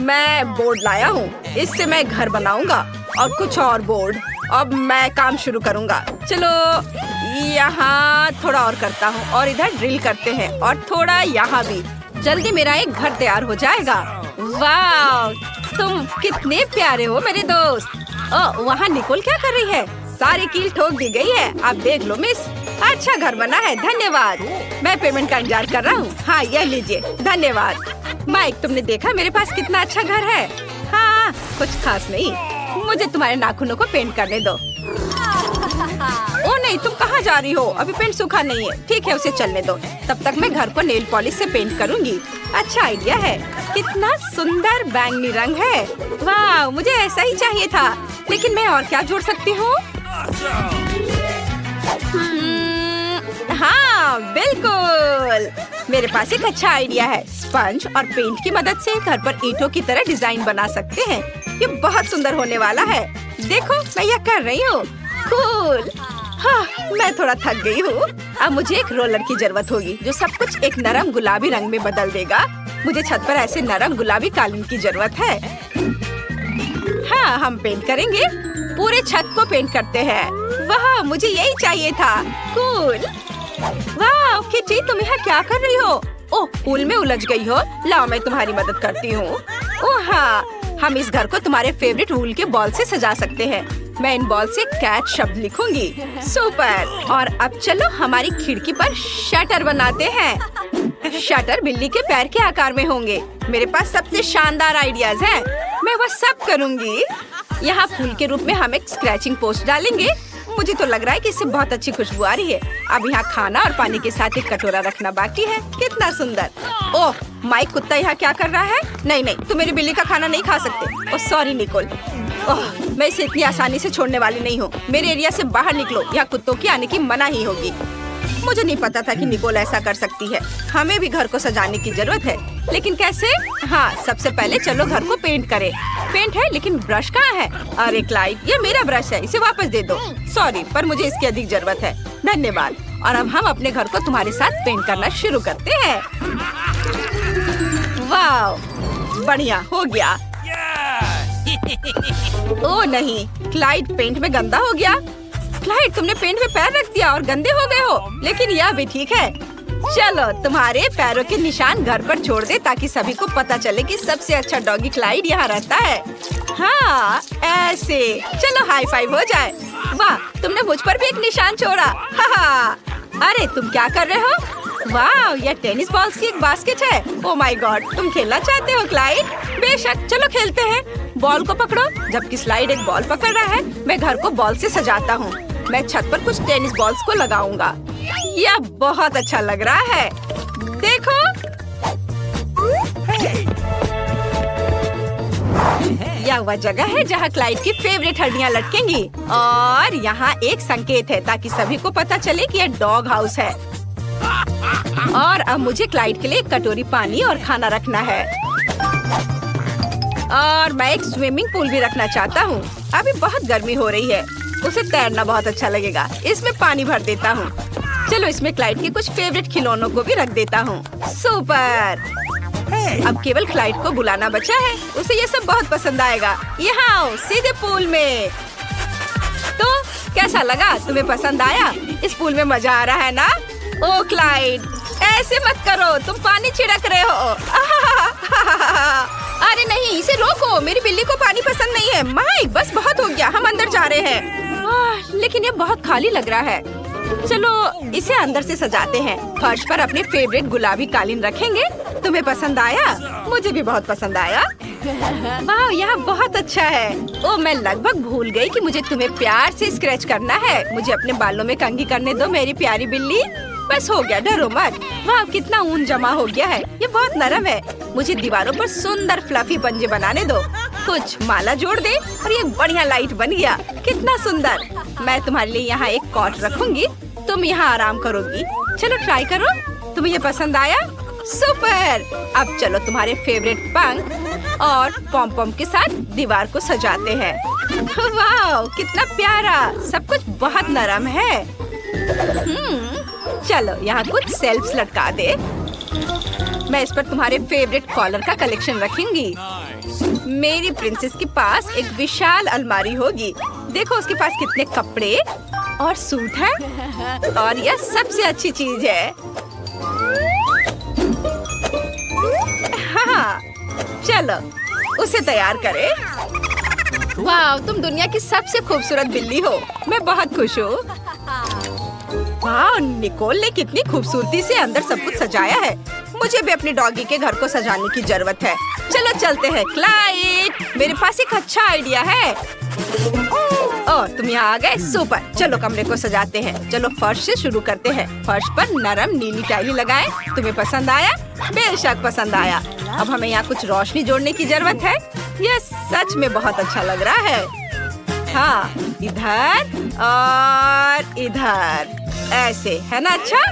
मैं बोर्ड लाया हूँ। इससे मैं घर बनाऊंगा और कुछ और बोर्ड। अब मैं काम शुरू करूँगा। चलो यहाँ थोड़ा और करता हूँ और इधर ड्रिल करते हैं और थोड़ा यहाँ भी। जल्दी मेरा एक घर तैयार हो जाएगा। वाह, तुम कितने प्यारे हो मेरे दोस्त। ओह, वहाँ निकोल क्या कर रही है? सारी कील ठोक दी गई है। आप देख लो मिस, अच्छा घर बना है, धन्यवाद। मैं पेमेंट का इंतजार कर रहा हूँ। हाँ, यह लीजिए, धन्यवाद। माइक, तुमने देखा मेरे पास कितना अच्छा घर है? हाँ, कुछ खास नहीं। मुझे तुम्हारे नाखूनों को पेंट करने दो। ओ नहीं, तुम कहाँ जा रही हो? अभी पेंट सूखा नहीं है। ठीक है, उसे चलने दो। तब तक मैं घर को नेल पॉलिश से पेंट करूँगी। अच्छा आइडिया है। कितना सुंदर बैंगनी रंग है। वाह, मुझे ऐसा ही चाहिए था। लेकिन मैं और क्या जोड़ सकती हूँ? हाँ, बिल्कुल। मेरे पास एक अच्छा आइडिया है। स्पंज और पेंट की मदद से घर पर ईंटों की तरह डिजाइन बना सकते हैं। ये बहुत सुंदर होने वाला है। देखो, मैं यह कर रही हूँ। कूल। हाँ, मैं थोड़ा थक गई हूँ। अब मुझे एक रोलर की जरूरत होगी जो सब कुछ एक नरम गुलाबी रंग में बदल देगा। मुझे छत पर ऐसे नरम गुलाबी कालीन की जरूरत है। हाँ, हम पेंट करेंगे। पूरे छत को पेंट करते हैं। वाह, मुझे यही चाहिए था। कूल। वाह किटी, तुम यहाँ क्या कर रही हो? ओह, पूल में उलझ गई हो। लाओ, मैं तुम्हारी मदद करती हूँ। ओह हाँ, हम इस घर को तुम्हारे फेवरेट वूल के बॉल से सजा सकते हैं। मैं इन बॉल से कैट शब्द लिखूंगी। सुपर। और अब चलो हमारी खिड़की पर शटर बनाते हैं। शटर बिल्ली के पैर के आकार में होंगे। मेरे पास सबसे शानदार आइडियाज हैं। मैं वह सब करूंगी। यहाँ फूल के रूप में हम एक स्क्रैचिंग पोस्ट डालेंगे। मुझे तो लग रहा है कि इससे बहुत अच्छी खुशबू आ रही है। अब यहाँ खाना और पानी के साथ एक कटोरा रखना बाकी है। कितना सुंदर। ओह, माइक कुत्ता यहाँ क्या कर रहा है? नहीं नहीं, तुम मेरी बिल्ली का खाना नहीं खा सकते। Oh sorry Nicol. ओह, मैं इसे इतनी आसानी से छोड़ने वाली नहीं हूँ। मेरे एरिया से बाहर निकलो, यहाँ कुत्तों की आने की मनाही होगी। मुझे नहीं पता था कि निकोल ऐसा कर सकती है। हमें भी घर को सजाने की जरूरत है, लेकिन कैसे? हाँ, सबसे पहले चलो घर को पेंट करें। पेंट है, लेकिन ब्रश कहाँ है? अरे क्लाइड, ये मेरा ब्रश है, इसे वापस दे दो। सॉरी, पर मुझे इसकी अधिक जरूरत है। धन्यवाद। और अब हम अपने घर को तुम्हारे साथ पेंट करना शुरू करते हैं। वाह, बढ़िया हो गया। ओह नहीं, क्लाइड पेंट में गंदा हो गया। क्लाइड, तुमने पेंट में पैर रख दिया और गंदे हो गए हो। लेकिन यह भी ठीक है। चलो तुम्हारे पैरों के निशान घर पर छोड़ दे ताकि सभी को पता चले कि सबसे अच्छा डॉगी क्लाइड यहाँ रहता है। हाँ, ऐसे। चलो हाई फाइव हो जाए। वाह, तुमने मुझ पर भी एक निशान छोड़ा। हाँ। अरे तुम क्या कर रहे हो? वाह, यह टेनिस बॉल्स की एक बास्केट है। ओह माय गॉड, तुम खेलना चाहते हो क्लाइड? बेशक, चलो खेलते हैं। बॉल को पकड़ो। जबकि स्लाइड एक बॉल पकड़ रहा है, मैं घर को बॉल से सजाता हूँ। मैं छत पर कुछ टेनिस बॉल्स को लगाऊंगा। यह बहुत अच्छा लग रहा है। देखो, यह वह जगह है जहाँ क्लाइड की फेवरेट हड्डियाँ लटकेंगी। और यहाँ एक संकेत है ताकि सभी को पता चले कि यह डॉग हाउस है। और अब मुझे क्लाइड के लिए एक कटोरी पानी और खाना रखना है। और मैं एक स्विमिंग पूल भी रखना चाहता हूँ। अभी बहुत गर्मी हो रही है, उसे तैरना बहुत अच्छा लगेगा। इसमें पानी भर देता हूँ। चलो इसमें क्लाइड के कुछ फेवरेट खिलौनों को भी रख देता हूँ। सुपर। अब केवल क्लाइड को बुलाना बचा है। उसे ये सब बहुत पसंद आएगा। यहाँ आओ, सीधे पूल में। तो कैसा लगा? तुम्हें पसंद आया? इस पूल में मजा आ रहा है ना? ओ क्लाइड, ऐसे मत करो, तुम पानी छिड़क रहे हो। अरे नहीं, इसे रोको। मेरी बिल्ली को पानी पसंद नहीं है। माइक, बस बहुत हो गया, हम अंदर जा रहे हैं। लेकिन ये बहुत खाली लग रहा है। चलो इसे अंदर से सजाते हैं। फर्श पर अपने फेवरेट गुलाबी कालीन रखेंगे। तुम्हें पसंद आया? मुझे भी बहुत पसंद आया। वाह, यहाँ बहुत अच्छा है। ओ, मैं लगभग भूल गई कि मुझे तुम्हें प्यार से स्क्रैच करना है। मुझे अपने बालों में कंघी करने दो मेरी प्यारी बिल्ली। बस हो गया, डरो मत। वाह, कितना ऊन जमा हो गया है। ये बहुत नरम है। मुझे दीवारों पर सुंदर फ्लफी पंजे बनाने दो। कुछ माला जोड़ दे और ये बढ़िया लाइट बन गया। कितना सुंदर। मैं तुम्हारे लिए यहाँ एक कॉट रखूंगी। तुम यहाँ आराम करोगी। चलो ट्राई करो। तुम्हें ये पसंद आया? सुपर। अब चलो तुम्हारे फेवरेट पंख और पॉम पॉम के साथ दीवार को सजाते हैं। वाह, कितना प्यारा। सब कुछ बहुत नरम है। चलो यहाँ कुछ शेल्फ्स लटका दे। मैं इस पर तुम्हारे फेवरेट कॉलर का कलेक्शन रखूंगी। मेरी प्रिंसेस के पास एक विशाल अलमारी होगी। देखो उसके पास कितने कपड़े और सूट हैं। और यह सबसे अच्छी चीज है। हाँ, चलो उसे तैयार करें। वाह, तुम दुनिया की सबसे खूबसूरत बिल्ली हो। मैं बहुत खुश हूँ। वाह, निकोल ने कितनी खूबसूरती से अंदर सब कुछ सजाया है। मुझे भी अपने डॉगी के घर को सजाने की जरूरत है। चलो चलते हैं। क्लाइड, मेरे पास एक अच्छा आइडिया है। ओह, तुम यहाँ आ गए। सुपर। चलो कमरे को सजाते हैं। चलो फर्श से शुरू करते हैं। फर्श पर नरम नीली टाइली लगाएं। तुम्हें पसंद आया? बेशक पसंद आया। अब हमें यहाँ कुछ रोशनी जोड़ने की जरूरत है। यह सच में बहुत अच्छा लग रहा है। हाँ, इधर और इधर, ऐसे है ना? अच्छा,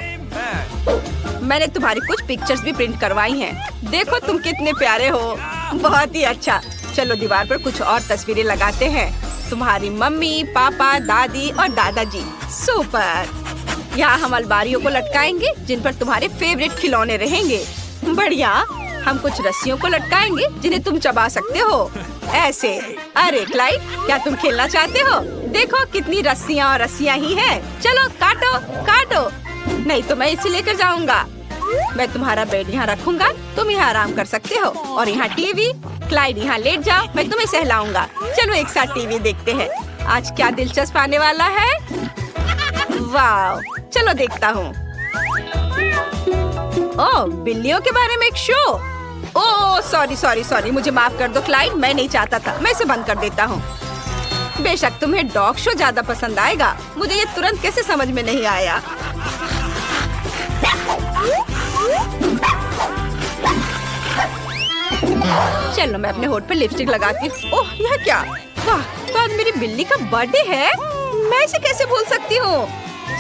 मैंने तुम्हारी कुछ पिक्चर्स भी प्रिंट करवाई हैं। देखो तुम कितने प्यारे हो। बहुत ही अच्छा। चलो दीवार पर कुछ और तस्वीरें लगाते हैं। तुम्हारी मम्मी, पापा, दादी और दादाजी। सुपर। यहाँ हम अलमारियों को लटकाएंगे जिन पर तुम्हारे फेवरेट खिलौने रहेंगे। बढ़िया। हम कुछ रस्सियों को लटकाएंगे जिन्हें तुम चबा सकते हो, ऐसे। अरे क्लाइड, क्या तुम खेलना चाहते हो? देखो कितनी रस्सियाँ और रस्सियाँ ही हैं। चलो काटो काटो। नहीं तो मैं इसे लेकर जाऊंगा। मैं तुम्हारा बेड यहाँ रखूंगा। तुम यहाँ आराम कर सकते हो। और यहाँ टीवी। क्लाइड यहाँ लेट जाओ, मैं तुम्हें सहलाऊंगा। चलो एक साथ टीवी देखते हैं। आज क्या दिलचस्प आने वाला है? वाह, चलो देखता हूँ। ओह, बिल्लियों के बारे में एक शो। ओह सॉरी, मुझे माफ कर दो क्लाइड, मैं नहीं चाहता था। मैं इसे बंद कर देता हूँ। बेशक तुम्हें डॉग शो ज्यादा पसंद आएगा। मुझे ये तुरंत कैसे समझ में नहीं आया। चलो मैं अपने होठ पर लिपस्टिक लगाती हूँ। ओह, यह क्या? वाह, तो आज मेरी बिल्ली का बर्थडे है। मैं इसे कैसे भूल सकती हूँ?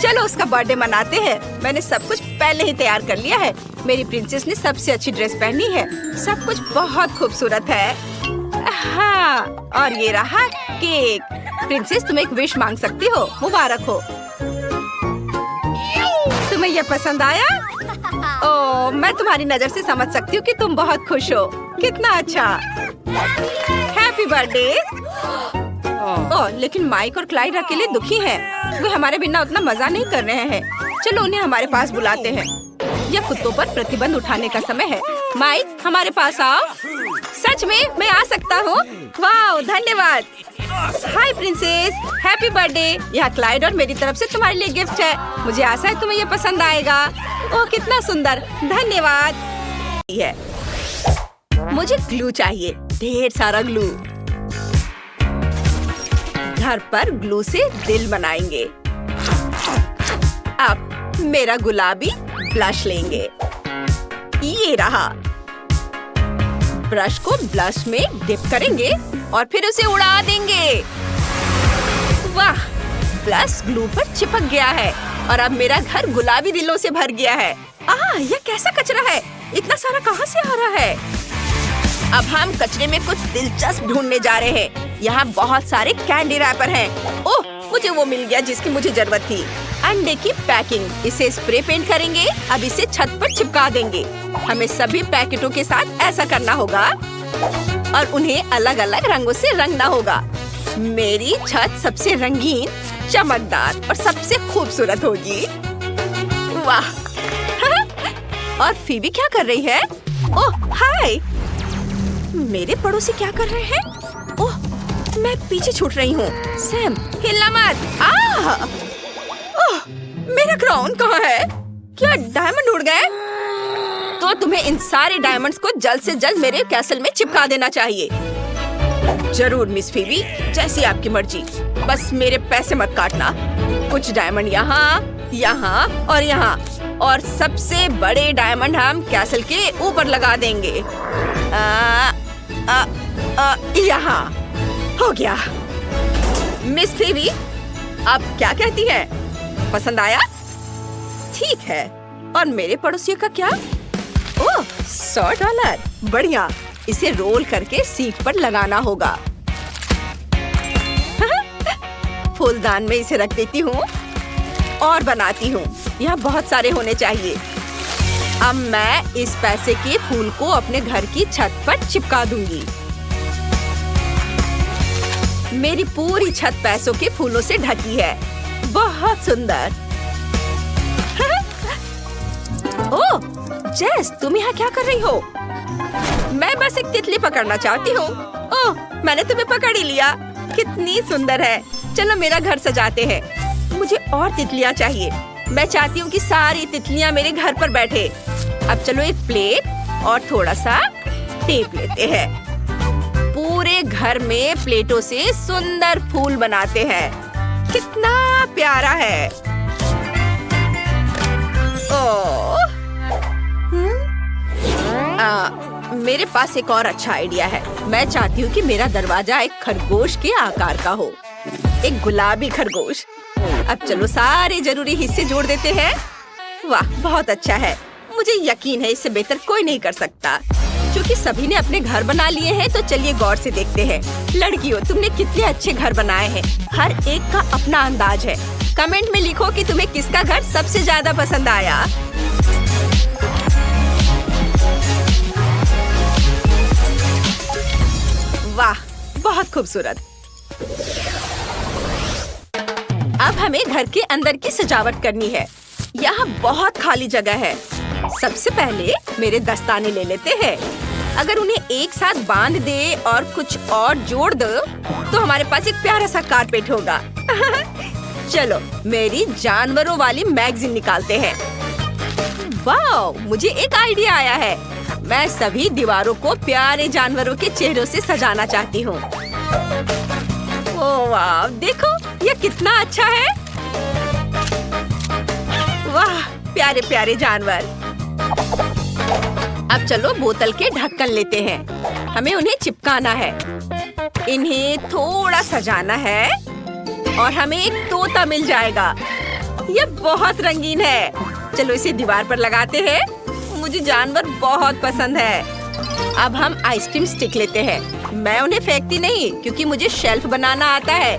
चलो उसका बर्थडे मनाते हैं। मैंने सब कुछ पहले ही तैयार कर लिया है। मेरी प्रिंसेस ने सबसे अच्छी ड्रेस पहनी है। सब कुछ बहुत खूबसूरत है। हाँ, और ये रहा केक। प्रिंसेस, तुम एक विश मांग सकती हो। मुबारक हो। तुम्हें ये पसंद आया? ओह, मैं तुम्हारी नजर से समझ सकती हूँ कि तुम बहुत खुश हो। कितना अच्छा। Happy birthday. ओह, लेकिन माइक और क्लाइड अकेले दुखी हैं। वे हमारे बिना उतना मजा नहीं कर रहे हैं। चलो उन्हें हमारे पास बुलाते हैं। यह कुत्तों पर प्रतिबंध उठाने का समय है। माइक, हमारे पास आओ। सच में मैं आ सकता हूँ? वाह, धन्यवाद। हाय प्रिंसेस, हैप्पी बर्थडे। यह क्लाइड और मेरी तरफ से तुम्हारे लिए गिफ्ट है। मुझे आशा है तुम्हें यह पसंद आएगा। ओह, कितना सुंदर। धन्यवाद। मुझे ग्लू चाहिए, ढेर सारा ग्लू। घर पर ग्लू से दिल बनाएंगे। अब मेरा गुलाबी ब्लश लेंगे। ये रहा। ब्रश को ब्लश में डिप करेंगे और फिर उसे उड़ा देंगे। वाह, ब्लश ग्लू पर चिपक गया है और अब मेरा घर गुलाबी दिलों से भर गया है। यह कैसा कचरा है? इतना सारा कहाँ से आ रहा है? अब हम कचरे में कुछ दिलचस्प ढूंढने जा रहे हैं। यहाँ बहुत सारे कैंडी रैपर हैं। ओह, मुझे वो मिल गया जिसकी मुझे जरूरत थी। अंडे की पैकिंग। इसे स्प्रे पेंट करेंगे। अब इसे छत पर चिपका देंगे। हमें सभी पैकेटों के साथ ऐसा करना होगा और उन्हें अलग अलग रंगों से रंगना होगा। मेरी छत सबसे रंगीन, चमकदार और सबसे खूबसूरत होगी। वाह। और फीबी क्या कर रही है? ओह, हाय। मेरे पड़ोसी क्या कर रहे हैं? ओह, मैं पीछे छूट रही हूँ। सैम, हिलना मत। ओह, मेरा क्राउन कहाँ है? क्या डायमंड उड़ गए? तो तुम्हें इन सारे डायमंड्स को जल्द से जल्द मेरे कैसल में चिपका देना चाहिए। जरूर मिस फीबी, जैसी आपकी मर्जी। बस मेरे पैसे मत काटना। कुछ डायमंड यहाँ, यहाँ और यहाँ, और सबसे बड़े डायमंड हम कैसल के ऊपर लगा देंगे। यहाँ हो गया। मिस फीबी, आप क्या कहती हैं? पसंद आया? ठीक है। और मेरे पड़ोसियों का क्या? ओह, $100। बढ़िया। इसे रोल करके सीट पर लगाना होगा। फूलदान में इसे रख देती हूँ और बनाती हूँ। यहाँ बहुत सारे होने चाहिए। अब मैं इस पैसे के फूल को अपने घर की छत पर चिपका दूंगी। मेरी पूरी छत पैसों के फूलों से ढकी है। बहुत सुंदर। ओह, जेस, तुम यहाँ क्या कर रही हो? मैं बस एक तितली पकड़ना चाहती हूँ। ओह, मैंने तुम्हें पकड़ ही लिया। कितनी सुंदर है। चलो मेरा घर सजाते हैं। मुझे और तितलियाँ चाहिए। मैं चाहती हूँ कि सारी तितलियाँ मेरे घर पर बैठे। अब चलो एक प्लेट और थोड़ा सा टेप लेते हैं। पूरे घर में प्लेटों से सुंदर फूल बनाते हैं। कितना प्यारा है। ओह, मेरे पास एक और अच्छा आइडिया है। मैं चाहती हूँ कि मेरा दरवाजा एक खरगोश के आकार का हो, एक गुलाबी खरगोश। अब चलो सारे जरूरी हिस्से जोड़ देते हैं। वाह, बहुत अच्छा है। मुझे यकीन है इससे बेहतर कोई नहीं कर सकता। क्योंकि सभी ने अपने घर बना लिए हैं, तो चलिए गौर से देखते हैं। लड़कियों, तुमने कितने अच्छे घर बनाए हैं। हर एक का अपना अंदाज है। कमेंट में लिखो कि तुम्हें किसका घर सबसे ज्यादा पसंद आया। वाह, बहुत खूबसूरत। अब हमें घर के अंदर की सजावट करनी है। यहाँ बहुत खाली जगह है। सबसे पहले मेरे दस्ताने ले लेते हैं। अगर उन्हें एक साथ बांध दे और कुछ और जोड़ दो तो हमारे पास एक प्यारा सा कारपेट होगा। चलो मेरी जानवरों वाली मैगजीन निकालते हैं। वाह, मुझे एक आइडिया आया है। मैं सभी दीवारों को प्यारे जानवरों के चेहरों से सजाना चाहती हूँ। ओह वाह, देखो ये कितना अच्छा है। वाह, प्यारे प्यारे जानवर। अब चलो बोतल के ढक्कन लेते हैं। हमें उन्हें चिपकाना है। इन्हें थोड़ा सजाना है और हमें एक तोता मिल जाएगा। ये बहुत रंगीन है। चलो इसे दीवार पर लगाते हैं। मुझे जानवर बहुत पसंद है। अब हम आइसक्रीम स्टिक लेते हैं। मैं उन्हें फेंकती नहीं क्योंकि मुझे शेल्फ बनाना आता है।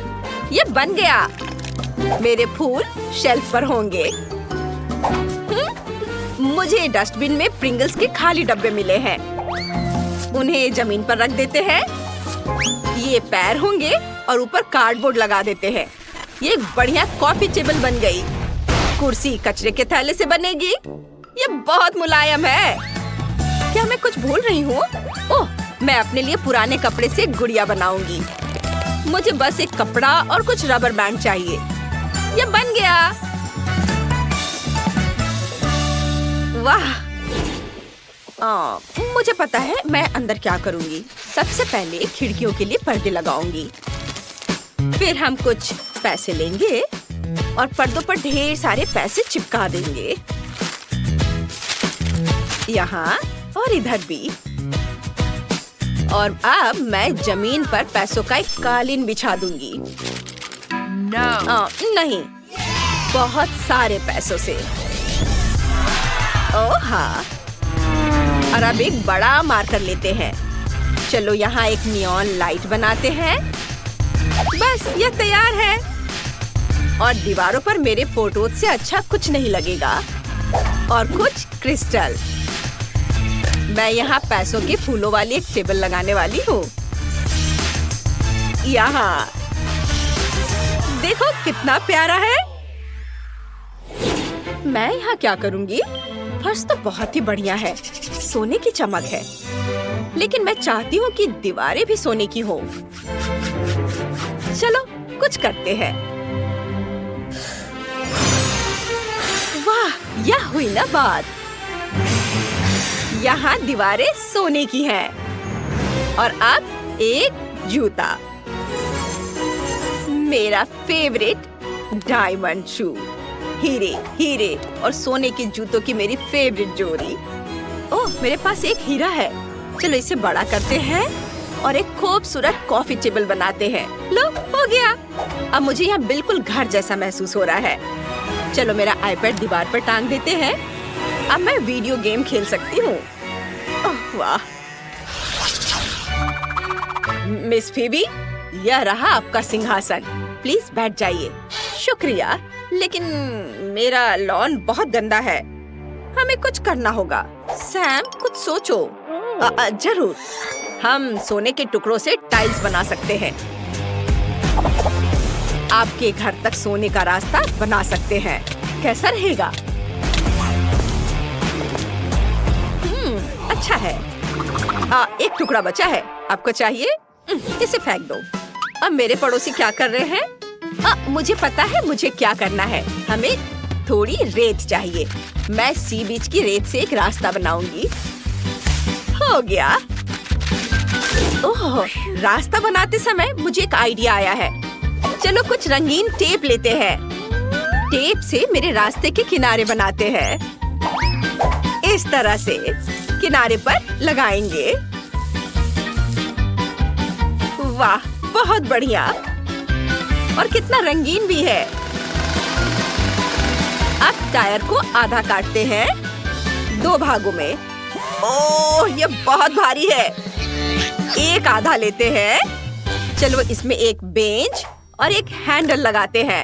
ये बन गया। मेरे फूल शेल्फ पर होंगे। मुझे डस्टबिन में प्रिंगल्स के खाली डब्बे मिले हैं। उन्हें जमीन पर रख देते हैं। ये पैर होंगे और ऊपर कार्डबोर्ड लगा देते हैं। ये एक बढ़िया कॉफी टेबल बन गई। कुर्सी कचरे के थैले से बनेगी। ये बहुत मुलायम है। क्या मैं कुछ भूल रही हूँ? ओह, मैं अपने लिए पुराने कपड़े से गुड़िया बनाऊंगी। मुझे बस एक कपड़ा और कुछ रबर बैंड चाहिए। ये बन गया। वाह, मुझे पता है मैं अंदर क्या करूंगी। सबसे पहले खिड़कियों के लिए पर्दे लगाऊंगी। फिर हम कुछ पैसे लेंगे और पर्दों पर ढेर सारे पैसे चिपका देंगे। यहाँ और इधर भी। और अब मैं जमीन पर पैसों का एक कालीन बिछा दूंगी। नहीं, बहुत सारे पैसों से। ओह हाँ, और अब एक बड़ा मार्कर लेते हैं। चलो यहाँ एक नियॉन लाइट बनाते हैं। बस ये तैयार है। और दीवारों पर मेरे फोटो से अच्छा कुछ नहीं लगेगा। और कुछ क्रिस्टल। मैं यहाँ पैसों के फूलों वाली एक टेबल लगाने वाली हूँ। यहाँ देखो कितना प्यारा है। मैं यहाँ क्या करूँगी? फर्श तो बहुत ही बढ़िया है। सोने की चमक है। लेकिन मैं चाहती हूँ कि दीवारें भी सोने की हो। चलो कुछ करते हैं। वाह, यह हुई ना बात। यहाँ दीवारें सोने की हैं। और अब एक जूता। मेरा फेवरेट डायमंड शू। हीरे हीरे और सोने के जूतों की मेरी फेवरेट जोड़ी। ओह, मेरे पास एक हीरा है। चलो इसे बड़ा करते हैं और एक खूबसूरत कॉफी टेबल बनाते हैं। लो, हो गया। अब मुझे यहाँ बिल्कुल घर जैसा महसूस हो रहा है। चलो मेरा आईपैड दीवार पर टांग देते हैं। अब मैं वीडियो गेम खेल सकती हूँ। ओह वाह। मिस फीबी, यह रहा आपका सिंहासन। प्लीज बैठ जाइए। शुक्रिया, लेकिन मेरा लॉन बहुत गंदा है। हमें कुछ करना होगा। सैम, कुछ सोचो। जरूर, हम सोने के टुकड़ों से टाइल्स बना सकते हैं। आपके घर तक सोने का रास्ता बना सकते हैं। कैसा रहेगा? अच्छा है। एक टुकड़ा बचा है, आपको चाहिए? इसे फेंक दो। अब मेरे पड़ोसी क्या कर रहे हैं? मुझे पता है मुझे क्या करना है। हमें थोड़ी रेत चाहिए। मैं सी बीच की रेत से एक रास्ता बनाऊंगी। हो गया। ओह, रास्ता बनाते समय मुझे एक आइडिया आया है। चलो कुछ रंगीन टेप लेते हैं। टेप से मेरे रास्ते के किनारे बनाते हैं। इस तरह से किनारे पर लगाएंगे। वाह, बहुत बढ़िया। और कितना रंगीन भी है। अब टायर को आधा काटते हैं 2 भागों में। ओह, ये बहुत भारी है। एक आधा लेते हैं। चलो इसमें एक बेंच और एक हैंडल लगाते हैं।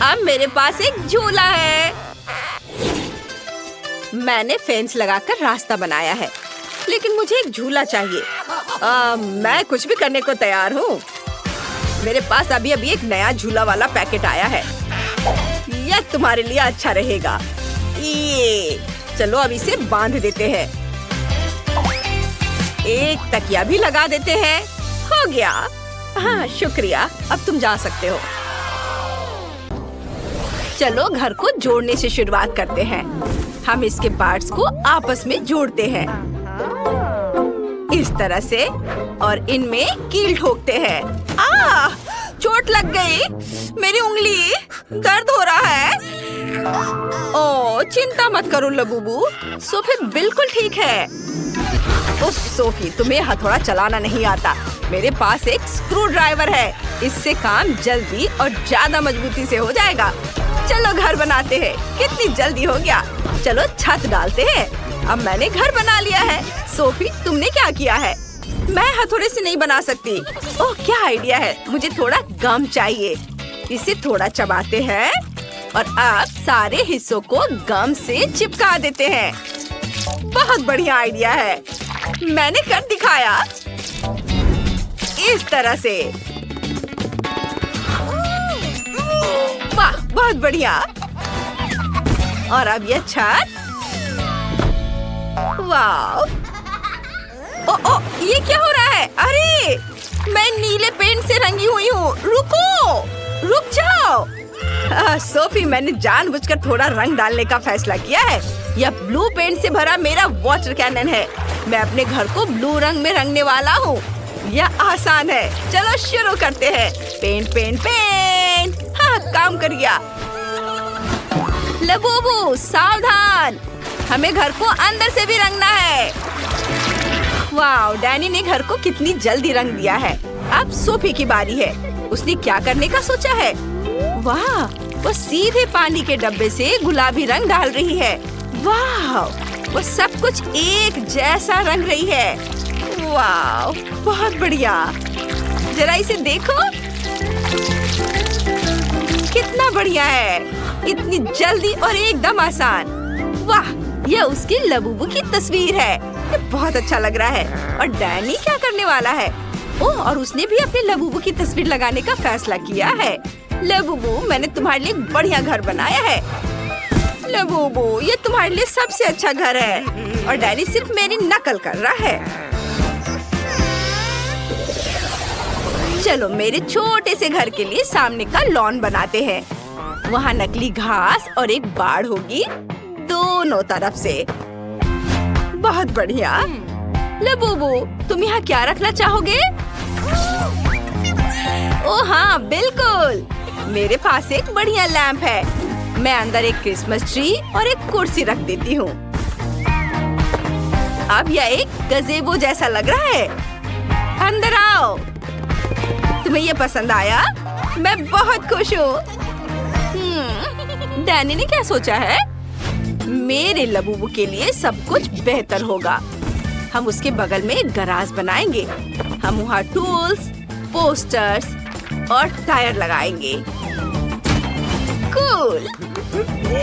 अब मेरे पास एक झूला है। मैंने फेंस लगाकर रास्ता बनाया है, लेकिन मुझे एक झूला चाहिए। मैं कुछ भी करने को तैयार हूँ। मेरे पास अभी एक नया झूला वाला पैकेट आया है। यह तुम्हारे लिए अच्छा रहेगा। ये चलो अब इसे बांध देते हैं। एक तकिया भी लगा देते हैं। हो गया। हाँ, शुक्रिया। अब तुम जा सकते हो। चलो घर को जोड़ने से शुरुआत करते हैं। हम इसके पार्ट्स को आपस में जोड़ते हैं इस तरह से, और इनमें कील ठोकते हैं। चोट लग गई। मेरी उंगली दर्द हो रहा है। ओह, चिंता मत करो लबूबू, सोफी बिल्कुल ठीक है। उस सोफी, तुम्हें हथौड़ा चलाना नहीं आता। मेरे पास एक स्क्रू ड्राइवर है। इससे काम जल्दी और ज्यादा मजबूती से हो जाएगा। चलो घर बनाते हैं। कितनी जल्दी हो गया। चलो छत डालते हैं। अब मैंने घर बना लिया है। सोफी, तुमने क्या किया है? मैं हथौड़े से नहीं बना सकती। ओह, क्या आइडिया है। मुझे थोड़ा गम चाहिए। इसे थोड़ा चबाते हैं और अब सारे हिस्सों को गम से चिपका देते हैं। बहुत बढ़िया आइडिया है। मैंने कर दिखाया। इस तरह से। वाह, बहुत बढ़िया। और अब यह छत। वाह। ओ, ये क्या हो रहा है? अरे, मैं नीले पेंट से रंगी हुई हूँ। रुको, रुक जाओ। सोफी, मैंने जानबूझकर थोड़ा रंग डालने का फैसला किया है। यह ब्लू पेंट से भरा मेरा वाटर कैनन है। मैं अपने घर को ब्लू रंग में रंगने वाला हूँ। यह आसान है। चलो शुरू करते हैं। Paint paint paint. हाँ, काम कर गया। लबूबू, सावधान। हमें घर को अंदर से भी रंगना है। वाह, डैनी ने घर को कितनी जल्दी रंग दिया है। अब सोफी की बारी है। उसने क्या करने का सोचा है? वाह, वो सीधे पानी के डब्बे से गुलाबी रंग डाल रही है। वाह, वो सब कुछ एक जैसा रंग रही है। वाह, बहुत बढ़िया। जरा इसे देखो, कितना बढ़िया है। इतनी जल्दी और एकदम आसान। वाह, यह उसकी लबूबू की तस्वीर है। ये बहुत अच्छा लग रहा है। और डैनी क्या करने वाला है? ओह, और उसने भी अपने लबूबू की तस्वीर लगाने का फैसला किया है। लबूबू, मैंने तुम्हारे लिए एक बढ़िया घर बनाया है। लबूबू, ये तुम्हारे लिए सबसे अच्छा घर है। और डैनी सिर्फ मेरी नकल कर रहा है। चलो मेरे छोटे से घर के लिए सामने का लॉन बनाते हैं। वहाँ नकली घास और एक बाड़ होगी दोनों तरफ से। बहुत बढ़िया। लबूबू, तुम यहाँ क्या रखना चाहोगे? ओह हाँ, बिल्कुल। मेरे पास एक बढ़िया लैंप है। मैं अंदर एक क्रिसमस ट्री और एक कुर्सी रख देती हूँ। अब यह एक गज़ेबो जैसा लग रहा है। अंदर आओ। तुम्हें ये पसंद आया? मैं बहुत खुश हूँ। डैनी ने क्या सोचा है? मेरे लबूबू के लिए सब कुछ बेहतर होगा। हम उसके बगल में एक गराज बनाएंगे। हम वहाँ टूल्स, पोस्टर्स और टायर लगाएंगे। कूल।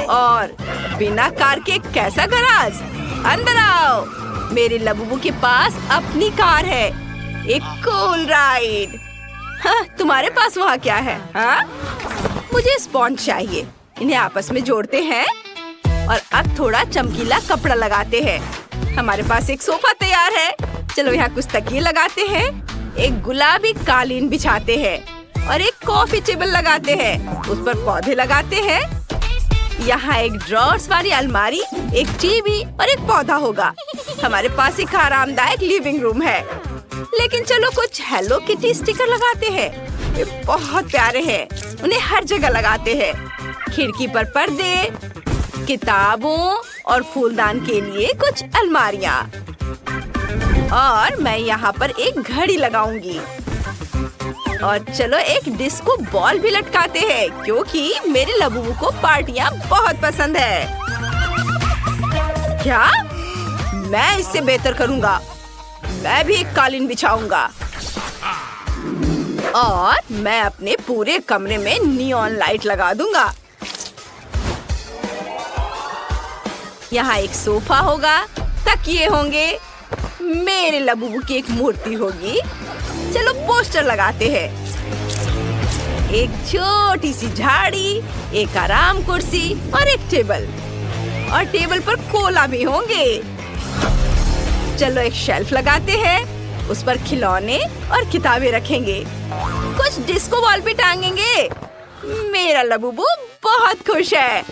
और बिना कार के कैसा गराज? अंदर आओ, मेरे लबूबू के पास अपनी कार है, एक कूल राइड। हाँ, तुम्हारे पास वहाँ क्या है? हाँ? मुझे स्पॉन्ज चाहिए। इन्हें आपस में जोड़ते हैं और अब थोड़ा चमकीला कपड़ा लगाते हैं। हमारे पास एक सोफा तैयार है। चलो यहाँ कुछ तकिए लगाते हैं, एक गुलाबी कालीन बिछाते हैं और एक कॉफी टेबल लगाते हैं। उस पर पौधे लगाते हैं। यहाँ एक ड्रॉर्स वाली अलमारी, एक टीवी और एक पौधा होगा। हमारे पास एक आरामदायक लिविंग रूम है। लेकिन चलो कुछ हेलो किटी स्टिकर लगाते हैं। ये बहुत प्यारे हैं। उन्हें हर जगह लगाते हैं। खिड़की पर पर्दे, किताबों और फूलदान के लिए कुछ अलमारियाँ। और मैं यहाँ पर एक घड़ी लगाऊंगी। और चलो एक डिस्को बॉल भी लटकाते हैं, क्योंकि मेरे लबूबू को पार्टियाँ बहुत पसंद है। क्या? मैं इससे बेहतर करूँगा। मैं भी एक कालीन बिछाऊंगा और मैं अपने पूरे कमरे में नियॉन लाइट लगा दूंगा। यहाँ एक सोफा होगा, तकिए होंगे, मेरे लबूबू की एक मूर्ति होगी। चलो पोस्टर लगाते हैं। एक छोटी सी झाड़ी, एक आराम कुर्सी और एक टेबल। और टेबल पर कोला भी होंगे। चलो एक शेल्फ लगाते हैं, उस पर खिलौने और किताबें रखेंगे। कुछ डिस्को बॉल भी टांगेंगे। मेरा लबूबू बहुत खुश है।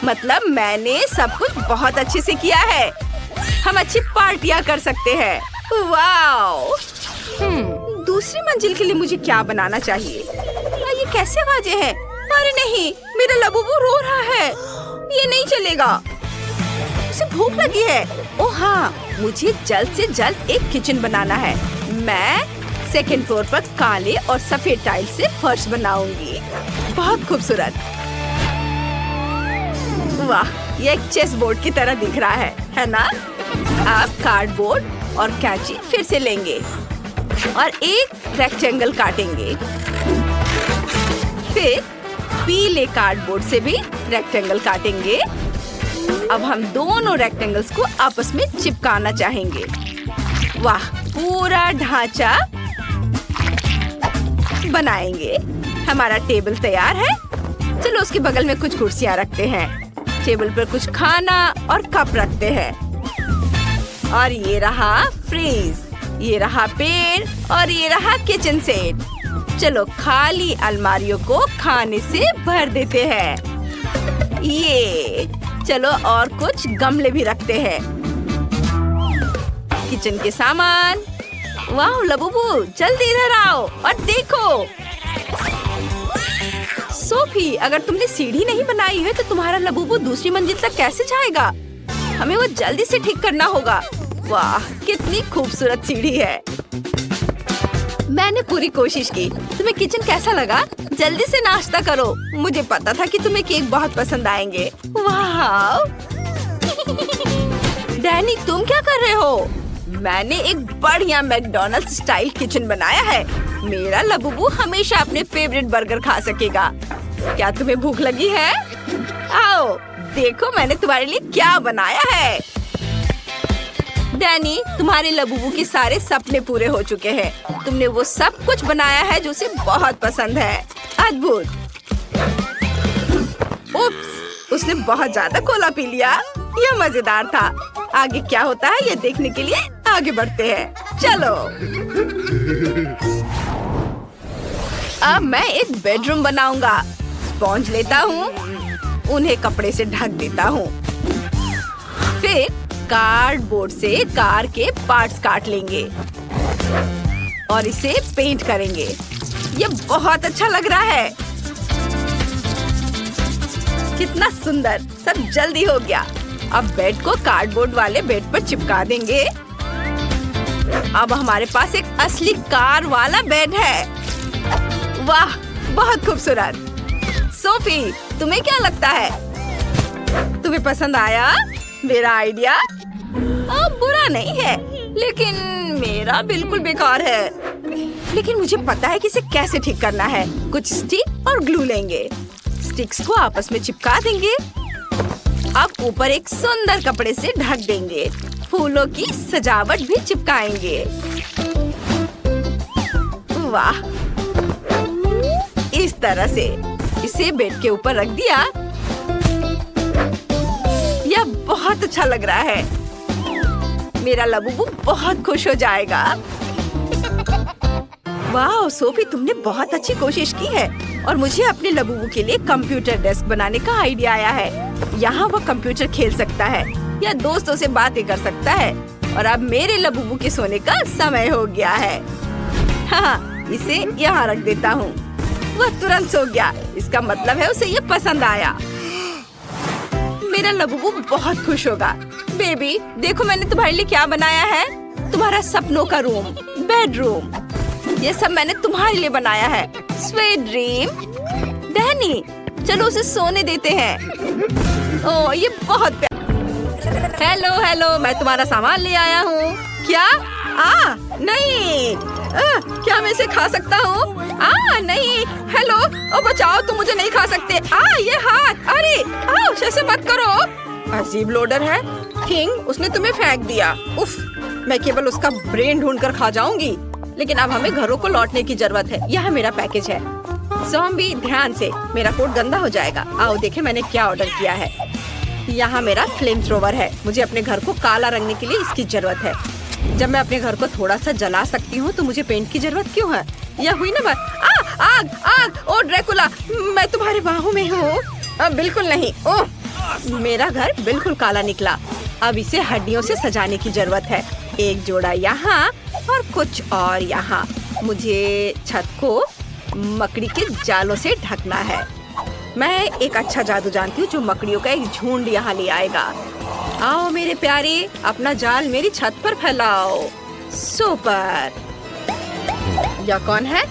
मतलब मैंने सब कुछ बहुत अच्छे से किया है। हम अच्छी पार्टियां कर सकते हैं। वाओ! दूसरी मंजिल के लिए मुझे क्या बनाना चाहिए? ये कैसे आवाजें हैं? अरे नहीं, मेरा लबूबू रो रहा है। ये नहीं चलेगा। उसे भूख लगी है। ओह हाँ, मुझे जल्द से जल्द एक किचन बनाना है। मैं सेकंड फ्लोर पर काले और सफेद टाइल से फर्श बनाऊंगी। बहुत खूबसूरत। वाह, ये एक चेस बोर्ड की तरह दिख रहा है ना? आप कार्डबोर्ड और कैंची फिर से लेंगे और एक रेक्टेंगल काटेंगे। फिर पीले कार्डबोर्ड से भी रेक्टेंगल काटेंगे। अब हम दोनों रेक्टेंगल्स को आपस में चिपकाना चाहेंगे। वाह, पूरा ढांचा बनाएंगे। हमारा टेबल तैयार है। चलो उसके बगल में कुछ कुर्सियां रखते हैं। टेबल पर कुछ खाना और कप रखते हैं। और ये रहा फ्रीज, ये रहा पेड़ और ये रहा किचन सेट। चलो खाली अलमारियों को खाने से भर देते हैं। ये चलो और कुछ गमले भी रखते हैं। किचन के सामान। वाह लबूबू, जल्दी इधर आओ और देखो। सोफी, अगर तुमने सीढ़ी नहीं बनाई है तो तुम्हारा लबूबू दूसरी मंजिल तक कैसे जाएगा? हमें वो जल्दी से ठीक करना होगा। वाह, कितनी खूबसूरत सीढ़ी है। मैंने पूरी कोशिश की। तुम्हें किचन कैसा लगा? जल्दी से नाश्ता करो। मुझे पता था कि तुम्हें केक बहुत पसंद आएंगे। वाह! डैनी, तुम क्या कर रहे हो? मैंने एक बढ़िया मैकडॉनल्ड्स स्टाइल किचन बनाया है। मेरा लबूबू हमेशा अपने फेवरेट बर्गर खा सकेगा। क्या तुम्हें भूख लगी है? आओ, देखो मैंने तुम्हारे लिए क्या बनाया है। डैनी, तुम्हारे लबूबू के सारे सपने पूरे हो चुके हैं। तुमने वो सब कुछ बनाया है जो उसे बहुत पसंद है। अद्भुत। उप्स, उसने बहुत ज्यादा कोला पी लिया। यह मजेदार था। आगे क्या होता है ये देखने के लिए आगे बढ़ते हैं। चलो। अब मैं एक बेडरूम बनाऊंगा। स्पॉन्ज लेता हूँ, उन्हें कपड़े से ढक देता हूँ। फिर कार्डबोर्ड से कार के पार्ट्स काट लेंगे और इसे पेंट करेंगे। ये बहुत अच्छा लग रहा है। कितना सुंदर। सब जल्दी हो गया। अब बेड को कार्डबोर्ड वाले बेड पर चिपका देंगे। अब हमारे पास एक असली कार वाला बेड है। वाह, बहुत खूबसूरत। सोफी, तुम्हें क्या लगता है? तुम्हें पसंद आया मेरा आइडिया? बुरा नहीं है, लेकिन मेरा बिल्कुल बेकार है। लेकिन मुझे पता है कि इसे कैसे ठीक करना है। कुछ स्टिक और ग्लू लेंगे। स्टिक्स को आपस में चिपका देंगे। अब ऊपर एक सुंदर कपड़े से ढक देंगे। फूलों की सजावट भी चिपकाएंगे। वाह, इस तरह से इसे बेड के ऊपर रख दिया। यह बहुत अच्छा लग रहा है। मेरा लबूबू बहुत खुश हो जाएगा। वाह सोफी, तुमने बहुत अच्छी कोशिश की है और मुझे अपने लबूबू के लिए कंप्यूटर डेस्क बनाने का आइडिया आया है। यहाँ वो कंप्यूटर खेल सकता है या दोस्तों से बातें कर सकता है। और अब मेरे लबूबू के सोने का समय हो गया है। हाँ, इसे यहाँ रख देता हूँ। वह तुरंत सो गया। इसका मतलब है उसे ये पसंद आया। मेरा लबूबू बहुत खुश होगा। बेबी, देखो मैंने तुम्हारे लिए क्या बनाया है। तुम्हारा सपनों का रूम, बेडरूम। ये सब मैंने तुम्हारे लिए बनाया है। Sweet dream. डैनी, चलो उसे सोने देते हैं। ओह, ये बहुत हेलो हेलो, मैं तुम्हारा सामान ले आया हूँ। क्या? नहीं। क्या मैं इसे खा सकता हूँ? नहीं। हेलो, ओ बचाओ, तुम मुझे नहीं खा सकते। ये हाथ, अरे ऐसे मत करो। अजीब लोडर है। किंग, उसने तुम्हें फेंक दिया। उफ, मैं केवल उसका ब्रेन ढूंढ कर खा जाऊंगी। लेकिन अब हमें घरों को लौटने की जरूरत है। यह मेरा पैकेज है। ज़ॉम्बी, ध्यान से, मेरा कोट गंदा हो जाएगा। आओ देखें मैंने क्या ऑर्डर किया है। यहाँ मेरा फ्लेम थ्रोवर है। मुझे अपने घर को काला रंगने के लिए इसकी जरूरत है। जब मैं अपने घर को थोड़ा सा जला सकती हूँ तो मुझे पेंट की जरूरत क्यों है? यह हुई ना बात। आग आग, ओ ड्रैकुला, मैं तुम्हारे बाहों में हूँ। बिल्कुल नहीं। ओह, मेरा घर बिल्कुल काला निकला। अब इसे हड्डियों से सजाने की जरूरत है। एक जोड़ा यहाँ और कुछ और यहाँ। मुझे छत को मकड़ी के जालों से ढकना है। मैं एक अच्छा जादू जानती हूँ जो मकड़ियों का एक झुंड यहाँ ले आएगा। आओ मेरे प्यारे, अपना जाल मेरी छत पर फैलाओ। सुपर। यह कौन है?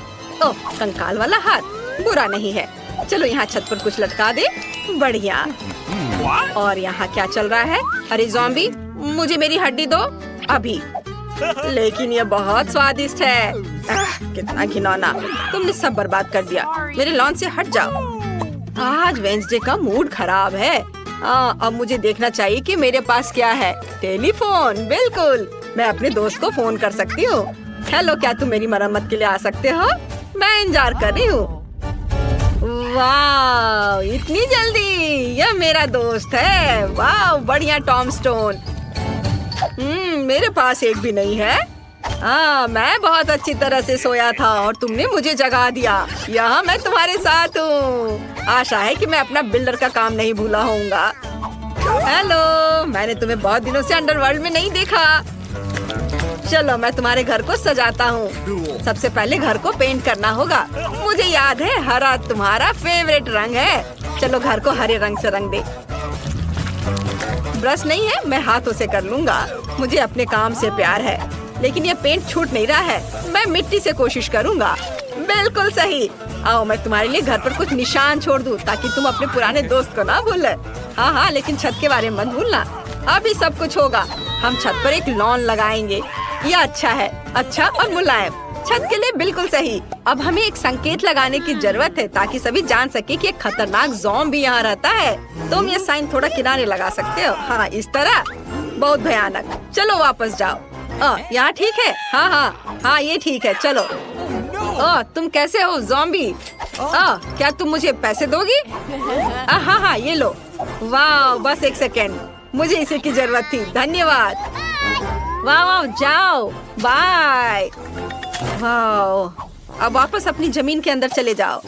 ओह, कंकाल वाला हाथ। बुरा नहीं है। चलो यहाँ छत पर कुछ लटका दे। बढ़िया। और यहाँ क्या चल रहा है? अरे ज़ॉम्बी, मुझे मेरी हड्डी दो अभी। लेकिन ये बहुत स्वादिष्ट है। कितना घिनौना, तुमने सब बर्बाद कर दिया। मेरे लॉन से हट जाओ। आज वेंसडे का मूड खराब है। अब मुझे देखना चाहिए कि मेरे पास क्या है। टेलीफोन, बिल्कुल, मैं अपने दोस्त को फोन कर सकती हूँ। हेलो, क्या तुम मेरी मरम्मत के लिए आ सकते हो? मैं इंतजार कर रही हूँ। वाह, इतनी जल्दी? यह मेरा दोस्त है। वाह, बढ़िया टॉम स्टोन। मेरे पास एक भी नहीं है। मैं बहुत अच्छी तरह से सोया था और तुमने मुझे जगा दिया। यहाँ मैं तुम्हारे साथ हूँ। आशा है कि मैं अपना बिल्डर का काम नहीं भूला होऊंगा। हेलो, मैंने तुम्हें बहुत दिनों से अंडरवर्ल्ड में नहीं देखा। चलो मैं तुम्हारे घर को सजाता हूँ। सबसे पहले घर को पेंट करना होगा। मुझे याद है हरा तुम्हारा फेवरेट रंग है। चलो घर को हरे रंग से रंग दे। ब्रश नहीं है, मैं हाथों से कर लूँगा। मुझे अपने काम से प्यार है। लेकिन ये पेंट छूट नहीं रहा है। मैं मिट्टी से कोशिश करूँगा। बिल्कुल सही। आओ मैं तुम्हारे लिए घर पर कुछ निशान छोड़ दूँ ताकि तुम अपने पुराने दोस्त को ना भूले। हाँ, लेकिन छत के बारे में मत भूलना। अभी सब कुछ होगा। हम छत पर एक लॉन लगाएंगे। यह अच्छा है, अच्छा और मुलायम। छत के लिए बिल्कुल सही। अब हमें एक संकेत लगाने की जरूरत है ताकि सभी जान सके कि एक खतरनाक ज़ॉम्बी यहाँ रहता है। तुम ये साइन थोड़ा किनारे लगा सकते हो। हाँ, इस तरह। बहुत भयानक। चलो वापस जाओ। यहाँ ठीक है? हाँ, ये ठीक है। चलो। तुम कैसे हो ज़ॉम्बी? क्या तुम मुझे पैसे दोगी? हाँ, ये लो। वाह, बस एक सेकेंड, मुझे इसी की जरूरत थी। धन्यवाद। वाह, जाओ, बाय। वाह, अब वापस अपनी जमीन के अंदर चले जाओ।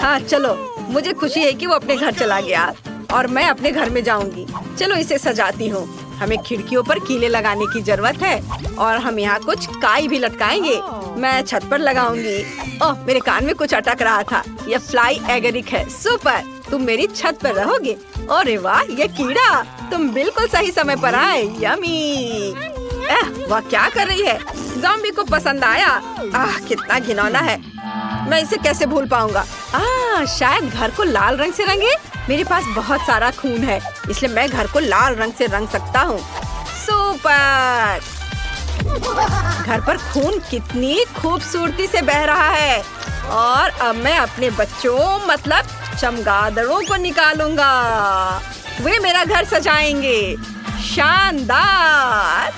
हाँ चलो, मुझे खुशी है कि वो अपने घर चला गया और मैं अपने घर में जाऊंगी। चलो इसे सजाती हूँ। हमें खिड़कियों पर कीले लगाने की जरूरत है और हम यहाँ कुछ काई भी लटकाएंगे। मैं छत पर लगाऊंगी। ओह, मेरे कान में कुछ अटक रहा था। यह फ्लाई एगरिक है। सुपर, तुम मेरी छत पर रहोगे। अरे वाह, ये कीड़ा, तुम बिल्कुल सही समय पर आए। यमी। वह क्या कर रही है? ज़ॉम्बी को पसंद आया। कितना घिनौना है। मैं इसे कैसे भूल पाऊंगा? शायद घर को लाल रंग से रंगे। मेरे पास बहुत सारा खून है, इसलिए मैं घर को लाल रंग से रंग सकता हूँ। सुपर। घर पर खून कितनी खूबसूरती से बह रहा है। और अब मैं अपने बच्चों मतलब चमगादड़ों को निकालूंगा। वे मेरा घर सजाएंगे। शानदार।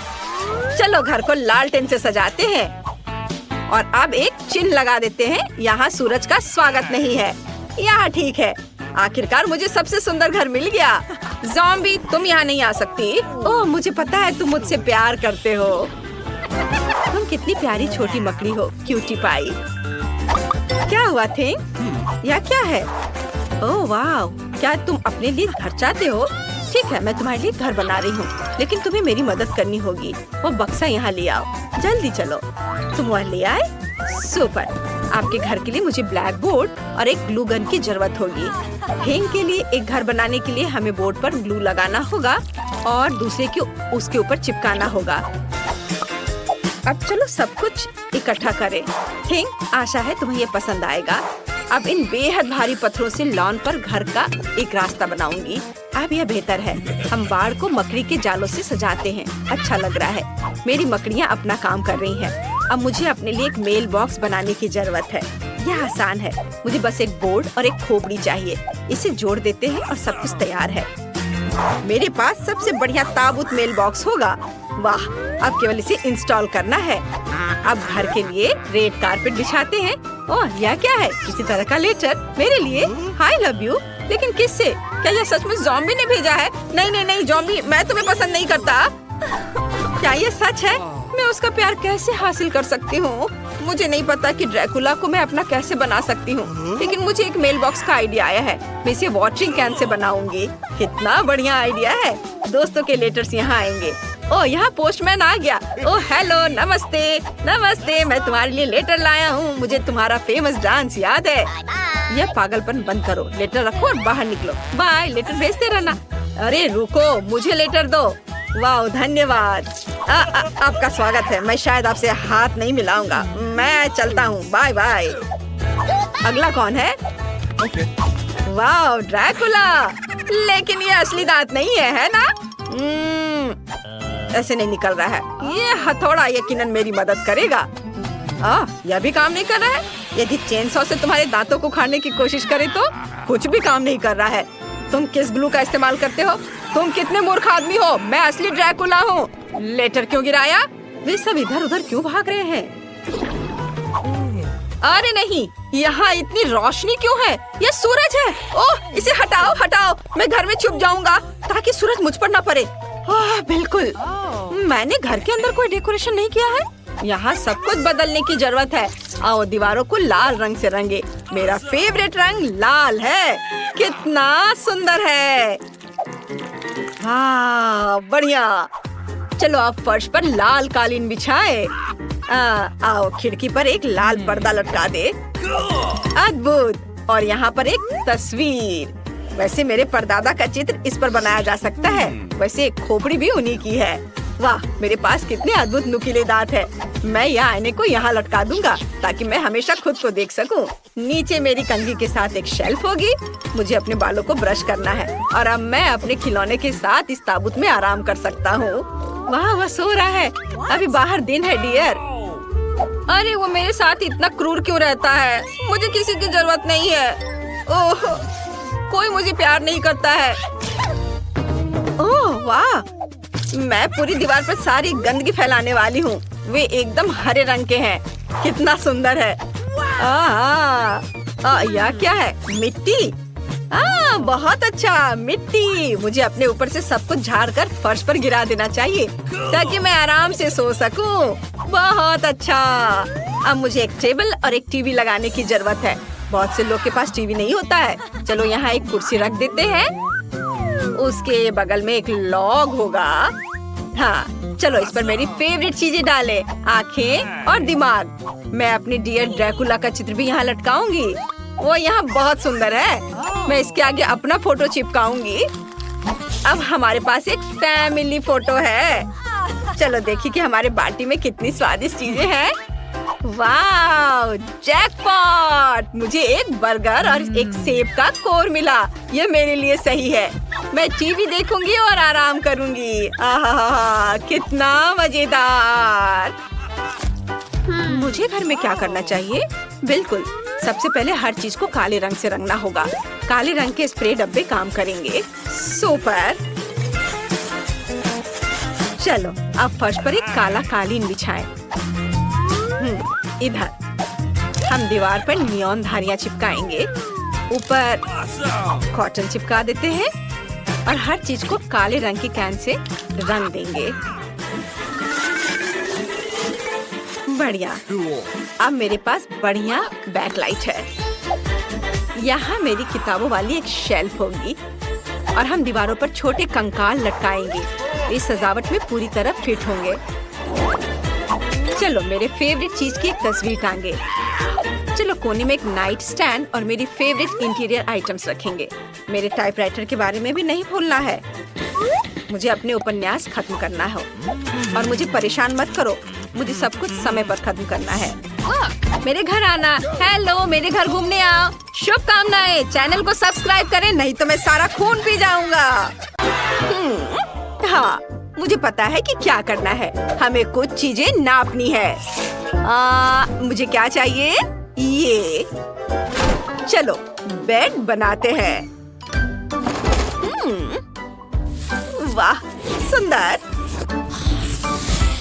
चलो घर को लालटेन से सजाते हैं और अब एक चिन्ह लगा देते हैं। यहाँ सूरज का स्वागत नहीं है। यहाँ ठीक है। आखिरकार मुझे सबसे सुंदर घर मिल गया। ज़ॉम्बी, तुम यहाँ नहीं आ सकती। ओह, मुझे पता है तुम मुझसे प्यार करते हो। तुम कितनी प्यारी छोटी मकड़ी हो, क्यूटी पाई। क्या हुआ थिंग? यह क्या है? ओह वाह, क्या तुम अपने लिए घर चाहते हो? ठीक है, मैं तुम्हारे लिए घर बना रही हूँ, लेकिन तुम्हें मेरी मदद करनी होगी। वो बक्सा यहाँ ले आओ, जल्दी चलो। तुम वह ले आए? सुपर। आपके घर के लिए मुझे ब्लैक बोर्ड और एक ग्लू गन की जरूरत होगी। थिंग के लिए एक घर बनाने के लिए हमें बोर्ड पर ग्लू लगाना होगा और दूसरे को उसके ऊपर चिपकाना होगा। अब चलो सब कुछ इकट्ठा करें। थिंग, आशा है तुम्हें ये पसंद आएगा। अब इन बेहद भारी पत्थरों से लॉन पर घर का एक रास्ता बनाऊंगी। अब यह बेहतर है। हम बाड़ को मकड़ी के जालों से सजाते हैं। अच्छा लग रहा है। मेरी मकड़ियाँ अपना काम कर रही हैं। अब मुझे अपने लिए एक मेल बॉक्स बनाने की जरूरत है। यह आसान है। मुझे बस एक बोर्ड और एक खोपड़ी चाहिए। इसे जोड़ देते हैं और सब कुछ तैयार है। मेरे पास सबसे बढ़िया ताबूत मेल बॉक्स होगा। वाह, अब केवल इसे इंस्टॉल करना है। अब घर के लिए रेड कारपेट बिछाते हैं। ओह, यह क्या है? किसी तरह का लेटर मेरे लिए। I love you. लेकिन किससे? क्या यह सचमुच ज़ॉम्बी ने भेजा है? नहीं नहीं नहीं ज़ॉम्बी, मैं तुम्हें पसंद नहीं करता। क्या ये सच है? मैं उसका प्यार कैसे हासिल कर सकती हूँ? मुझे नहीं पता कि ड्रैकुला को मैं अपना कैसे बना सकती हूँ, लेकिन मुझे एक मेल बॉक्स का आइडिया आया है। मैं इसे वॉटरिंग कैन से बनाऊंगी। कितना बढ़िया आइडिया है। दोस्तों के लेटर्स यहाँ आएंगे। ओह, यहाँ पोस्टमैन आ गया। ओह हेलो, नमस्ते नमस्ते, मैं तुम्हारे लिए लेटर लाया हूँ। मुझे तुम्हारा फेमस डांस याद है। यह पागलपन बंद करो। लेटर रखो और बाहर निकलो। बाय। लेटर भेजते रहना। अरे रुको, मुझे लेटर दो। वाह, धन्यवाद। आपका स्वागत है। मैं शायद आपसे हाथ नहीं मिलाऊंगा। मैं चलता हूँ। Bye bye. अगला कौन है? वाह, ड्रैकुला। लेकिन ये असली दांत नहीं है ना? ऐसे नहीं निकल रहा है। ये हथौड़ा यकीनन मेरी मदद करेगा। यह भी काम नहीं कर रहा है। यदि चेनसॉ से तुम्हारे दांतों को उखाड़ने की कोशिश करे तो कुछ भी काम नहीं कर रहा है। तुम किस ग्लू का इस्तेमाल करते हो? तुम कितने मूर्ख आदमी हो। मैं असली ड्रैकुला हूँ। लेटर क्यों गिराया? वे सब इधर उधर क्यों भाग रहे हैं? अरे नहीं, यहाँ इतनी रोशनी क्यों है? यह सूरज है। ओह, इसे हटाओ हटाओ। मैं घर में छुप जाऊंगा ताकि सूरज मुझ पर न पड़े। बिल्कुल। मैंने घर के अंदर कोई डेकोरेशन नहीं किया है। यहाँ सब कुछ बदलने की जरूरत है। आओ दीवारों को लाल रंग से रंगे। मेरा फेवरेट रंग लाल है। कितना सुंदर है। हाँ, बढ़िया। चलो अब फर्श पर लाल कालीन बिछाए। आओ खिड़की पर एक लाल पर्दा लटका दे। अद्भुत। और यहाँ पर एक तस्वीर। वैसे मेरे परदादा का चित्र इस पर बनाया जा सकता है। वैसे खोपड़ी भी उन्हीं की है। वाह, मेरे पास कितने अद्भुत नुकीले दांत है। मैं यह आईने को यहाँ लटका दूंगा ताकि मैं हमेशा खुद को देख सकूं। नीचे मेरी कंघी के साथ एक शेल्फ होगी। मुझे अपने बालों को ब्रश करना है और अब मैं अपने खिलौने के साथ इस ताबूत में आराम कर सकता हूँ। वाह, वह सो रहा है। अभी बाहर दिन है डियर। अरे वो मेरे साथ इतना क्रूर क्यों रहता है? मुझे किसी की जरूरत नहीं है। ओह, कोई मुझे प्यार नहीं करता है। ओह वाह, मैं पूरी दीवार पर सारी गंदगी फैलाने वाली हूँ। वे एकदम हरे रंग के हैं। कितना सुंदर है। यह क्या है? मिट्टी। बहुत अच्छा, मिट्टी। मुझे अपने ऊपर से सब कुछ झाड़ कर फर्श पर गिरा देना चाहिए ताकि मैं आराम से सो सकूं। बहुत अच्छा। अब मुझे एक टेबल और एक टीवी लगाने की जरूरत है। बहुत से लोग के पास टीवी नहीं होता है। चलो यहाँ एक कुर्सी रख देते हैं। उसके बगल में एक लॉग होगा। हाँ, चलो इस पर मेरी फेवरेट चीजें डाले, आँखें और दिमाग। मैं अपने डियर ड्रैकुला का चित्र भी यहाँ लटकाऊंगी। वो यहाँ बहुत सुंदर है। मैं इसके आगे अपना फोटो चिपकाऊंगी। अब हमारे पास एक फैमिली फोटो है। चलो देखिए कि हमारे बाटी में कितनी स्वादिष्ट चीजें हैं। वाह, जैकपॉट! मुझे एक बर्गर और एक सेब का कोर मिला। ये मेरे लिए सही है। मैं टीवी देखूंगी और आराम करूंगी। आहा, कितना मजेदार। मुझे घर में क्या करना चाहिए? बिल्कुल, सबसे पहले हर चीज को काले रंग से रंगना होगा। काले रंग के स्प्रे डब्बे काम करेंगे। सुपर। चलो अब फर्श पर एक काला कालीन बिछाएं। इधर हम दीवार पर नियॉन धारियां चिपकाएंगे। ऊपर कॉटन चिपका देते हैं और हर चीज को काले रंग की कैन से रंग देंगे। बढ़िया। अब मेरे पास बढ़िया बैकलाइट है। यहाँ मेरी किताबों वाली एक शेल्फ होगी और हम दीवारों पर छोटे कंकाल लटकाएंगे। इस सजावट में पूरी तरह फिट होंगे। चलो मेरे फेवरेट चीज की एक तस्वीर टांगे। चलो कोने में एक नाइट स्टैंड और मेरी फेवरेट इंटीरियर आइटम्स रखेंगे। मेरे टाइपराइटर के बारे में भी नहीं भूलना है। मुझे अपने उपन्यास खत्म करना है और मुझे परेशान मत करो। मुझे सब कुछ समय पर खत्म करना है। मेरे घर आना। हेलो, मेरे घर घूमने आओ। शुभकामनाएं। चैनल को सब्सक्राइब करें, नहीं तो मैं सारा खून पी जाऊंगा। हाँ, मुझे पता है कि क्या करना है। हमें कुछ चीजें नापनी है। मुझे क्या चाहिए? ये। चलो बेड बनाते हैं। वाह, सुंदर।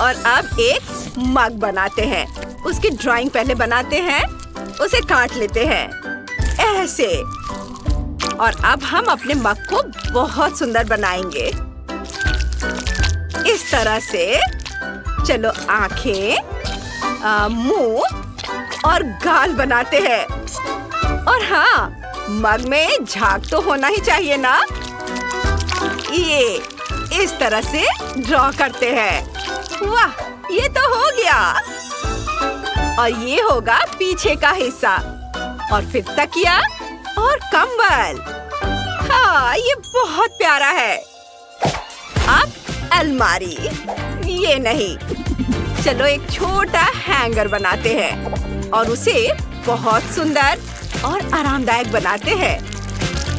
और अब एक मग बनाते हैं। उसकी ड्राइंग पहले बनाते हैं, उसे काट लेते हैं ऐसे। और अब हम अपने मग को बहुत सुंदर बनाएंगे इस तरह से। चलो आंखें, मुंह और गाल बनाते हैं। और हाँ, मग में झाग तो होना ही चाहिए ना। ये इस तरह से ड्रॉ करते हैं। वाह, ये तो हो गया। और ये होगा पीछे का हिस्सा और फिर तकिया और कंबल। हाँ, ये बहुत प्यारा है। अब अलमारी। ये नहीं, चलो एक छोटा हैंगर बनाते हैं और उसे बहुत सुंदर और आरामदायक बनाते हैं।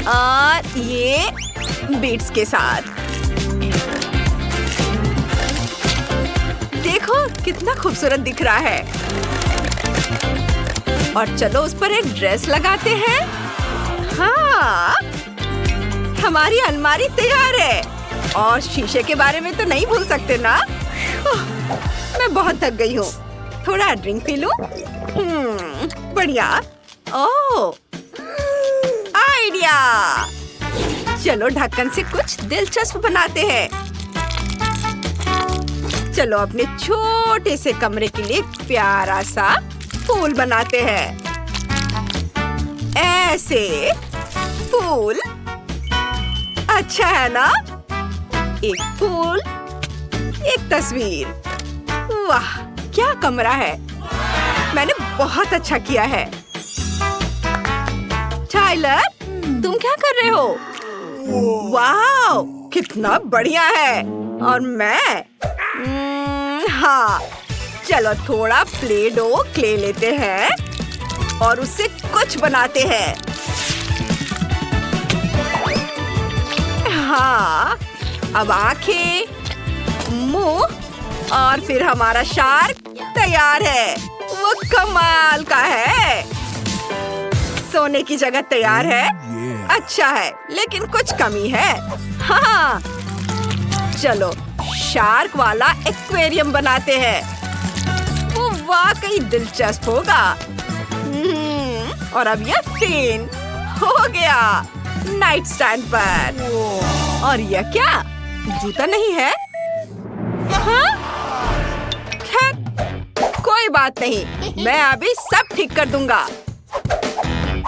और ये बीट्स के साथ। देखो कितना खूबसूरत दिख रहा है। और चलो उस पर एक ड्रेस लगाते हैं। हाँ, हमारी अलमारी तैयार है। और शीशे के बारे में तो नहीं भूल सकते ना। मैं बहुत थक गई हूँ। थोड़ा ड्रिंक पी लूं। बढ़िया। ओह, आइडिया। चलो ढक्कन से कुछ दिलचस्प बनाते हैं। चलो अपने छोटे से कमरे के लिए प्यारा सा फूल बनाते हैं। ऐसे फूल अच्छा है ना? एक फूल, एक तस्वीर। वाह, क्या कमरा है। मैंने बहुत अच्छा किया है। टाइलर, तुम क्या कर रहे हो? वाह, कितना बढ़िया है। और मैं हाँ, चलो थोड़ा प्ले डो क्ले लेते हैं और उससे कुछ बनाते हैं। हाँ, अब आंखें, मुंह और फिर हमारा शार्क तैयार है। वो कमाल का है। सोने की जगह तैयार है। अच्छा है, लेकिन कुछ कमी है। हाँ, चलो शार्क वाला एक्वेरियम बनाते हैं। वो वाकई दिलचस्प होगा। और अब यह फेन हो गया नाइट स्टैंड पर। और यह क्या? जूता नहीं है? हाँ? खैर कोई बात नहीं, मैं अभी सब ठीक कर दूंगा।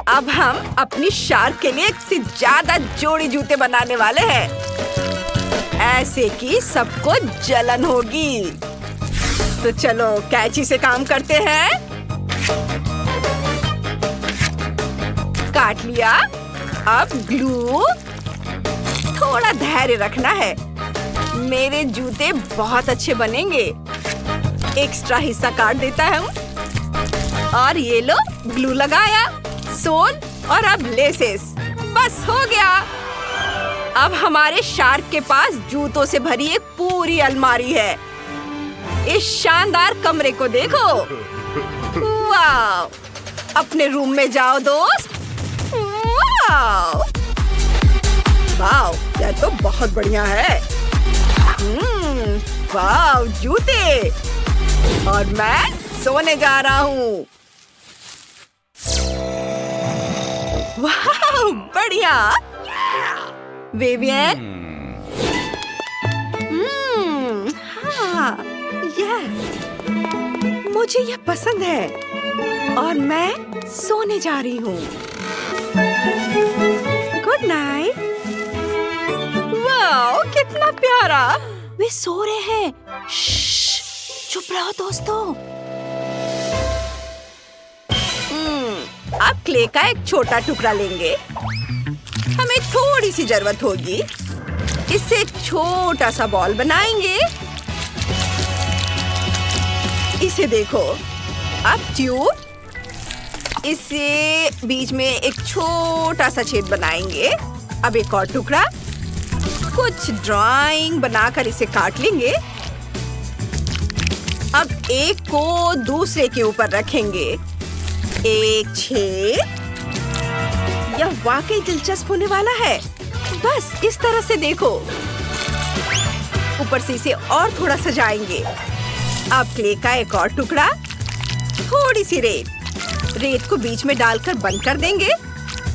अब हम अपनी शार्क के लिए एक से ज्यादा जोड़ी जूते बनाने वाले हैं, ऐसे कि सबको जलन होगी। तो चलो कैंची से काम करते हैं। काट लिया। अब ग्लू। थोड़ा धैर्य रखना है। मेरे जूते बहुत अच्छे बनेंगे। एक्स्ट्रा हिस्सा काट देता हूँ। और ये लो, ग्लू लगाया, सोल और अब लेसेस। बस हो गया। अब हमारे शार्क के पास जूतों से भरी एक पूरी अलमारी है। इस शानदार कमरे को देखो। वाव, अपने रूम में जाओ दोस्त। वाओ, वाओ, यह तो बहुत बढ़िया है। वाओ, जूते। और मैं सोने जा रहा हूँ। वाओ, बढ़िया। विवियन, हाँ, मुझे यह पसंद है और मैं सोने जा रही हूँ। Good night. वाओ, कितना प्यारा। वे सो रहे हैं। चुप रहो दोस्तों। अब क्ले का एक छोटा टुकड़ा लेंगे। हमें थोड़ी सी जरूरत होगी। इससे एक छोटा सा बॉल बनाएंगे। इसे देखो। अब ट्यूब। इसे बीच में एक छोटा सा छेद बनाएंगे। अब एक और टुकड़ा। कुछ ड्राइंग बनाकर इसे काट लेंगे। अब एक को दूसरे के ऊपर रखेंगे। एक छेद। यह वाकई दिलचस्प होने वाला है। बस इस तरह से देखो। ऊपर से इसे और थोड़ा सजाएंगे। अब क्ले का एक और टुकड़ा। थोड़ी सी रेत। रेत को बीच में डालकर बंद कर देंगे।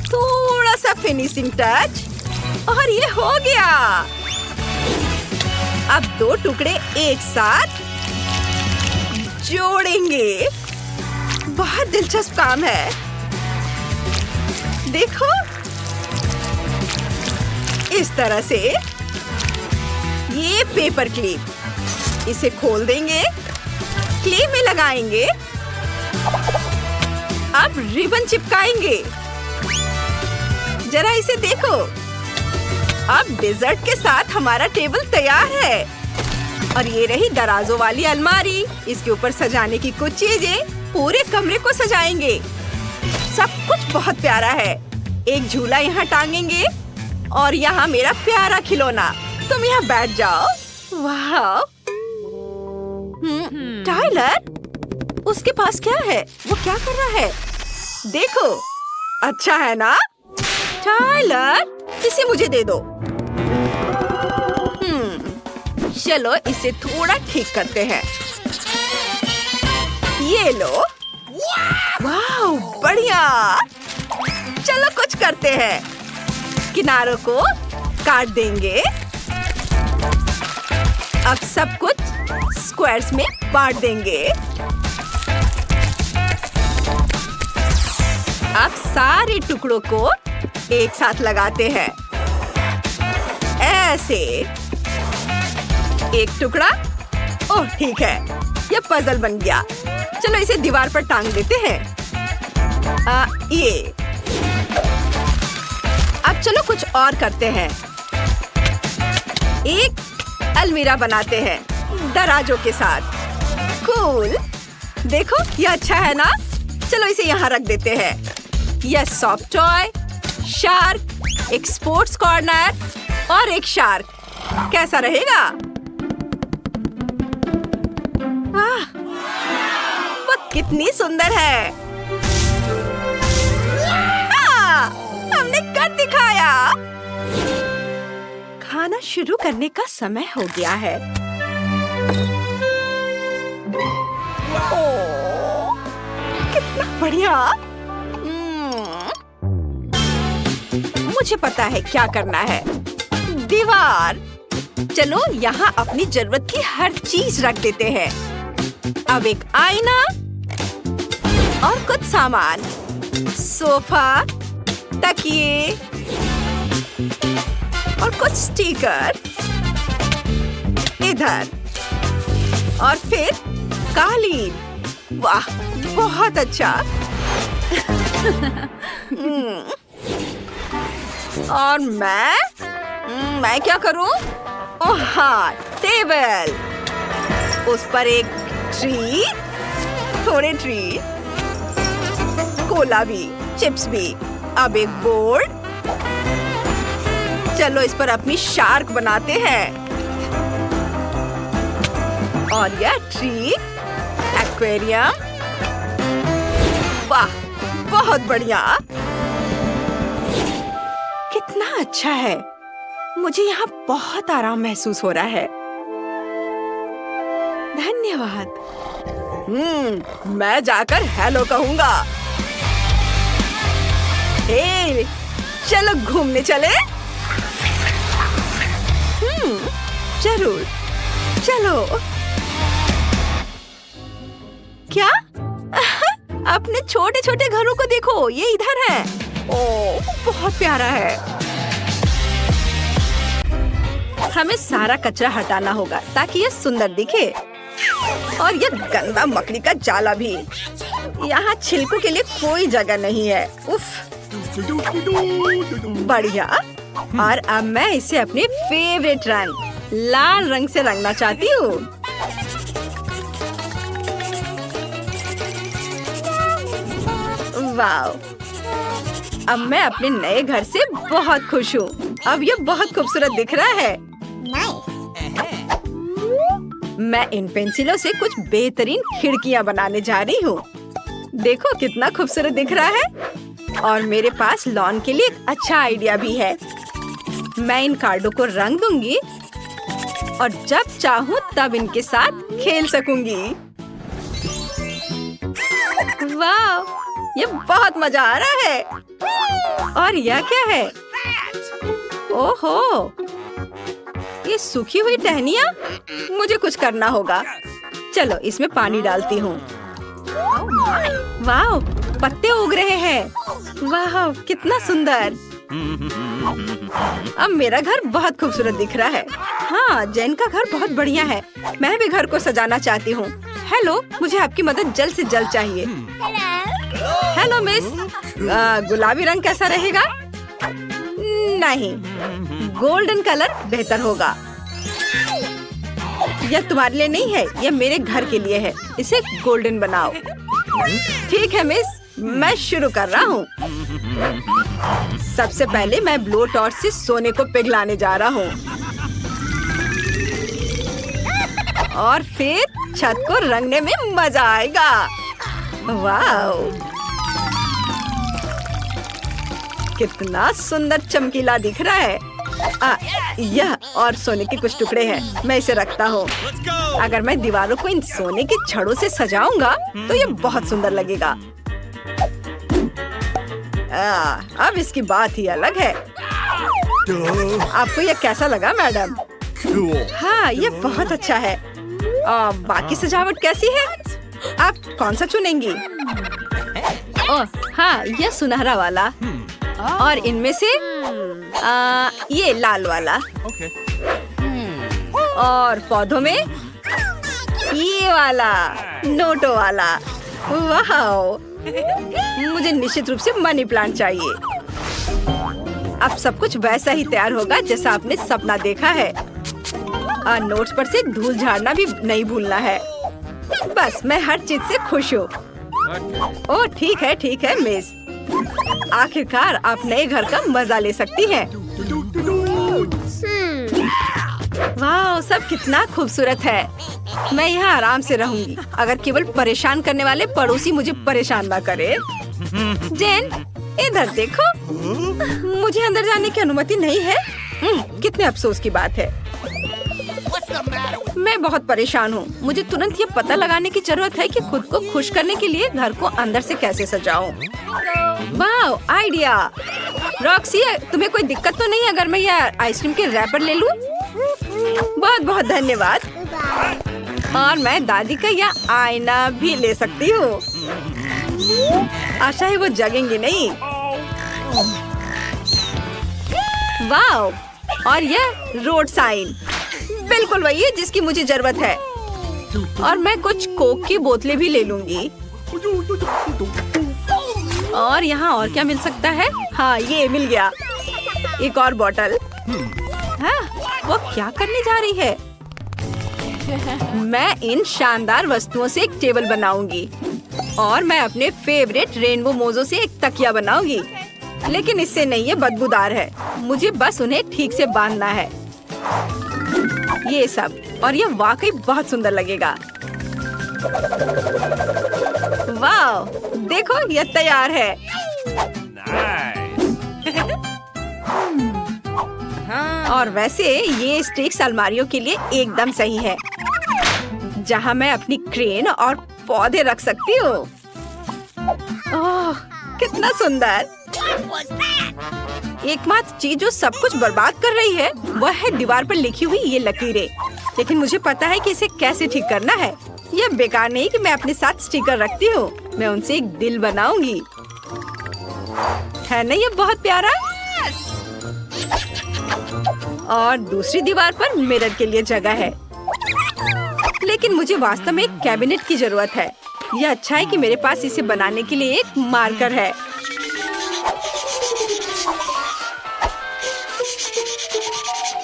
थोड़ा सा फिनिशिंग टच और ये हो गया। अब दो टुकड़े एक साथ जोड़ेंगे। बहुत दिलचस्प काम है। देखो, इस तरह से। ये पेपर क्लिप। इसे खोल देंगे। क्ले में लगाएंगे। अब रिबन चिपकाएंगे। जरा इसे देखो। अब डेजर्ट के साथ हमारा टेबल तैयार है। और ये रही दराजों वाली अलमारी। इसके ऊपर सजाने की कुछ चीजें। पूरे कमरे को सजाएंगे। सब कुछ बहुत प्यारा है। एक झूला यहाँ टांगेंगे और यहाँ मेरा प्यारा खिलौना। तुम यहाँ बैठ जाओ। वाह, टाइलर, उसके पास क्या है? वो क्या कर रहा है? देखो, अच्छा है ना? टाइलर, इसे मुझे दे दो। चलो इसे थोड़ा ठीक करते हैं। ये लो। वाह, बढ़िया। चलो कुछ करते हैं। किनारों को काट देंगे। अब सब कुछ स्क्वायर्स में बांट देंगे। अब सारे टुकड़ों को एक साथ लगाते हैं। ऐसे। एक टुकड़ा। ओह, ठीक है, यह पजल बन गया। चलो इसे दीवार पर टांग देते हैं। ये। अब चलो कुछ और करते हैं। एक अलमीरा बनाते हैं दराजों के साथ। कूल। देखो, यह अच्छा है ना? चलो इसे यहाँ रख देते हैं। यह सॉफ्ट टॉय, शार्क, एक स्पोर्ट्स कॉर्नर और एक शार्क। कैसा रहेगा? वाह, वो कितनी सुंदर है। हाँ, हमने कर दिखाया। खाना शुरू करने का समय हो गया है। ओह, कितना बढ़िया। मुझे पता है क्या करना है। दीवार। चलो यहाँ अपनी जरूरत की हर चीज रख देते हैं। अब एक आईना और कुछ सामान। सोफा, तकिए और कुछ स्टिकर। इधर। और फिर कालीन। वाह, बहुत अच्छा। और मैं क्या करूं? ओह हाँ, टेबल। उस पर एक ट्री, थोड़े ट्री, कोला भी, चिप्स भी। अब एक बोर्ड। चलो इस पर अपनी शार्क बनाते हैं। और यह ट्री, एक्वेरियम। वाह, बहुत बढ़िया। कितना अच्छा है। मुझे यहाँ बहुत आराम महसूस हो रहा है। धन्यवाद। मैं जाकर हेलो कहूँगा। हे, चलो घूमने चले। जरूर, चलो। क्या? अपने छोटे छोटे घरों को देखो, ये इधर है। ओह, बहुत प्यारा है। हमें सारा कचरा हटाना होगा ताकि ये सुंदर दिखे। और ये गंदा मकड़ी का जाला भी। यहाँ छिलकों के लिए कोई जगह नहीं है। उफ, बढ़िया। और अब मैं इसे अपने फेवरेट रंग लाल रंग से रंगना चाहती हूँ। वाओ! अब मैं अपने नए घर से बहुत खुश हूँ। अब ये बहुत खूबसूरत दिख रहा है। मैं इन पेंसिलों से कुछ बेहतरीन खिड़कियाँ बनाने जा रही हूँ। देखो कितना खूबसूरत दिख रहा है। और मेरे पास लॉन के लिए एक अच्छा आइडिया भी है। मैं इन कार्डों को रंग दूंगी और जब चाहूँ तब इनके साथ खेल सकूंगी। वाह! ये बहुत मजा आ रहा है। और यह क्या है? ओहो! ये सूखी हुई टहनियाँ? मुझे कुछ करना होगा। चलो इसमें पानी डालती हूँ। वाह! पत्ते उग रहे हैं। वाह! कितना सुंदर। अब मेरा घर बहुत खूबसूरत दिख रहा है। हाँ, जैन का घर बहुत बढ़िया है। मैं भी घर को सजाना चाहती हूँ। हेलो, मुझे आपकी मदद जल्द से जल्द चाहिए। हेलो मिस, गुलाबी रंग कैसा रहेगा? नहीं, गोल्डन कलर बेहतर होगा। यह तुम्हारे लिए नहीं है, यह मेरे घर के लिए है। इसे गोल्डन बनाओ। ठीक है मिस, मैं शुरू कर रहा हूँ। सबसे पहले मैं ब्लो टॉर्च से सोने को पिघलाने जा रहा हूँ और फिर छत को रंगने में मजा आएगा। वाह! कितना सुंदर चमकीला दिख रहा है। यह और सोने के कुछ टुकड़े हैं। मैं इसे रखता हूँ। अगर मैं दीवारों को इन सोने के छड़ों से सजाऊंगा तो ये बहुत सुंदर लगेगा। अब इसकी बात ही अलग है। आपको यह कैसा लगा मैडम? हाँ, ये बहुत अच्छा है। बाकी सजावट कैसी है? आप कौन सा चुनेंगी? ओह हाँ, यह सुनहरा वाला। और इनमें से ये लाल वाला। और पौधों में ये वाला नोटो वाला। वाह! मुझे निश्चित रूप से मनी प्लांट चाहिए। अब सब कुछ वैसा ही तैयार होगा जैसा आपने सपना देखा है। नोट्स पर से धूल झाड़ना भी नहीं भूलना है। बस मैं हर चीज से खुश हूँ। ओह ठीक है मिस। आखिरकार आप नए घर का मजा ले सकती हैं। वाह, सब कितना खूबसूरत है। मैं यहाँ आराम से रहूंगी अगर केवल परेशान करने वाले पड़ोसी मुझे परेशान ना करे। जेन, इधर देखो। मुझे अंदर जाने की अनुमति नहीं है। कितने अफसोस की बात है। मैं बहुत परेशान हूँ। मुझे तुरंत ये पता लगाने की जरूरत है कि खुद को खुश करने के लिए घर को अंदर से कैसे सजाऊं। वाह, आइडिया। रॉक्सी, तुम्हें कोई दिक्कत तो नहीं अगर मैं यह आइसक्रीम के रैपर ले लूं? बहुत बहुत धन्यवाद। और मैं दादी का यह आईना भी ले सकती हूँ। आशा है वो जगेंगे नहीं। वाह! और यह रोड साइन बिल्कुल वही है जिसकी मुझे जरूरत है। और मैं कुछ कोक की बोतलें भी ले लूंगी। और यहाँ और क्या मिल सकता है? हाँ, ये मिल गया। एक और बोतल। हाँ, वो क्या करने जा रही है? मैं इन शानदार वस्तुओं से एक टेबल बनाऊंगी और मैं अपने फेवरेट रेनबो मोजों से एक तकिया बनाऊंगी। लेकिन इससे नहीं, ये बदबूदार है। मुझे बस उन्हें ठीक से बांधना है। ये सब, और ये वाकई बहुत सुंदर लगेगा। वाह, देखो ये तैयार है। और वैसे ये स्टिक्स अलमारियों के लिए एकदम सही है, जहाँ मैं अपनी क्रेन और पौधे रख सकती हूँ। ओह, कितना सुंदर। एकमात्र चीज जो सब कुछ बर्बाद कर रही है वह है दीवार पर लिखी हुई ये लकीरें। लेकिन मुझे पता है कि इसे कैसे ठीक करना है। यह बेकार नहीं कि मैं अपने साथ स्टिकर रखती हूँ। मैं उनसे एक दिल बनाऊंगी। है ना ये बहुत प्यारा। और दूसरी दीवार पर मिरर के लिए जगह है। लेकिन मुझे वास्तव में एक कैबिनेट की जरूरत है। यह अच्छा है कि मेरे पास इसे बनाने के लिए एक मार्कर है।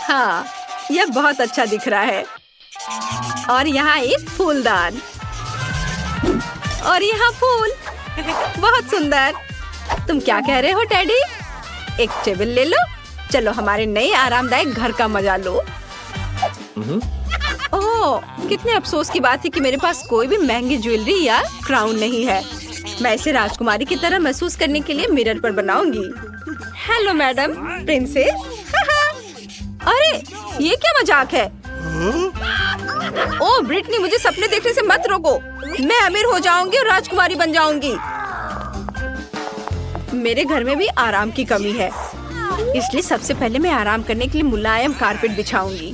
हाँ, यह बहुत अच्छा दिख रहा है। और यहाँ एक फूलदान और यहाँ फूल। बहुत सुंदर। तुम क्या कह रहे हो डैडी? एक टेबल ले लो। चलो हमारे नए आरामदायक घर का मजा लो। ओह, कितने अफसोस की बात है कि मेरे पास कोई भी महंगी ज्वेलरी या क्राउन नहीं है। मैं इसे राजकुमारी की तरह महसूस करने के लिए मिरर पर बनाऊंगी। Hello madam princess. अरे ये क्या मजाक है? ओह ब्रिटनी, मुझे सपने देखने से मत रोको। मैं अमीर हो जाऊंगी और राजकुमारी बन जाऊंगी। मेरे घर में भी आराम की कमी है, इसलिए सबसे पहले मैं आराम करने के लिए मुलायम कारपेट बिछाऊंगी।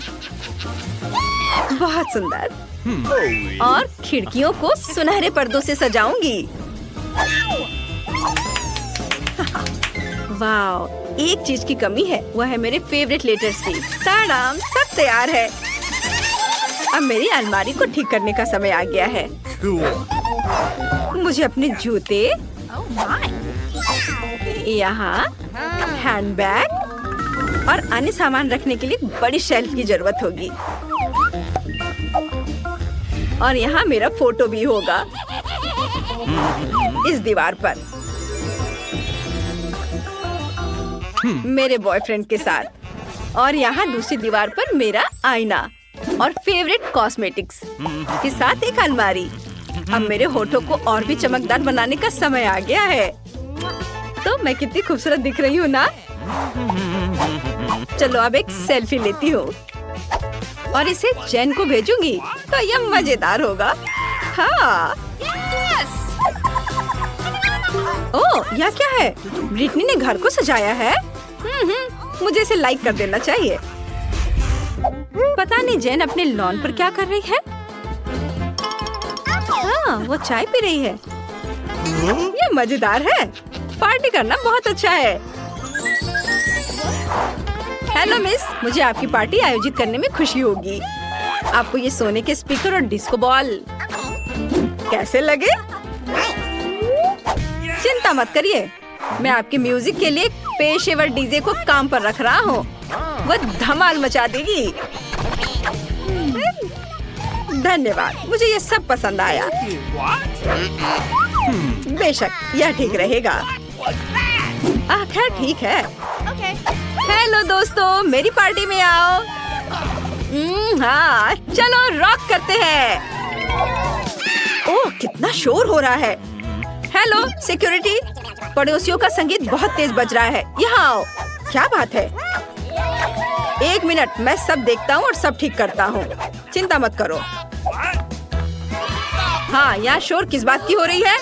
बहुत सुंदर। और खिड़कियों को सुनहरे पर्दों से सजाऊंगी। वाह, एक चीज की कमी है, वह है मेरे फेवरेट लेटर्स की। ताड़ाम, सब तैयार है। अब मेरी अलमारी को ठीक करने का समय आ गया है। मुझे अपने जूते, यहाँ हैंडबैग और अन्य सामान रखने के लिए बड़ी शेल्फ की जरूरत होगी। और यहाँ मेरा फोटो भी होगा इस दीवार पर, मेरे बॉयफ्रेंड के साथ। और यहाँ दूसरी दीवार पर मेरा आईना और फेवरेट कॉस्मेटिक्स के साथ एक अलमारी। अब मेरे होठों को और भी चमकदार बनाने का समय आ गया है। तो मैं कितनी खूबसूरत दिख रही हूँ ना? चलो अब एक सेल्फी लेती हूँ और इसे जेन को भेजूंगी तो यह मजेदार होगा। हाँ। ओह, यह क्या है? ब्रिटनी ने घर को सजाया है। मुझे इसे लाइक कर देना चाहिए। पता नहीं जेन अपने लॉन पर क्या कर रही है। हाँ, वो चाय पी रही है। ये मजेदार है। पार्टी करना बहुत अच्छा है। हेलो मिस, मुझे आपकी पार्टी आयोजित करने में खुशी होगी। आपको ये सोने के स्पीकर और डिस्को बॉल कैसे लगे? चिंता मत करिए, मैं आपके म्यूजिक के लिए पेशेवर डीजे को काम पर रख रहा हूँ। वो धमाल मचा देगी। धन्यवाद, मुझे ये सब पसंद आया। बेशक यह ठीक रहेगा। खैर ठीक है। हेलो दोस्तों, मेरी पार्टी में आओ। हाँ, चलो रॉक करते हैं। ओह, कितना शोर हो रहा है। हेलो सिक्योरिटी, पड़ोसियों का संगीत बहुत तेज बज रहा है। यहाँ आओ। क्या बात है? एक मिनट, मैं सब देखता हूँ और सब ठीक करता हूँ। चिंता मत करो। हाँ, यहाँ शोर किस बात की हो रही है?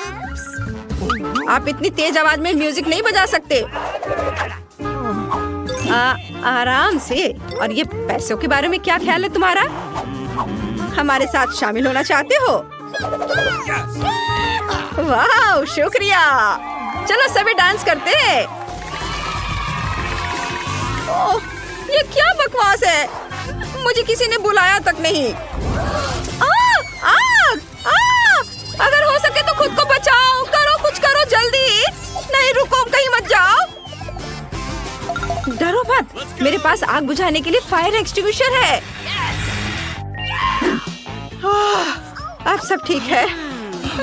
आप इतनी तेज आवाज में म्यूजिक नहीं बजा सकते। आराम से। और ये पैसों के बारे में क्या ख्याल है तुम्हारा? हमारे साथ शामिल होना चाहते हो? वाह, शुक्रिया। चलो सभी डांस करते हैं। ओह, ये क्या बकवास है? मुझे किसी ने बुलाया तक नहीं। अगर हो सके तो खुद को बचाओ। करो, कुछ करो जल्दी। नहीं रुको, कहीं मत जाओ। डरो मत, मेरे पास आग बुझाने के लिए फायर एक्सटिंग्विशर है। अब सब ठीक है।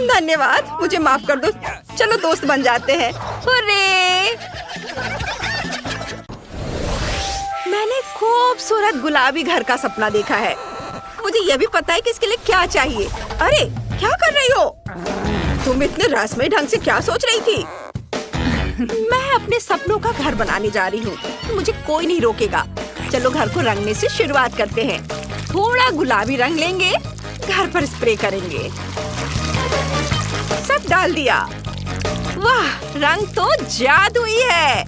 धन्यवाद, मुझे माफ कर दो। चलो दोस्त बन जाते हैं। हुर्रे! मैंने खूबसूरत गुलाबी घर का सपना देखा है। मुझे यह भी पता है कि इसके लिए क्या चाहिए। अरे क्या कर रही हो तुम? तुम इतने रहस्यमय ढंग से क्या सोच रही थी? मैं अपने सपनों का घर बनाने जा रही हूँ। मुझे कोई नहीं रोकेगा। चलो घर को रंगने से शुरुआत करते हैं। थोड़ा गुलाबी रंग लेंगे, घर पर स्प्रे करेंगे। सब डाल दिया। वाह, रंग तो जादुई है।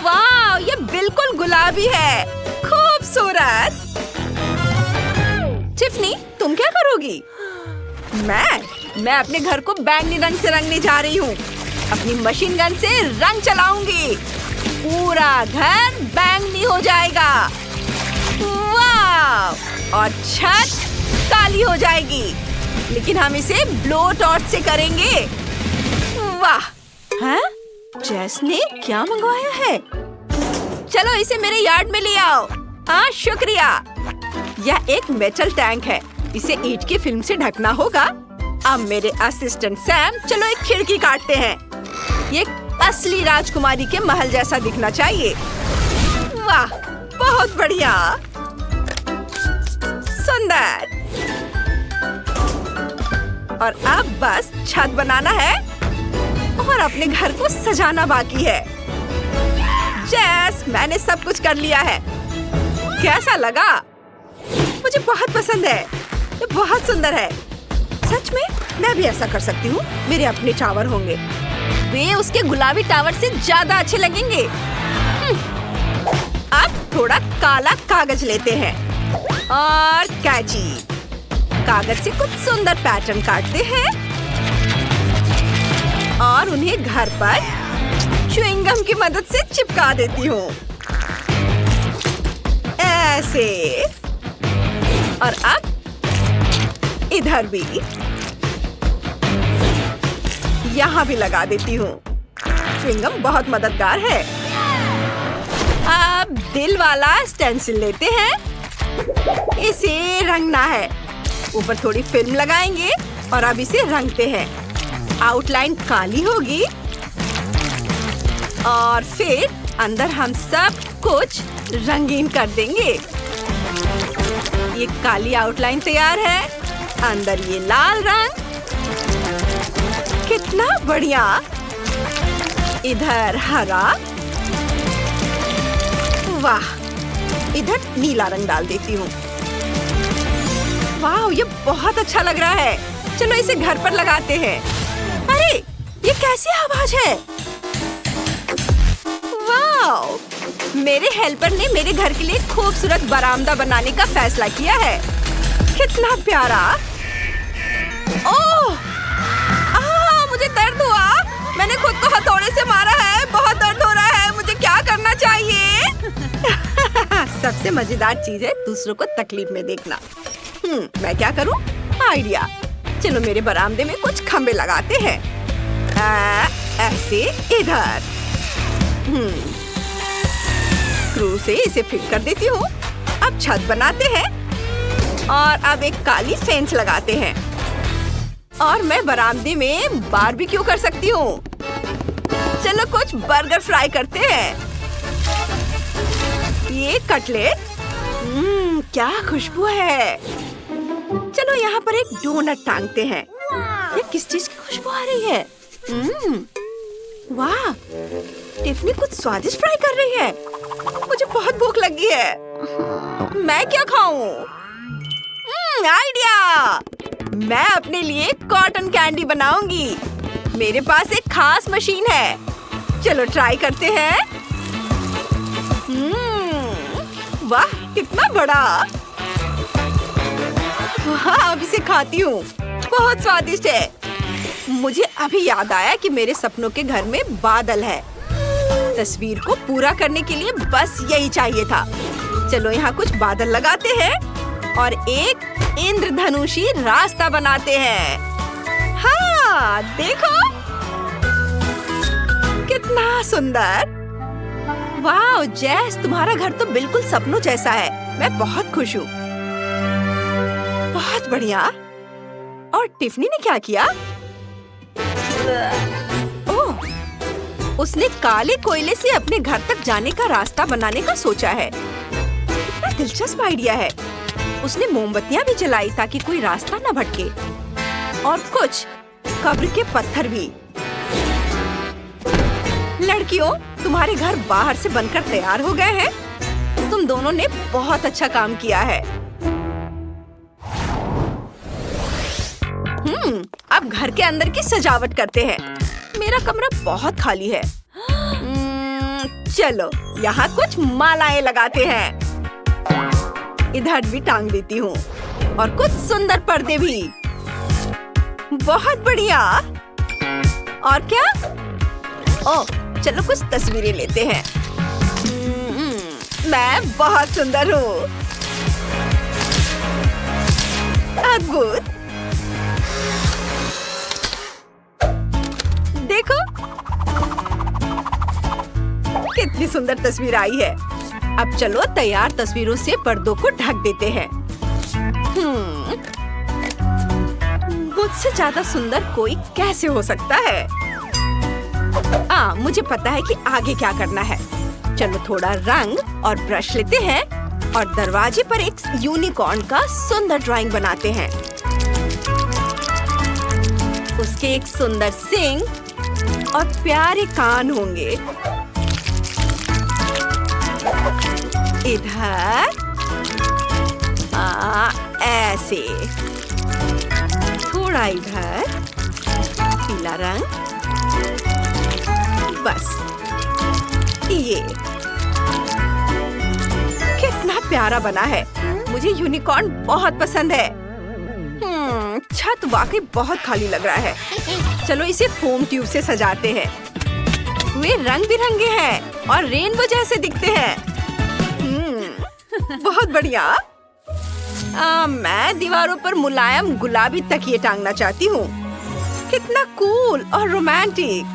वाह, ये बिल्कुल गुलाबी है। खूबसूरत। टिफ़नी, तुम क्या करोगी? मैं अपने घर को बैंगनी रंग से रंगने जा रही हूँ। अपनी मशीन गन से रंग चलाऊंगी। पूरा घर बैंगनी हो जाएगा। वाह! और छत काली हो जाएगी। लेकिन हम इसे ब्लो टॉर्च से करेंगे। वाह! हैं? जेस ने क्या मंगवाया है? चलो इसे मेरे यार्ड में ले आओ। हाँ, शुक्रिया। यह एक मेटल टैंक है। इसे ईंट की फिल्म से ढकना होगा। अब मेरे असिस्टेंट सैम, चलो एक खिड़की काटते हैं। ये असली राजकुमारी के महल जैसा दिखना चाहिए। वाह, बहुत बढ़िया। सुंदर। और अब बस छत बनाना है और अपने घर को सजाना बाकी है। जेस, मैंने सब कुछ कर लिया है। कैसा लगा? मुझे बहुत पसंद है। ये बहुत सुंदर है। सच में मैं भी ऐसा कर सकती हूँ। मेरे अपने टावर होंगे। वे उसके गुलाबी टावर से ज्यादा अच्छे लगेंगे। अब थोड़ा काला कागज लेते हैं और कैंची। कागज से कुछ सुंदर पैटर्न काटते हैं और उन्हें घर पर च्युइंग गम की मदद से चिपका देती हूँ। ऐसे। और अब इधर भी, यहाँ भी लगा देती हूँ। च्युइंग गम बहुत मददगार है। अब दिल वाला स्टेंसिल लेते हैं। इसे रंगना है। ऊपर थोड़ी फिल्म लगाएंगे और अब इसे रंगते हैं। आउटलाइन काली होगी और फिर अंदर हम सब कुछ रंगीन कर देंगे। ये काली आउटलाइन तैयार है। अंदर ये लाल रंग। कितना बढ़िया। इधर हरा। वाह, इधर नीला रंग डाल देती हूँ। वाह, ये बहुत अच्छा लग रहा है। चलो इसे घर पर लगाते हैं। अरे, ये कैसी आवाज है? वाह, मेरे हेल्पर ने मेरे घर के लिए खूबसूरत बरामदा बनाने का फैसला किया है। कितना प्यारा। ओह! मुझे दर्द हुआ। मैंने खुद को हथौड़े से मारा है। बहुत दर्द हो रहा है। मुझे क्या करना चाहिए? सबसे मजेदार चीज है दूसरों को तकलीफ में देखना। मैं क्या करूं? आइडिया। चलो मेरे बरामदे में कुछ खंबे लगाते हैं। ऐसे इधर। स्क्रू से इसे फिट कर देती हूँ। अब छत बनाते हैं और अब एक काली फेंस लगाते हैं। और मैं बरामदे में बारबेक्यू कर सकती हूँ। चलो कुछ बर्गर फ्राई करते हैं। ये कटलेट। क्या खुशबू है। चलो यहाँ पर एक डोनट टांगते हैं। ये किस चीज की खुशबू आ रही है? वाह, टिफ़नी कुछ स्वादिष्ट फ्राई कर रही है। मुझे बहुत भूख लगी है। मैं क्या खाऊं? आइडिया। मैं अपने लिए कॉटन कैंडी बनाऊंगी। मेरे पास एक खास मशीन है। चलो ट्राई करते हैं। वाह, कितना बड़ा। वाह, अब इसे खाती हूँ। बहुत स्वादिष्ट है। मुझे अभी याद आया कि मेरे सपनों के घर में बादल है। तस्वीर को पूरा करने के लिए बस यही चाहिए था। चलो यहाँ कुछ बादल लगाते हैं और एक इंद्रधनुषी रास्ता बनाते हैं। हाँ, देखो कितना सुंदर। वाह जेस, तुम्हारा घर तो बिल्कुल सपनों जैसा है। मैं बहुत खुश हूँ। बहुत बढ़िया। और टिफ़नी ने क्या किया? ओह, उसने काले कोयले से अपने घर तक जाने का रास्ता बनाने का सोचा है। कितना दिलचस्प आइडिया है। उसने मोमबत्तियां भी जलाई ताकि कोई रास्ता न भटके। और कुछ कब्र के पत्थर भी। लड़कियों, तुम्हारे घर बाहर से बनकर तैयार हो गए हैं। तुम दोनों ने बहुत अच्छा काम किया है। अब घर के अंदर की सजावट करते हैं। मेरा कमरा बहुत खाली है। चलो यहाँ कुछ मालाएं लगाते हैं। इधर भी टांग देती हूँ और कुछ सुंदर पर्दे भी। बहुत बढ़िया। और क्या? ओह, चलो कुछ तस्वीरें लेते हैं। मैं बहुत सुंदर हूँ। अद्भुत। देखो कितनी सुंदर तस्वीर आई है। अब चलो तैयार तस्वीरों से पर्दों को ढक देते हैं। मुझसे ज्यादा सुंदर कोई कैसे हो सकता है? मुझे पता है कि आगे क्या करना है। चलो थोड़ा रंग और ब्रश लेते हैं और दरवाजे पर एक यूनिकॉर्न का सुंदर ड्राइंग बनाते हैं। उसके एक सुंदर सींग और प्यारे कान होंगे। इधर ऐसे, थोड़ा इधर पीला रंग, बस ये कितना प्यारा बना है। मुझे यूनिकॉर्न बहुत पसंद है। छत वाकई बहुत खाली लग रहा है। चलो इसे फोम ट्यूब से सजाते हैं। वे रंग बिरंगे हैं और रेनबो जैसे दिखते हैं। बहुत बढ़िया। मैं दीवारों पर मुलायम गुलाबी तकिए टांगना चाहती हूँ। कितना कूल और रोमांटिक।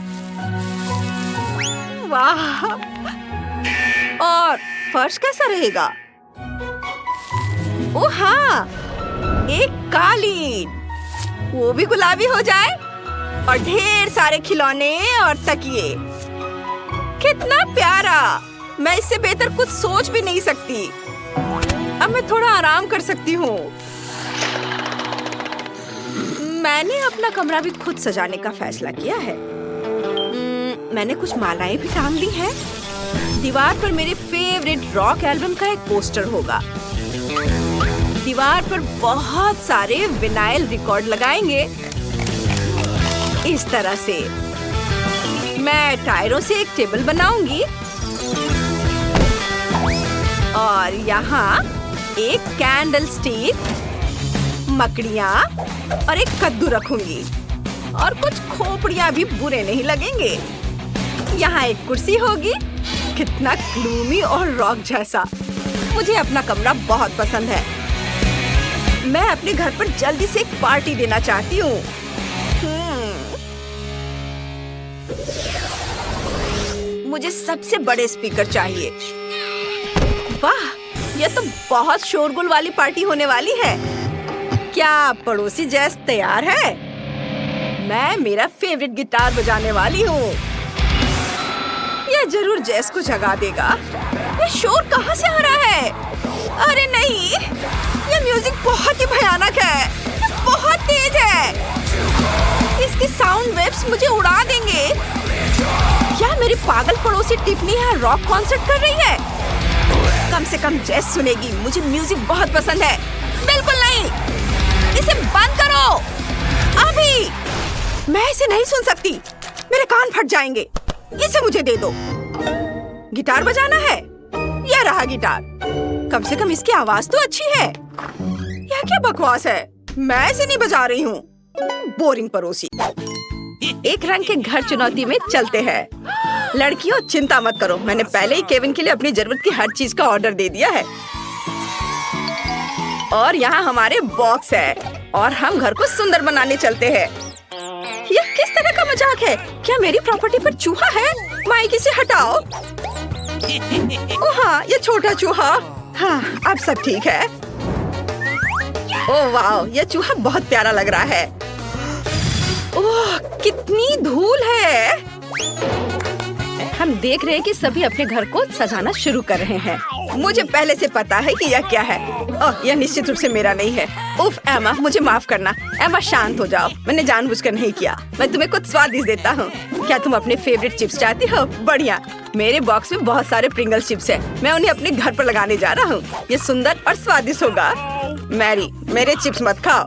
वाह। और फर्श कैसा रहेगा? ओह हाँ, एक कालीन, वो भी गुलाबी हो जाए और ढेर सारे खिलौने और तकिए। कितना प्यारा। मैं इससे बेहतर कुछ सोच भी नहीं सकती। अब मैं थोड़ा आराम कर सकती हूँ। मैंने अपना कमरा भी खुद सजाने का फैसला किया है। मैंने कुछ मालाएं भी टांग ली हैं। दीवार पर मेरे फेवरेट रॉक एल्बम का एक पोस्टर होगा। दीवार पर बहुत सारे विनाइल रिकॉर्ड लगाएंगे। इस तरह से मैं टायरों से एक टेबल बनाऊंगी और यहाँ एक कैंडल स्टिक, मकड़ियाँ और एक कद्दू रखूंगी। और कुछ खोपड़ियाँ भी बुरे नहीं लगेंगे। यहाँ एक कुर्सी होगी। कितना ग्लूमी और रॉक जैसा। मुझे अपना कमरा बहुत पसंद है। मैं अपने घर पर जल्दी से एक पार्टी देना चाहती हूँ। मुझे सबसे बड़े स्पीकर चाहिए। वाह, ये तो बहुत शोरगुल वाली पार्टी होने वाली है। क्या पड़ोसी जैस तैयार है? मैं मेरा फेवरेट गिटार बजाने वाली हूँ। यह जरूर जैस को जगा देगा। ये शोर कहाँ से आ रहा है? अरे नहीं, ये म्यूजिक बहुत ही भयानक है। ये बहुत तेज है। इसके साउंड वेव्स मुझे उड़ा देंगे। क्या मेरी पागल पड़ोसी टिफनी यहाँ रॉक कॉन्सर्ट कर रही है? कम से कम जैस सुनेगी। मुझे म्यूजिक बहुत पसंद है। बिल्कुल नहीं, इसे बंद करो अभी। मैं इसे नहीं सुन सकती। मेरे कान फट जाएंगे। इसे मुझे दे दो। गिटार बजाना है। यह रहा गिटार। कम से कम इसकी आवाज तो अच्छी है। यह क्या बकवास है? मैं इसे नहीं बजा रही हूँ। बोरिंग पड़ोसी। एक रंग के घर चुनौती में चलते हैं। लड़कियों, चिंता मत करो। मैंने पहले ही केविन के लिए अपनी जरूरत की हर चीज का ऑर्डर दे दिया है। और यहाँ हमारे बॉक्स है और हम घर को सुंदर बनाने चलते हैं। यह किस तरह का मजाक है? क्या मेरी प्रॉपर्टी पर चूहा है? माइक, इसे हटाओ। ओह हाँ, ये छोटा चूहा। हाँ, अब सब ठीक है। ओह वाह, यह चूहा बहुत प्यारा लग रहा है। ओह, कितनी धूल है। हम देख रहे हैं कि सभी अपने घर को सजाना शुरू कर रहे हैं। मुझे पहले से पता है कि यह क्या है। ओह, यह निश्चित रूप से मेरा नहीं है। उफ एमा, मुझे माफ करना। एमा शांत हो जाओ, मैंने जानबूझकर नहीं किया। मैं तुम्हें कुछ स्वादिष्ट देता हूँ। क्या तुम अपने फेवरेट चिप्स चाहती हो? बढ़िया, मेरे बॉक्स में बहुत सारे प्रिंगल चिप्स हैं। मैं उन्हें अपने घर पर लगाने जा रहा हूँ। ये सुंदर और स्वादिष्ट होगा। मैरी, मेरे चिप्स मत खाओ।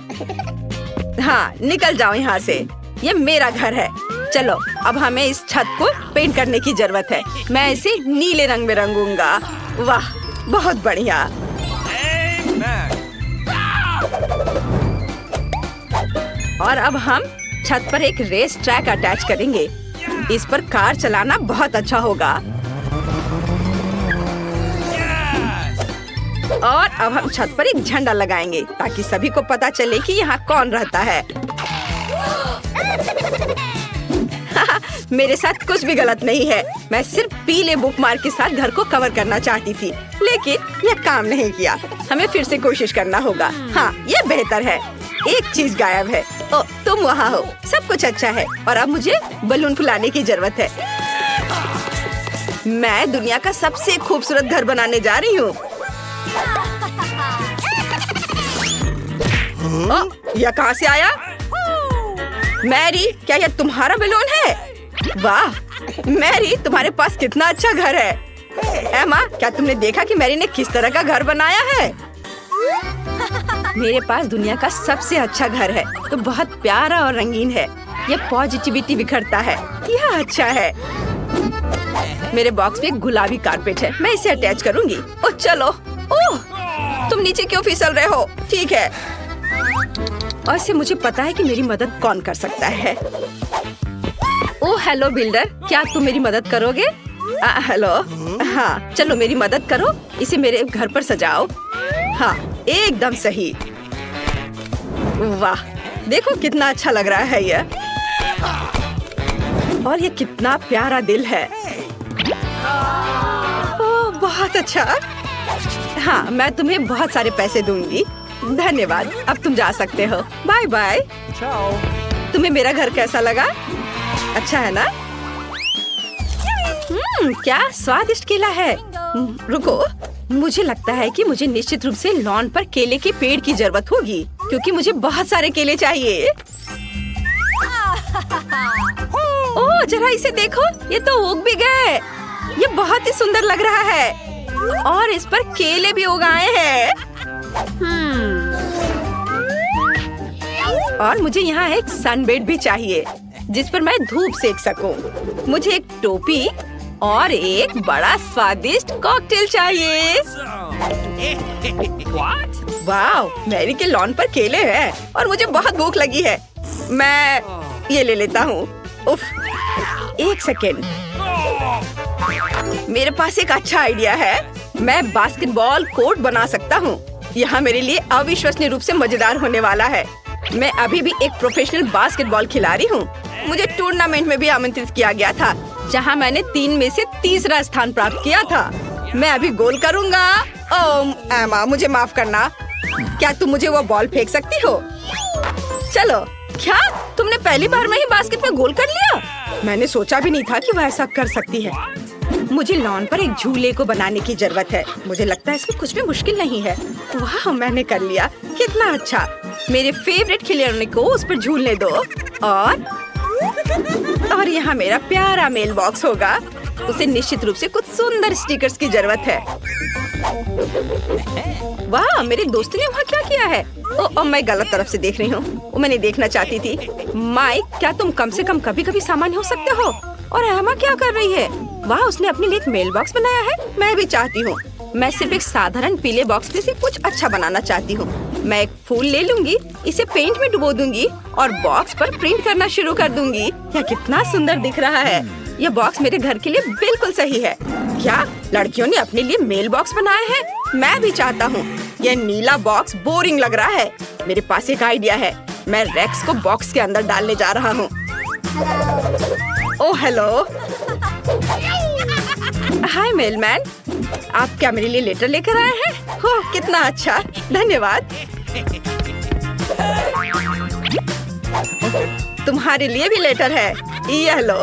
हाँ, निकल जाओ यहाँ से। ये मेरा घर है। चलो, अब हमें इस छत को पेंट करने की जरूरत है। मैं इसे नीले रंग में रंगूंगा। वाह, बहुत बढ़िया। और अब हम छत पर एक रेस ट्रैक अटैच करेंगे। इस पर कार चलाना बहुत अच्छा होगा। और अब हम छत पर एक झंडा लगाएंगे ताकि सभी को पता चले कि यहाँ कौन रहता है। मेरे साथ कुछ भी गलत नहीं है। मैं सिर्फ पीले बुकमार्क के साथ घर को कवर करना चाहती थी, लेकिन यह काम नहीं किया। हमें फिर से कोशिश करना होगा। हाँ, यह बेहतर है। एक चीज गायब है। ओ, तुम वहाँ हो। सब कुछ अच्छा है और अब मुझे बलून फुलाने की जरूरत है। मैं दुनिया का सबसे खूबसूरत घर बनाने जा रही हूँ। यह कहाँ से आया? मैरी, क्या यह तुम्हारा बलून है? वाह मैरी, तुम्हारे पास कितना अच्छा घर है। एमा, क्या तुमने देखा कि मैरी ने किस तरह का घर बनाया है? मेरे पास दुनिया का सबसे अच्छा घर है, तो बहुत प्यारा और रंगीन है। यह पॉजिटिविटी बिखरता है। यह अच्छा है। मेरे बॉक्स में एक गुलाबी कारपेट है। मैं इसे अटैच करूंगी। ओह चलो। ओह, तुम नीचे क्यों फिसल रहे हो? ठीक है। और से मुझे पता है कि मेरी मदद कौन कर सकता है। ओह हेलो बिल्डर, क्या तुम मेरी मदद करोगे? हेलो। हाँ, चलो मेरी मदद करो। इसे मेरे घर पर सजाओ। हाँ, एकदम सही। वाह, देखो कितना अच्छा लग रहा है यह। और ये कितना प्यारा दिल है। ओह बहुत अच्छा। हाँ, मैं तुम्हें बहुत सारे पैसे दूंगी। धन्यवाद। अब तुम जा सकते हो। Bye bye. तुम्हें मेरा घर कैसा लगा? अच्छा है ना? क्या स्वादिष्ट केला है। रुको, मुझे लगता है कि मुझे निश्चित रूप से लॉन पर केले के पेड़ की जरूरत होगी, क्योंकि मुझे बहुत सारे केले चाहिए। ओह जरा इसे देखो, ये तो उग भी गए। ये बहुत ही सुंदर लग रहा है और इस पर केले भी उगाए हैं। और मुझे यहाँ एक सनबेड भी चाहिए जिस पर मैं धूप सेक सकूं। मुझे एक टोपी और एक बड़ा स्वादिष्ट कॉकटेल चाहिए। वाह, मैरी के लॉन पर केले हैं और मुझे बहुत भूख लगी है। मैं ये ले लेता हूँ। उफ, एक सेकेंड, मेरे पास एक अच्छा आइडिया है। मैं बास्केटबॉल कोर्ट बना सकता हूँ। यहाँ मेरे लिए अविश्वसनीय रूप से मजेदार होने वाला है। मैं अभी भी एक प्रोफेशनल बास्केटबॉल खिलाड़ी हूँ। मुझे टूर्नामेंट में भी आमंत्रित किया गया था, जहाँ मैंने 3 में से तीसरा स्थान प्राप्त किया था। मैं अभी गोल करूँगा। ओह एमा, मुझे माफ करना। क्या तुम मुझे वो बॉल फेंक सकती हो? चलो। क्या तुमने पहली बार में ही बास्केट में गोल कर लिया? मैंने सोचा भी नहीं था कि वह ऐसा कर सकती है। मुझे लॉन पर एक झूले को बनाने की जरूरत है। मुझे लगता है इसमें कुछ भी मुश्किल नहीं है। वाह, मैंने कर लिया। कितना अच्छा। मेरे फेवरेट खिलौने को उस पर झूलने दो। और यहाँ मेरा प्यारा मेल बॉक्स होगा। उसे निश्चित रूप से कुछ सुंदर स्टिकर्स की जरूरत है। वाह, मेरे दोस्त ने वहाँ क्या किया है? ओह, मैं गलत तरफ से देख रही हूँ। वो मैंने देखना चाहती थी। माइक, क्या तुम कम से कम कभी कभी सामान्य हो सकते हो? और एमा क्या कर रही है? वाह, उसने अपने लिए एक मेल बॉक्स बनाया है। मैं भी चाहती हूँ। मैं सिर्फ एक साधारण पीले बॉक्स में से कुछ अच्छा बनाना चाहती हूँ। मैं एक फूल ले लूंगी, इसे पेंट में डुबो दूंगी और बॉक्स पर प्रिंट करना शुरू कर दूंगी। यह कितना सुंदर दिख रहा है। यह बॉक्स मेरे घर के लिए बिल्कुल सही है। क्या लड़कियों ने अपने लिए मेल बॉक्स बनाए हैं? मैं भी चाहता हूँ। यह नीला बॉक्स बोरिंग लग रहा है। मेरे पास एक आइडिया है। मैं रेक्स को बॉक्स के अंदर डालने जा रहा हूँ। Oh hello. हाय मेलमैन, आप क्या मेरे लिए लेटर लेकर आए हैं? हो, कितना अच्छा। धन्यवाद। तुम्हारे लिए भी लेटर है। ये लो।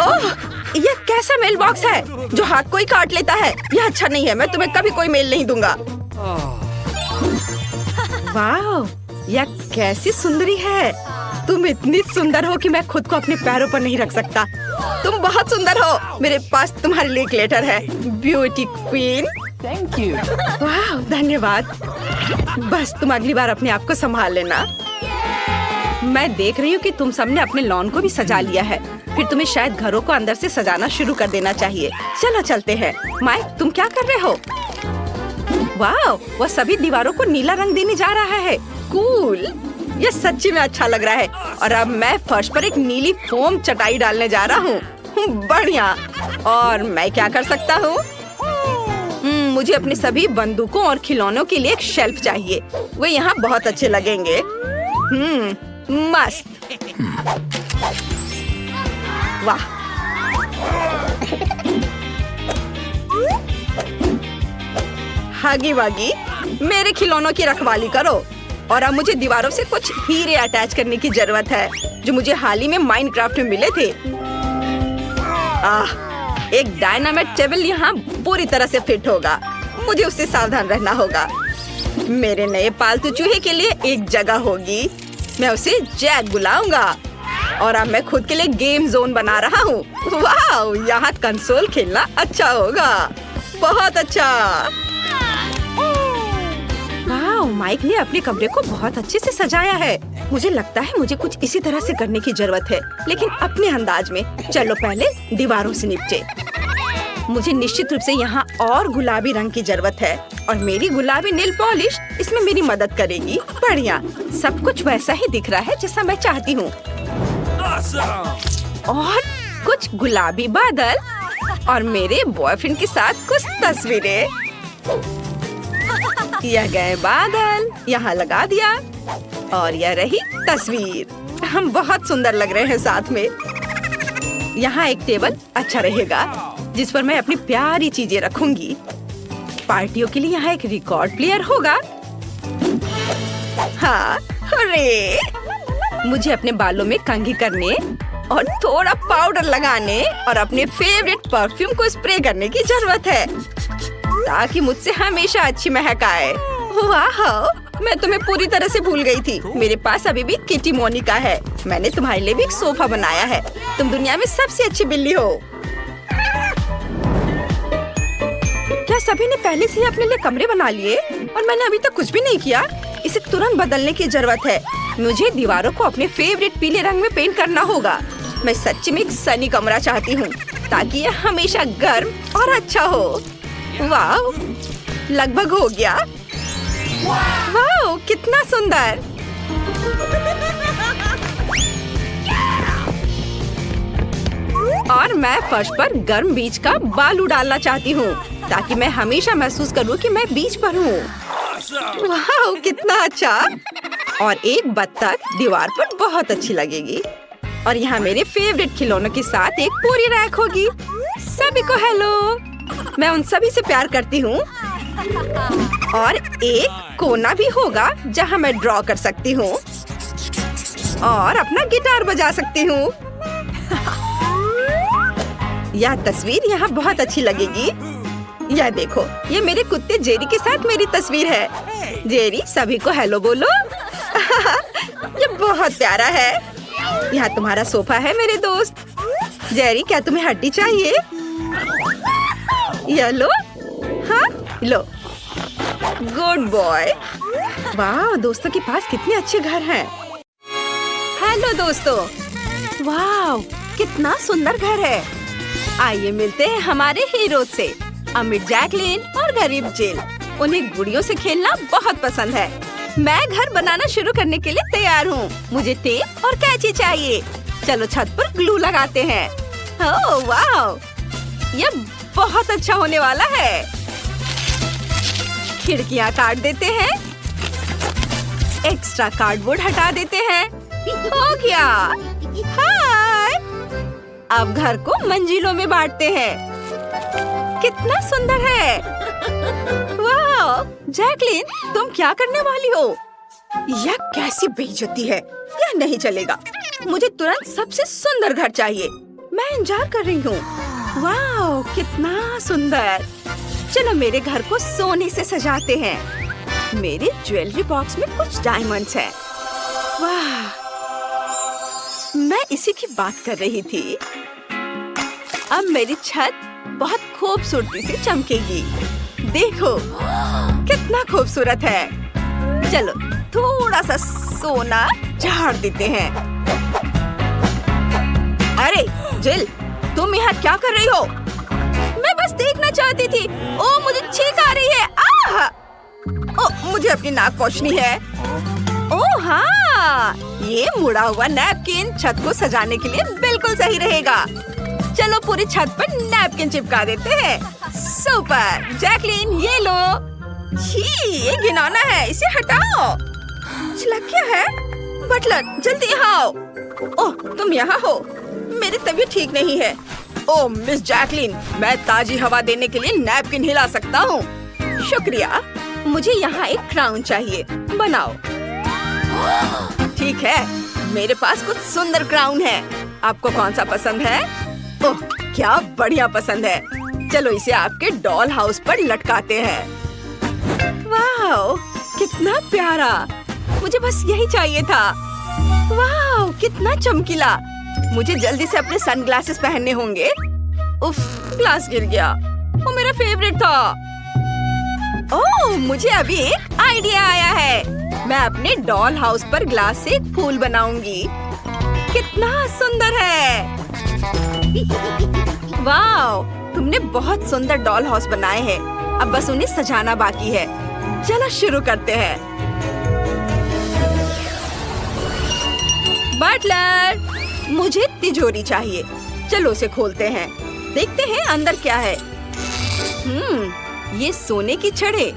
ओह, ये कैसा मेल बॉक्स है जो हाथ को ही काट लेता है? यह अच्छा नहीं है। मैं तुम्हें कभी कोई मेल नहीं दूंगा। वाह, यह कैसी सुंदरी है। तुम इतनी सुंदर हो कि मैं खुद को अपने पैरों पर नहीं रख सकता। तुम बहुत सुंदर हो। मेरे पास तुम्हारे लिए एक लेटर है, ब्यूटी क्वीन। Thank you. वाह, धन्यवाद। बस तुम अगली बार अपने आप को संभाल लेना। मैं देख रही हूँ कि तुम सबने अपने लॉन को भी सजा लिया है। फिर तुम्हें शायद घरों को अंदर से सजाना शुरू कर देना चाहिए। चलो चलते हैं। माइक, तुम क्या कर रहे हो? वाह, वह सभी दीवारों को नीला रंग देने जा रहा है। कूल, यह सच्ची में अच्छा लग रहा है। और अब मैं फर्श पर एक नीली फोम चटाई डालने जा रहा हूँ। बढ़िया। और मैं क्या कर सकता हूँ? मुझे अपने सभी बंदूकों और खिलौनों के लिए एक शेल्फ चाहिए। वे यहाँ बहुत अच्छे लगेंगे। मस्त। वाह, हागी वागी, मेरे खिलौनों की रखवाली करो। और अब मुझे दीवारों से कुछ हीरे अटैच करने की जरूरत है, जो मुझे हाल ही में माइनक्राफ्ट में मिले थे। एक डायनामाइट टेबल यहाँ पूरी तरह से फिट होगा। मुझे उससे सावधान रहना होगा। मेरे नए पालतू चूहे के लिए एक जगह होगी। मैं उसे जैक बुलाऊंगा। और अब मैं खुद के लिए गेम जोन बना रहा हूँ। वाह, यहाँ कंसोल खेलना अच्छा होगा। बहुत अच्छा। वाह, माइक ने अपने कमरे को बहुत अच्छे से सजाया है। मुझे लगता है मुझे कुछ इसी तरह से करने की जरूरत है, लेकिन अपने अंदाज में। चलो पहले दीवारों से निपटे। मुझे निश्चित रूप से यहाँ और गुलाबी रंग की जरूरत है, और मेरी गुलाबी नेल पॉलिश इसमें मेरी मदद करेगी। बढ़िया, सब कुछ वैसा ही दिख रहा है जैसा मैं चाहती हूँ। और कुछ गुलाबी बादल और मेरे बॉयफ्रेंड के साथ कुछ तस्वीरें। यह गए बादल, यहाँ लगा दिया, और यह रही तस्वीर। हम बहुत सुंदर लग रहे हैं साथ में। यहाँ एक टेबल अच्छा रहेगा, जिस पर मैं अपनी प्यारी चीजें रखूंगी। पार्टियों के लिए यहाँ एक रिकॉर्ड प्लेयर होगा। हाँ, हुर्रे! मुझे अपने बालों में कंघी करने और थोड़ा पाउडर लगाने और अपने फेवरेट परफ्यूम को स्प्रे करने की जरूरत है, ताकि मुझसे हमेशा अच्छी महक आए। वाह, मैं तुम्हें पूरी तरह से भूल गई थी। मेरे पास अभी भी किटी मोनिका है। मैंने तुम्हारे लिए भी एक सोफा बनाया है। तुम दुनिया में सबसे अच्छी बिल्ली हो। क्या सभी ने पहले से ही अपने लिए कमरे बना लिए और मैंने अभी तक कुछ भी नहीं किया? इसे तुरंत बदलने की जरूरत है। मुझे दीवारों को अपने फेवरेट पीले रंग में पेंट करना होगा। मैं सच्ची में एक सनी कमरा चाहती हूँ, ताकि यह हमेशा गर्म और अच्छा हो। वाह, लगभग हो गया। वाह, कितना सुंदर। और मैं फर्श पर गर्म बीच का बालू डालना चाहती हूँ, ताकि मैं हमेशा महसूस करूँ कि मैं बीच पर हूँ। वाह, कितना अच्छा। और एक बत्तख दीवार पर बहुत अच्छी लगेगी। और यहाँ मेरे फेवरेट खिलौनों के साथ एक पूरी रैक होगी। सभी को हेलो। मैं उन सभी से प्यार करती हूँ। और एक कोना भी होगा जहाँ मैं ड्रॉ कर सकती हूँ और अपना गिटार बजा सकती हूँ। यह तस्वीर यहाँ बहुत अच्छी लगेगी। यह देखो, ये मेरे कुत्ते जेरी के साथ मेरी तस्वीर है। जेरी, सभी को हेलो बोलो। ये बहुत प्यारा है। यहाँ तुम्हारा सोफा है मेरे दोस्त। जेरी, क्या तुम्हें हड्डी चाहिए? ये लो। हाँ, लो। Good boy. वाह, दोस्तों के पास कितने अच्छे घर हैं। हेलो दोस्तों। वाह, कितना सुंदर घर है। आइए मिलते हैं हमारे हीरो से, अमीर जैकलिन और गरीब जिल। उन्हें गुड़ियों से खेलना बहुत पसंद है। मैं घर बनाना शुरू करने के लिए तैयार हूँ। मुझे टेप और कैंची चाहिए। चलो छत पर ग्लू लगाते हैं। ओह वाह, यह बहुत अच्छा होने वाला है। खिड़कियाँ काट देते हैं। एक्स्ट्रा कार्डबोर्ड हटा देते हैं। हो गया। हाय, अब घर को मंजिलों में बांटते हैं। कितना सुंदर है। वाह, जैकलिन, तुम क्या करने वाली हो? यह कैसी बेइज्जती है। यह नहीं चलेगा। मुझे तुरंत सबसे सुंदर घर चाहिए। मैं इंतजार कर रही हूँ। वाह, कितना सुंदर। चलो मेरे घर को सोने से सजाते हैं। मेरे ज्वेलरी बॉक्स में कुछ डायमंड्स हैं। वाह, मैं इसी की बात कर रही थी। अब मेरी छत बहुत खूबसूरती से चमकेगी। देखो कितना खूबसूरत है। चलो थोड़ा सा सोना झाड़ देते हैं। अरे जिल, तुम यहाँ क्या कर रही हो? मैं बस देखना चाहती थी। ओ, मुझे छींक आ रही है। आह! ओ, मुझे अपनी नाक पोंछनी है। ओह हाँ, ये मुड़ा हुआ नैपकिन छत को सजाने के लिए बिल्कुल सही रहेगा। चलो पूरी छत पर नैपकिन चिपका देते हैं। सुपर। जैकलीन, ये लो। छी, ये घिनौना है, इसे हटाओ। छिलक क्या है? बटलर, जल्दी यहाँ आओ। ओह, तुम यहाँ हो। मेरी तबीयत ठीक नहीं है। ओह मिस जैकलीन, मैं ताजी हवा देने के लिए नैपकिन हिला सकता हूँ। शुक्रिया। मुझे यहाँ एक क्राउन चाहिए, बनाओ। ठीक है, मेरे पास कुछ सुंदर क्राउन है। आपको कौन सा पसंद है? ओह, क्या बढ़िया पसंद है। चलो इसे आपके डॉल हाउस पर लटकाते हैं। वाह, कितना प्यारा। मुझे बस यही चाहिए था। वाह, कितना चमकीला। मुझे जल्दी से अपने सनग्लासेस पहनने होंगे। उफ, ग्लास गिर गया। वो मेरा फेवरेट था। ओह, मुझे अभी एक आइडिया आया है। मैं अपने डॉल हाउस पर ग्लास से एक फूल बनाऊंगी। कितना सुंदर है। वाह, तुमने बहुत सुंदर डॉल हाउस बनाए हैं। अब बस उन्हें सजाना बाकी है। चलो शुरू करते हैं। बटलर, मुझे तिजोरी चाहिए। चलो उसे खोलते हैं। देखते हैं अंदर क्या है। ये सोने की छड़े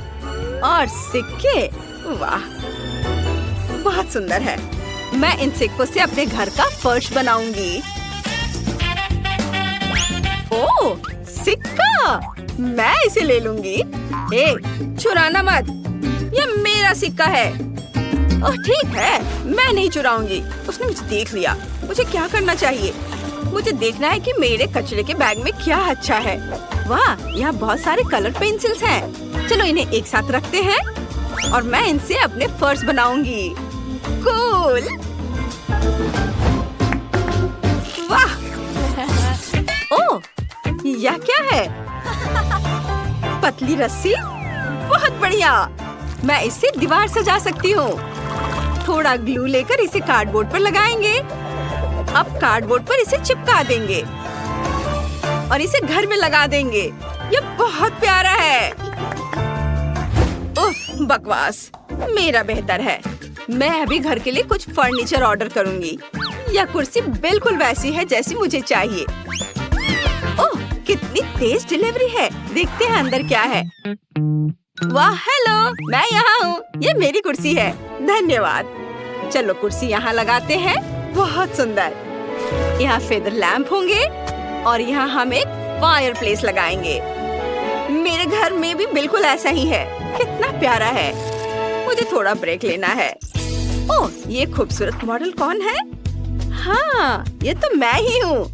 और सिक्के। वाह, बहुत सुंदर है। मैं इन सिक्कों से अपने घर का फर्श बनाऊंगी। ओह, सिक्का, मैं इसे ले लूंगी। ए, चुराना मत, ये मेरा सिक्का है। ओह ठीक है, मैं नहीं चुराऊंगी। उसने मुझे देख लिया। मुझे क्या करना चाहिए? मुझे देखना है कि मेरे कचरे के बैग में क्या अच्छा है। वाह, यहाँ बहुत सारे कलर पेंसिल्स हैं। चलो इन्हें एक साथ रखते हैं और मैं इनसे अपने फर्श बनाऊंगी। कूल। वाह। ओह, यह क्या है? पतली रस्सी, बहुत बढ़िया। मैं इससे दीवार सजा सकती हूँ। थोड़ा ग्लू लेकर इसे कार्डबोर्ड पर लगाएंगे। अब कार्डबोर्ड पर इसे चिपका देंगे और इसे घर में लगा देंगे। ये बहुत प्यारा है। उफ, बकवास। मेरा बेहतर है। मैं अभी घर के लिए कुछ फर्नीचर ऑर्डर करूंगी। यह कुर्सी बिल्कुल वैसी है जैसी मुझे चाहिए। ओह, कितनी तेज डिलीवरी है। देखते हैं अंदर क्या है। वाह, हेलो, मैं यहाँ हूँ। ये मेरी कुर्सी है। धन्यवाद। चलो कुर्सी यहाँ लगाते हैं। बहुत सुंदर। यहाँ फेदर लैंप होंगे और यहाँ हम एक फायर प्लेस लगाएंगे। मेरे घर में भी बिल्कुल ऐसा ही है। कितना प्यारा है। मुझे थोड़ा ब्रेक लेना है। ओह, ये खूबसूरत मॉडल कौन है? हाँ, ये तो मैं ही हूँ।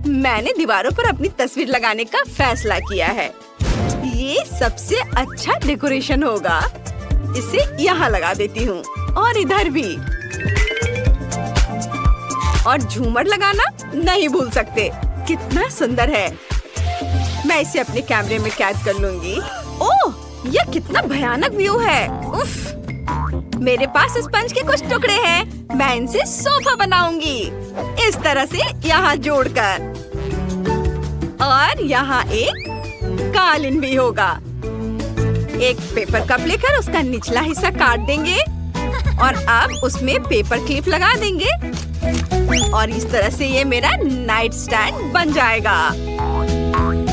मैंने दीवारों पर अपनी तस्वीर लगाने का फैसला किया है। ये सबसे अच्छा डेकोरेशन होगा। इसे यहाँ लगा देती हूँ और इधर भी। और झूमर लगाना नहीं भूल सकते। कितना सुंदर है। मैं इसे अपने कैमरे में कैद कर लूंगी। ओह, यह कितना भयानक व्यू है। उफ, मेरे पास स्पंज के कुछ टुकड़े हैं। मैं इनसे सोफा बनाऊंगी। इस तरह से यहाँ जोड़कर। और यहाँ एक कालीन भी होगा। एक पेपर कप लेकर उसका निचला हिस्सा काट देंगे और अब उसमें पेपर क्लिप लगा देंगे और इस तरह से ये मेरा नाइट स्टैंड बन जाएगा।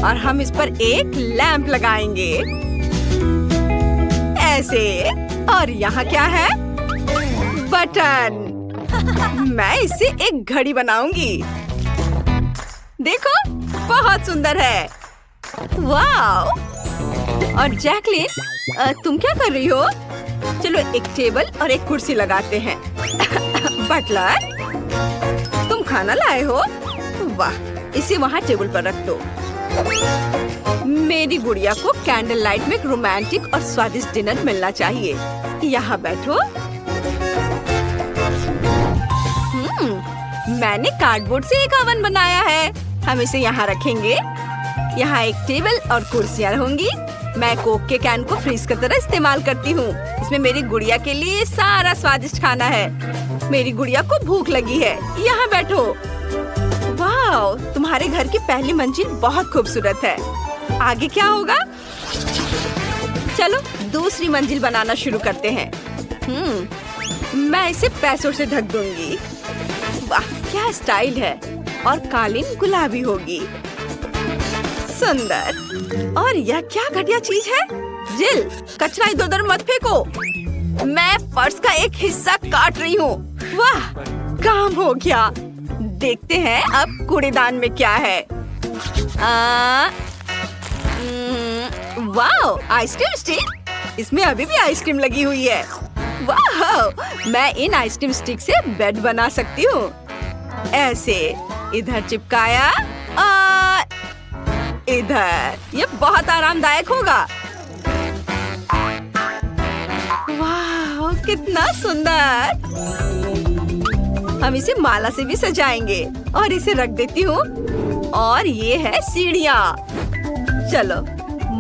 और हम इस पर एक लैंप लगाएंगे ऐसे। और यहाँ क्या है? बटन। मैं इससे एक घड़ी बनाऊंगी। देखो, बहुत सुंदर है। वाव। और जैकलीन, तुम क्या कर रही हो? चलो एक टेबल और एक कुर्सी लगाते हैं। बटलर, तुम खाना लाए हो? वाह, इसे वहाँ टेबल पर रख दो। मेरी गुड़िया को कैंडल लाइट में एक रोमांटिक और स्वादिष्ट डिनर मिलना चाहिए। यहाँ बैठो। मैंने कार्डबोर्ड से एक ओवन बनाया है। हम इसे यहाँ रखेंगे। यहाँ एक टेबल और कुर्सियाँ होंगी। मैं कोक के कैन को फ्रीज की तरह इस्तेमाल करती हूँ। इसमें मेरी गुड़िया के लिए सारा स्वादिष्ट खाना है। मेरी गुड़िया को भूख लगी है। यहाँ बैठो। वाह, तुम्हारे घर की पहली मंजिल बहुत खूबसूरत है। आगे क्या होगा? चलो दूसरी मंजिल बनाना शुरू करते हैं। मैं इसे पैसों से ढक दूंगी। वाह, क्या स्टाइल है। और कालीन गुलाबी होगी। सुंदर। और यह क्या घटिया चीज है? जिल, कचरा इधर उधर मत फेंको। मैं फर्श का एक हिस्सा काट रही हूँ। वाह, काम हो गया। देखते हैं अब कूड़ेदान में क्या है। वाह, आइसक्रीम स्टिक। इसमें अभी भी आइसक्रीम लगी हुई है। वाह, मैं इन आइसक्रीम स्टिक से बेड बना सकती हूँ। ऐसे इधर चिपकाया और इधर। ये बहुत आरामदायक होगा। वाह, कितना सुंदर। हम इसे माला से भी सजाएंगे और इसे रख देती हूँ। और ये है सीढ़ियाँ। चलो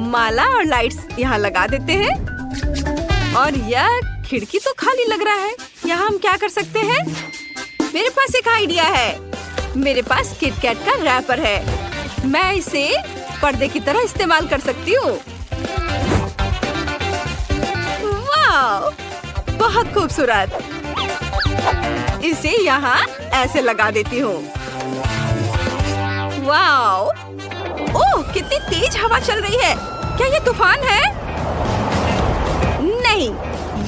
माला और लाइट्स यहाँ लगा देते हैं। और यह खिड़की तो खाली लग रहा है। यहाँ हम क्या कर सकते हैं? मेरे पास एक आइडिया है। मेरे पास किटकैट का रैपर है। मैं इसे पर्दे की तरह इस्तेमाल कर सकती हूँ। वाह, बहुत खूबसूरत। इसे यहाँ ऐसे लगा देती हूँ। वाह, ओह, कितनी तेज हवा चल रही है। क्या ये तूफान है? नहीं,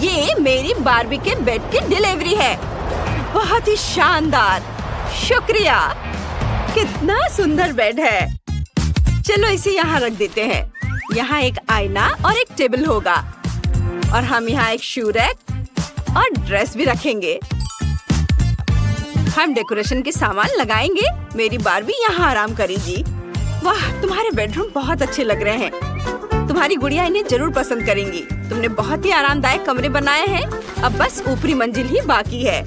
ये मेरी बार्बी के बेड की डिलीवरी है। बहुत ही शानदार। शुक्रिया। कितना सुंदर बेड है। चलो इसे यहाँ रख देते हैं। यहाँ एक आईना और एक टेबल होगा। और हम यहाँ एक शू रैक और ड्रेस भी रखेंगे। हम डेकोरेशन के सामान लगाएंगे। मेरी बार्बी यहाँ आराम करेगी। वाह, तुम्हारे बेडरूम बहुत अच्छे लग रहे हैं। तुम्हारी गुड़िया इन्हें जरूर पसंद करेंगी। तुमने बहुत ही आरामदायक कमरे बनाए हैं। अब बस ऊपरी मंजिल ही बाकी है।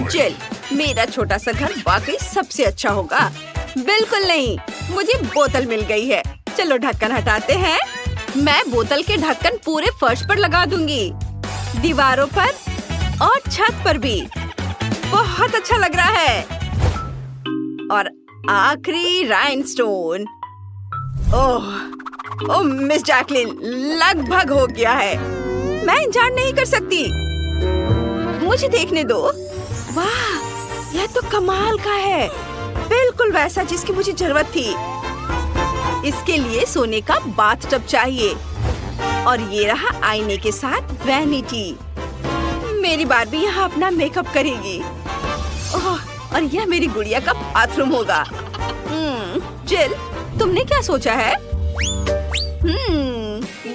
जिल, मेरा छोटा सा घर वाकई सबसे अच्छा होगा। बिल्कुल नहीं, मुझे बोतल मिल गई है। चलो ढक्कन हटाते हैं। मैं बोतल के ढक्कन पूरे फर्श पर लगा दूंगी, दीवारों पर और छत पर भी। बहुत अच्छा लग रहा है। और आखिरी राइनस्टोन। ओह, ओह मिस जैकलिन, लगभग हो गया है। मैं इंतजार नहीं कर सकती। मुझे देखने दो। वाह, यह तो कमाल का है। बिल्कुल वैसा जिसकी मुझे जरूरत थी। इसके लिए सोने का बाथटब चाहिए। और ये रहा आईने के साथ वैनिटी। मेरी बार्बी यहाँ अपना मेकअप करेगी। ओह, और यह मेरी गुड़िया का बाथरूम होगा। जिल, तुमने क्या सोचा है?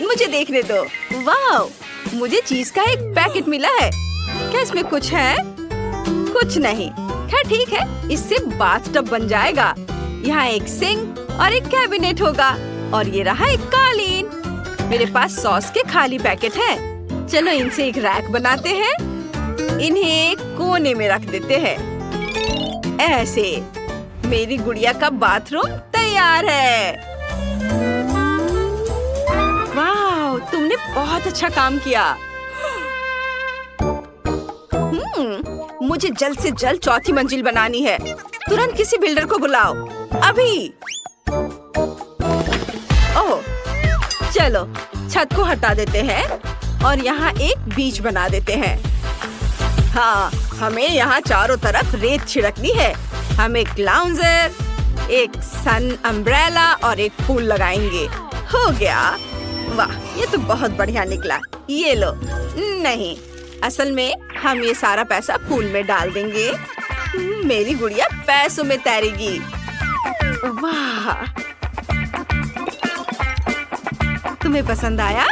मुझे देखने दो। वाह, मुझे चीज का एक पैकेट मिला है। क्या इसमें कुछ है? कुछ नहीं। खैर ठीक है, इससे बाथटब बन जाएगा। यहाँ एक सिंक और एक कैबिनेट होगा। और ये रहा एक कालीन। मेरे पास सॉस के खाली पैकेट हैं। चलो इनसे एक रैक बनाते हैं। इन्हें एक कोने में रख देते हैं। ऐसे मेरी गुड़िया का बाथरूम तैयार है। वाह, तुमने बहुत अच्छा काम किया। मुझे जल्द से जल्द चौथी मंजिल बनानी है। तुरंत किसी बिल्डर को बुलाओ, अभी। ओह, चलो छत को हटा देते हैं और यहाँ एक बीच बना देते हैं। हाँ, हमें यहाँ चारों तरफ रेत छिड़कनी है। हम एक लाउंजर, एक सन अम्ब्रेला और एक फूल लगाएंगे। हो गया। वाह, ये तो बहुत बढ़िया निकला। ये लो। नहीं, असल में हम ये सारा पैसा फूल में डाल देंगे। मेरी गुड़िया पैसों में तैरेगी। वाह, तुम्हें पसंद आया?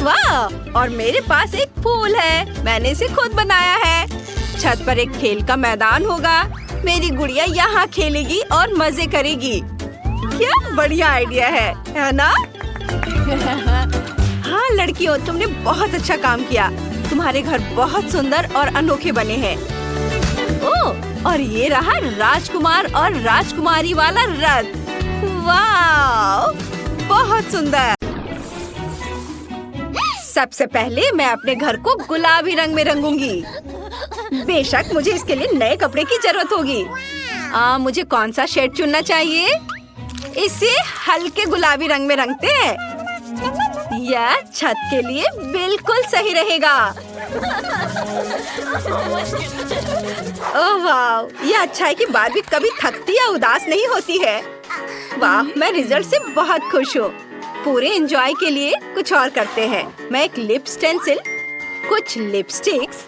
वाह, और मेरे पास एक फूल है। मैंने इसे खुद बनाया है। छत पर एक खेल का मैदान होगा। मेरी गुड़िया यहाँ खेलेगी और मजे करेगी। क्या बढ़िया आइडिया है ना? हाँ लड़कियों, तुमने बहुत अच्छा काम किया। तुम्हारे घर बहुत सुंदर और अनोखे बने हैं। ओह, और ये रहा राजकुमार और राजकुमारी वाला रथ। वाह, बहुत सुंदर। सबसे पहले मैं अपने घर को गुलाबी रंग में रंगूंगी। बेशक मुझे इसके लिए नए कपड़े की जरूरत होगी। मुझे कौन सा शेड चुनना चाहिए? इसे हल्के गुलाबी रंग में रंगते हैं। यह छत के लिए बिल्कुल सही रहेगा। ओह वाह, यह अच्छा है कि बार्बी कभी थकती या उदास नहीं होती है। वाह, मैं रिजल्ट से बहुत खुश हूँ। पूरे एंजॉय के लिए कुछ और करते हैं। मैं एक लिप स्टेंसिल, कुछ लिपस्टिक्स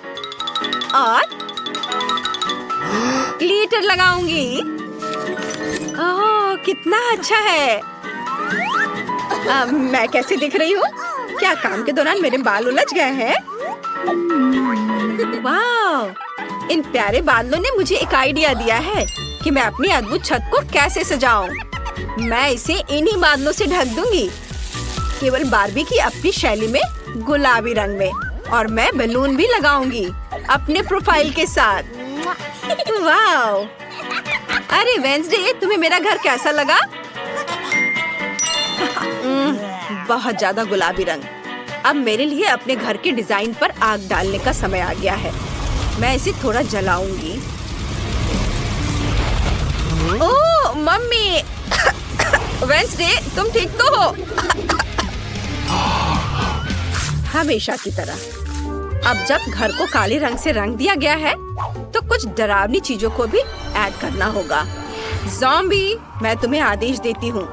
और ग्लिटर लगाऊंगी। ओह, कितना अच्छा है। मैं कैसी दिख रही हूँ? क्या काम के दौरान मेरे बाल उलझ गए हैं? वाह, इन प्यारे बादलों ने मुझे एक आइडिया दिया है कि मैं अपनी अद्भुत छत को कैसे सजाऊं। मैं इसे इन्हीं बादलों से ढक दूंगी, केवल बार्बी की अपनी शैली में, गुलाबी रंग में। और मैं बैलून भी लगाऊंगी अपने प्रोफाइल के साथ। वाह! अरे वेंसडे, तुम्हें मेरा घर कैसा लगा? बहुत ज्यादा गुलाबी रंग। अब मेरे लिए अपने घर के डिजाइन पर आग डालने का समय आ गया है। मैं इसे थोड़ा जलाऊंगी। ओह मम्मी! वेंसडे, तुम ठीक तो हो? हमेशा की तरह। अब जब घर को काले रंग से रंग दिया गया है, तो कुछ डरावनी चीजों को भी ऐड करना होगा। ज़ॉम्बी, मैं तुम्हें आदेश देती हूँ,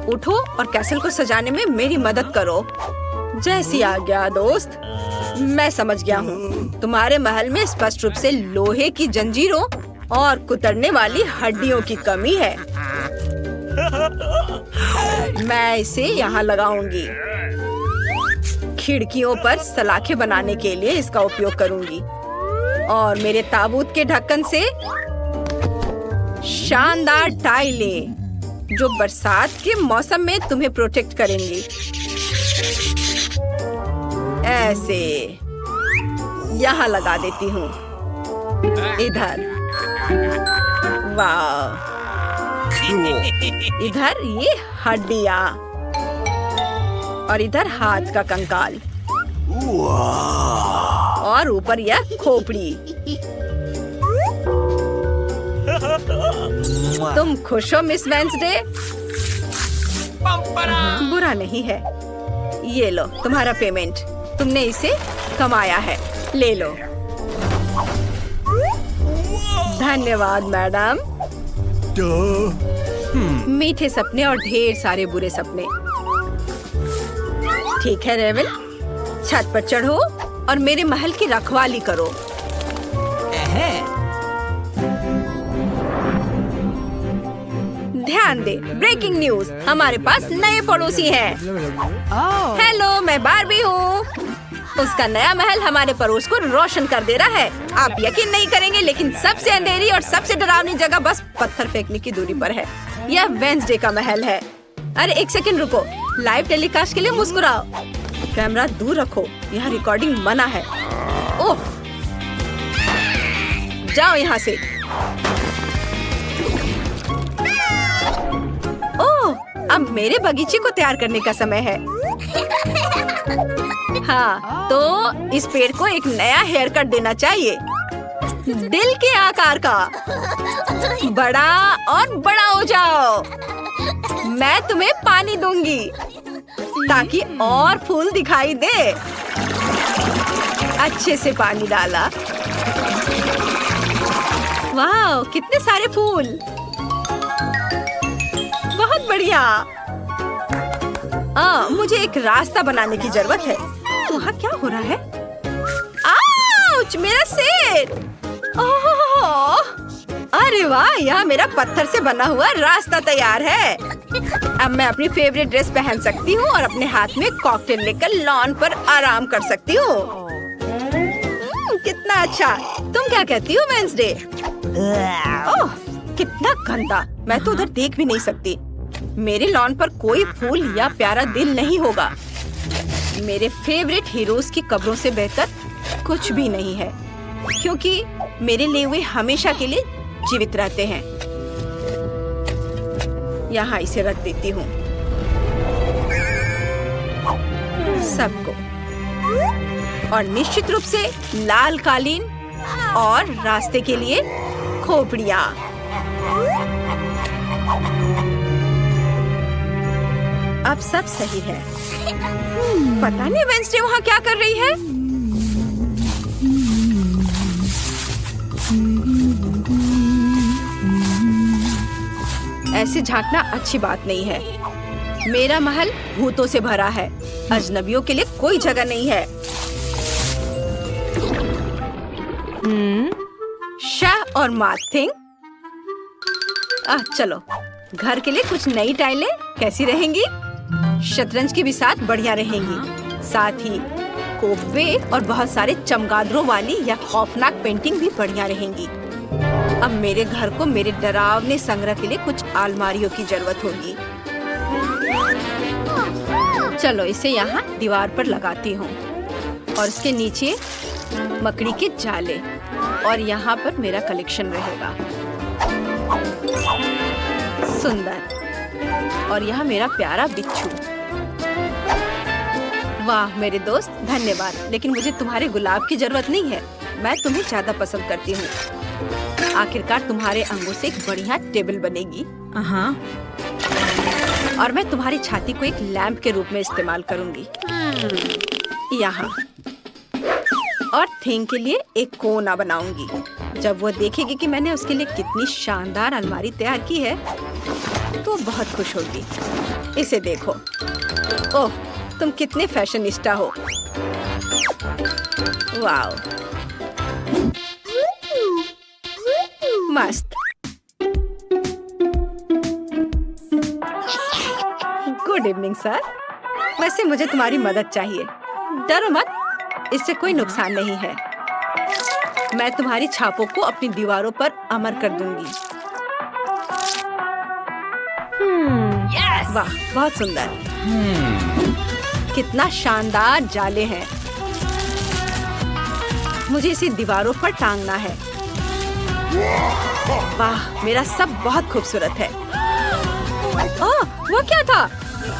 उठो और कैसल को सजाने में मेरी मदद करो। जैसी आ गया दोस्त। मैं समझ गया हूँ, तुम्हारे महल में स्पष्ट रूप से लोहे की जंजीरों और कुतरने वाली हड्डियों की कमी है। मैं इसे यहाँ लगाऊंगी। खिड़कियों पर सलाखें बनाने के लिए इसका उपयोग करूंगी। और मेरे ताबूत के ढक्कन से शानदार टाइलें, जो बरसात के मौसम में तुम्हें प्रोटेक्ट करेंगी। ऐसे यहाँ लगा देती हूँ। इधर, वाह, इधर ये हड्डियाँ और इधर हाथ का कंकाल और ऊपर यह खोपड़ी। तुम खुश हो मिस वेंसडे? बुरा नहीं है। ये लो तुम्हारा पेमेंट। तुमने इसे कमाया है, ले लो। धन्यवाद मैडम। मीठे सपने और ढेर सारे बुरे सपने। ठीक है रेवल, छत पर चढ़ो और मेरे महल की रखवाली करो। ध्यान दे, ब्रेकिंग न्यूज, हमारे पास नए पड़ोसी हैं। हेलो, मैं बार्बी हूँ। उसका नया महल हमारे पड़ोस को रोशन कर दे रहा है। आप यकीन नहीं करेंगे, लेकिन सबसे अंधेरी और सबसे डरावनी जगह बस पत्थर फेंकने की दूरी पर है। यह वेंसडे का महल है। अरे एक सेकंड रुको, लाइव टेलीकास्ट के लिए मुस्कुराओ। कैमरा दूर रखो, यहाँ रिकॉर्डिंग मना है। ओह, जाओ यहाँ से। ओह, अब मेरे बगीचे को तैयार करने का समय है। हाँ, तो इस पेड़ को एक नया हेयर कट देना चाहिए, दिल के आकार का। बड़ा और बड़ा हो जाओ। मैं तुम्हें पानी दूंगी ताकि और फूल दिखाई दे। अच्छे से पानी डाला। वाह, कितने सारे फूल। बहुत बढ़िया। मुझे एक रास्ता बनाने की जरूरत है। वहाँ क्या हो रहा है? आउच, मेरा सिर। ओह, अरे वाह, यहाँ मेरा पत्थर से बना हुआ रास्ता तैयार है। अब मैं अपनी फेवरेट ड्रेस पहन सकती हूँ और अपने हाथ में कॉकटेल लेकर लॉन पर आराम कर सकती हूँ। कितना अच्छा। तुम क्या कहती हो वेंसडे? ओह, कितना गंदा। मैं तो उधर देख भी नहीं सकती। मेरे लॉन पर कोई फूल या प्यारा दिल नहीं होगा। मेरे फेवरेट हीरोज की कब्रों से बेहतर कुछ भी नहीं है, क्योंकि मेरे लिए वे हमेशा के लिए जीवित रहते हैं। यहाँ इसे रख देती हूँ सबको, और निश्चित रूप से लाल कालीन और रास्ते के लिए खोपड़ियाँ। अब सब सही है। पता नहीं वेंसडे वहाँ क्या कर रही है। ऐसे झांकना अच्छी बात नहीं है। मेरा महल भूतों से भरा है। अजनबियों के लिए कोई जगह नहीं है। शाह और मार्थिंग, चलो घर के लिए कुछ नई टाइलें कैसी रहेंगी? शतरंज की बिसात बढ़िया रहेंगी। साथ ही कोपे और बहुत सारे चमगादड़ों वाली या खौफनाक पेंटिंग भी बढ़िया रहेंगी। अब मेरे घर को मेरे डरावने संग्रह के लिए कुछ अलमारियों की जरूरत होगी। चलो इसे यहाँ दीवार पर लगाती हूँ, और इसके नीचे मकड़ी के जाले, और यहाँ पर मेरा कलेक्शन रहेगा। सुंदर। और यहाँ मेरा प्यारा बिच्छू। वाह मेरे दोस्त, धन्यवाद, लेकिन मुझे तुम्हारे गुलाब की जरूरत नहीं है। मैं तुम्हें ज्यादा पसंद करती हूँ। आखिरकार तुम्हारे अंगों से एक बढ़िया टेबल बनेगी। और मैं तुम्हारी छाती को एक लैंप के रूप में इस्तेमाल करूंगी यहाँ। और थिंग के लिए एक कोना बनाऊंगी। जब वो देखेगी कि मैंने उसके लिए कितनी शानदार अलमारी तैयार की है, तो बहुत खुश होगी। इसे देखो। ओह, तुम कितने फैशनिस्टा हो। वाओ, मस्त। Good evening sir. वैसे मुझे तुम्हारी मदद चाहिए। डरो मत, इससे कोई नुकसान नहीं है। मैं तुम्हारी छापों को अपनी दीवारों पर अमर कर दूंगी। वाह, बहुत सुंदर। कितना शानदार जाले हैं। मुझे इसे दीवारों पर टांगना है। वाह, मेरा सब बहुत खूबसूरत है। ओह, वो क्या था?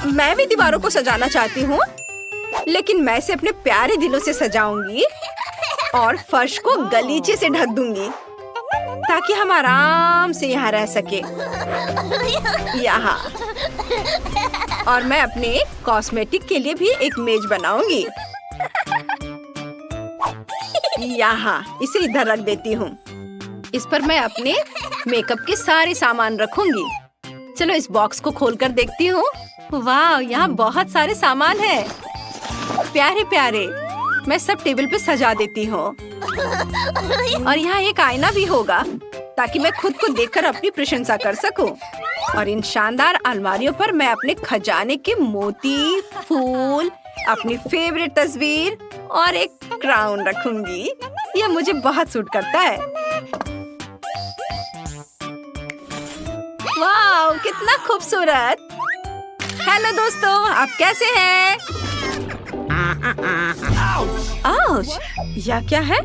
मैं भी दीवारों को सजाना चाहती हूँ, लेकिन मैं इसे अपने प्यारे दिलों से सजाऊंगी और फर्श को गलीचे से ढक दूंगी, ताकि हम आराम से यहाँ रह सके। यहाँ। और मैं अपने कॉस्मेटिक के लिए भी एक मेज बनाऊंगी। यहाँ इसे इधर रख देती हूँ। इस पर मैं अपने मेकअप के सारे सामान रखूंगी। चलो इस बॉक्स को खोलकर देखती हूँ। वाह, यहाँ बहुत सारे सामान हैं, प्यारे प्यारे। मैं सब टेबल पे सजा देती हूँ। और यहाँ एक आईना भी होगा, ताकि मैं खुद को देखकर अपनी प्रशंसा कर सकूं। और इन शानदार अलमारियों पर मैं अपने खजाने के मोती, फूल, अपनी फेवरेट तस्वीर और एक क्राउन रखूंगी। यह मुझे बहुत सूट करता है। वाह, कितना खूबसूरत। हेलो दोस्तों, आप कैसे हैं? आउच, यह क्या है?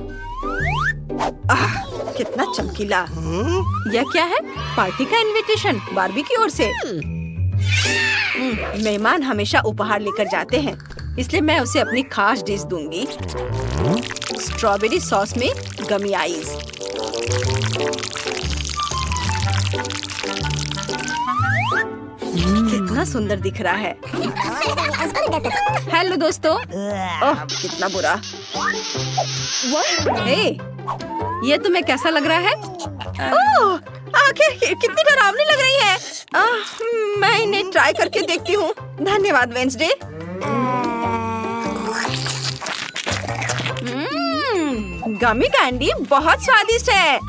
कितना चमकीला। यह क्या है? पार्टी का इनविटेशन बार्बी की ओर से। मेहमान हमेशा उपहार लेकर जाते हैं, इसलिए मैं उसे अपनी खास डिश दूंगी। स्ट्रॉबेरी सॉस में गमी आइस। कितना सुंदर दिख रहा है। हेलो दोस्तों। ओह, कितना बुरा। हे, ये तुम्हें कैसा लग रहा है? ओह, आखिर कितनी डरावनी लग रही है। मैं इन्हें ट्राई करके देखती हूँ। धन्यवाद वेंसडे। गमी कैंडी बहुत स्वादिष्ट है।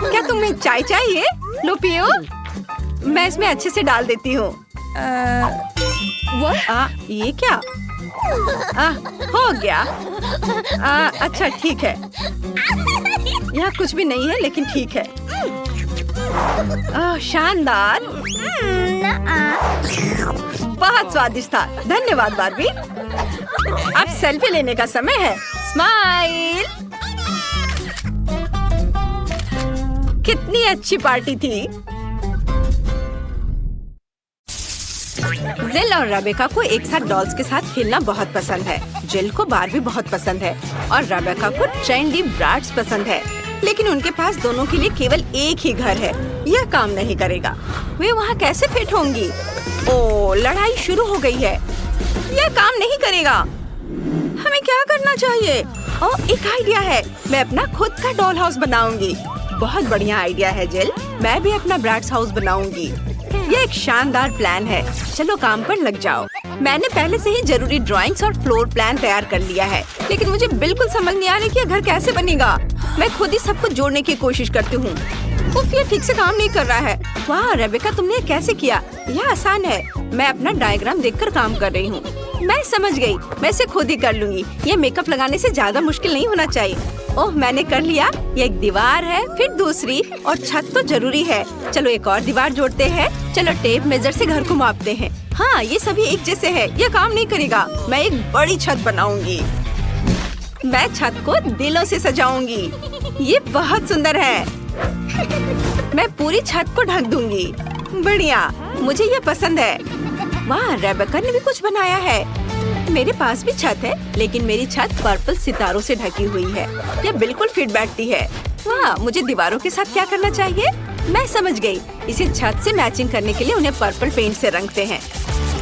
क्या तुम्हें चाय चाहिए? लो पियो। मैं इसमें अच्छे से डाल देती हूँ। ये क्या? हो गया। अच्छा ठीक है, यहाँ कुछ भी नहीं है लेकिन ठीक है। शानदार, बहुत स्वादिष्ट था। धन्यवाद बार्बी। अब सेल्फी लेने का समय है। स्माइल। कितनी अच्छी पार्टी थी। जिल और रेबेका को एक साथ डॉल्स के साथ खेलना बहुत पसंद है। जिल को बार्बी बहुत पसंद है और रेबेका को ट्रेंडी ब्राट्स पसंद है। लेकिन उनके पास दोनों के लिए केवल एक ही घर है। यह काम नहीं करेगा। वे वहाँ कैसे फिट होंगी? ओह, लड़ाई शुरू हो गई है। यह काम नहीं करेगा। हमें क्या करना चाहिए? ओह, एक आइडिया है। मैं अपना खुद का डॉल हाउस बनाऊंगी। बहुत बढ़िया आइडिया है जिल। मैं भी अपना ब्राट्स हाउस बनाऊंगी। यह एक शानदार प्लान है। चलो काम पर लग जाओ। मैंने पहले से ही जरूरी ड्राइंग्स और फ्लोर प्लान तैयार कर लिया है, लेकिन मुझे बिल्कुल समझ नहीं आ रहा कि यह घर कैसे बनेगा। मैं खुद ही सब कुछ जोड़ने की कोशिश करती हूँ। ये ठीक से काम नहीं कर रहा है। वाह रेबेका, तुमने कैसे किया? यह आसान है। मैं अपना डायग्राम देखकर काम कर रही हूँ। मैं समझ गई। मैं इसे खुद ही कर लूंगी। यह मेकअप लगाने से ज्यादा मुश्किल नहीं होना चाहिए। ओह, मैंने कर लिया। ये एक दीवार है, फिर दूसरी और छत तो जरूरी है। चलो एक और दीवार जोड़ते हैं। चलो टेप मेजर से घर को मापते हैं। हाँ, ये सभी एक जैसे है। यह काम नहीं करेगा। मैं एक बड़ी छत बनाऊंगी। मैं छत को दिलों से सजाऊंगी। ये बहुत सुंदर है। मैं पूरी छत को ढक दूंगी। बढ़िया, मुझे ये पसंद है। वाह, रेबेका ने भी कुछ बनाया है। मेरे पास भी छत है, लेकिन मेरी छत पर्पल सितारों से ढकी हुई है। यह बिल्कुल फिट बैठती है। वाह, मुझे दीवारों के साथ क्या करना चाहिए? मैं समझ गई। इसे छत से मैचिंग करने के लिए उन्हें पर्पल पेंट से रंगते हैं।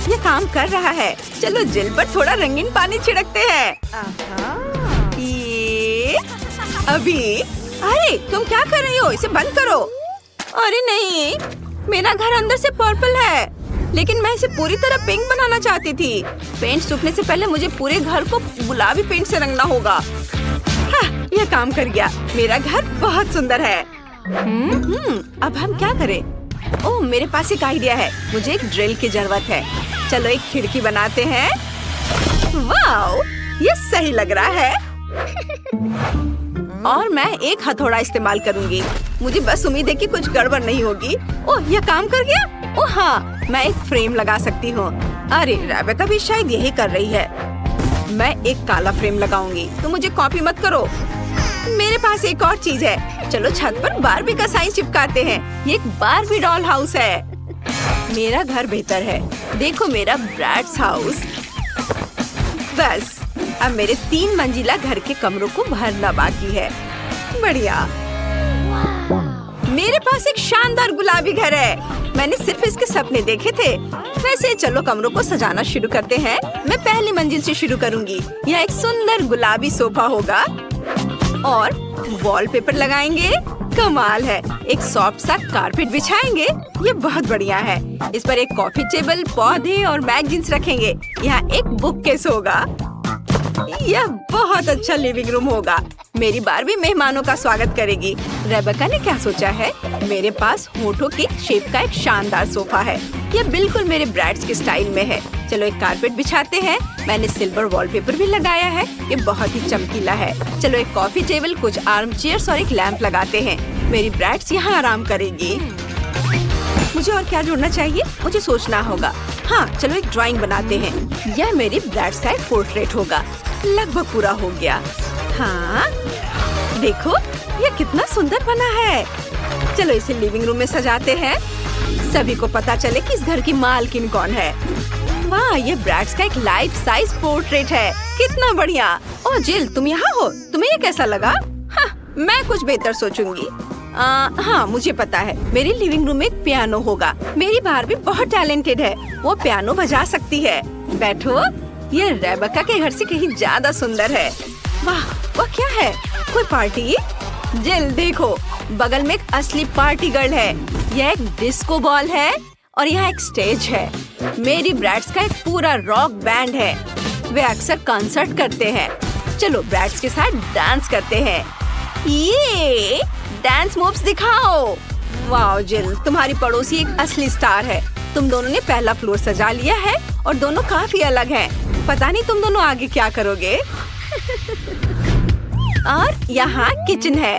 यह काम कर रहा है। चलो जिल पर थोड़ा रंगीन पानी छिड़कते हैं। ये अभी। अरे तुम क्या कर रही हो? इसे बंद करो। अरे नहीं, मेरा घर अंदर से पर्पल है, लेकिन मैं इसे पूरी तरह पिंक बनाना चाहती थी। पेंट सूखने से पहले मुझे पूरे घर को गुलाबी पेंट से रंगना होगा। हाँ, यह काम कर गया। मेरा घर बहुत सुंदर है। अब हम क्या करें? ओह, मेरे पास एक आइडिया है। मुझे एक ड्रिल की जरूरत है। चलो एक खिड़की बनाते हैं। वाओ, ये सही लग रहा है। और मैं एक हथौड़ा इस्तेमाल करूंगी। मुझे बस उम्मीद है कि कुछ गड़बड़ नहीं होगी। ओह, यह काम कर गया। ओह हाँ, मैं एक फ्रेम लगा सकती हूँ। अरे रेबेका भी शायद यही कर रही है। मैं एक काला फ्रेम लगाऊंगी। तो मुझे कॉपी मत करो। मेरे पास एक और चीज है। चलो छत पर बार्बी का साइन चिपकाते हैं। ये एक बार्बी डॉल हाउस है। मेरा घर बेहतर है। देखो मेरा ब्रैट्स हाउस। बस अब मेरे 3 मंजिला घर के कमरों को भरना बाकी है। बढ़िया। मेरे पास एक शानदार गुलाबी घर है। मैंने सिर्फ इसके सपने देखे थे। वैसे चलो कमरों को सजाना शुरू करते हैं। मैं पहली मंजिल से शुरू करूंगी। यहाँ एक सुंदर गुलाबी सोफा होगा और वॉलपेपर लगाएंगे। कमाल है। एक सॉफ्ट सा कारपेट बिछाएंगे। ये बहुत बढ़िया है। इस पर एक कॉफी टेबल, पौधे और मैगजीन्स रखेंगे। यहाँ एक बुक केस होगा। यह बहुत अच्छा लिविंग रूम होगा। मेरी बार्बी मेहमानों का स्वागत करेगी। रेबेका ने क्या सोचा है? मेरे पास होठों की शेप का एक शानदार सोफा है। यह बिल्कुल मेरे ब्रैट्स के स्टाइल में है। चलो एक कारपेट बिछाते हैं। मैंने सिल्वर वॉलपेपर भी लगाया है। ये बहुत ही चमकीला है। चलो एक कॉफी टेबल, कुछ आर्म चेयर्स और एक लैंप लगाते हैं। मेरी ब्रैट्स यहाँ आराम करेगी। मुझे और क्या जोड़ना चाहिए? मुझे सोचना होगा। हाँ, चलो एक ड्राइंग बनाते हैं। यह मेरी ब्रैट्स का एक पोर्ट्रेट होगा। लगभग पूरा हो गया। हाँ, देखो यह कितना सुंदर बना है। चलो इसे लिविंग रूम में सजाते हैं। सभी को पता चले कि इस घर की मालकिन कौन है। वाह, ये ब्रैट्स का एक लाइफ साइज पोर्ट्रेट है। कितना बढ़िया। ओह जिल, तुम यहाँ हो। तुम्हें ये कैसा लगा? हाँ, मैं कुछ बेहतर सोचूंगी। हाँ, मुझे पता है। मेरी लिविंग रूम में एक पियानो होगा। मेरी बार्बी बहुत टैलेंटेड है। वो पियानो बजा सकती है। बैठो। ये रेबेका के घर से कहीं ज्यादा सुंदर है। वाह, वह क्या है? कोई पार्टी? जिल देखो, बगल में एक असली पार्टी गर्ल है। यह एक डिस्को बॉल है और यहाँ एक स्टेज है। मेरी ब्रैट्स का एक पूरा रॉक बैंड है। वे अक्सर कॉन्सर्ट करते हैं। चलो ब्रैट्स के साथ डांस करते हैं। ये डांस मूव्स दिखाओ। वाह जिल, तुम्हारी पड़ोसी एक असली स्टार है। तुम दोनों ने पहला फ्लोर सजा लिया है और दोनों काफी अलग हैं। पता नहीं तुम दोनों आगे क्या करोगे। और यहाँ किचन है।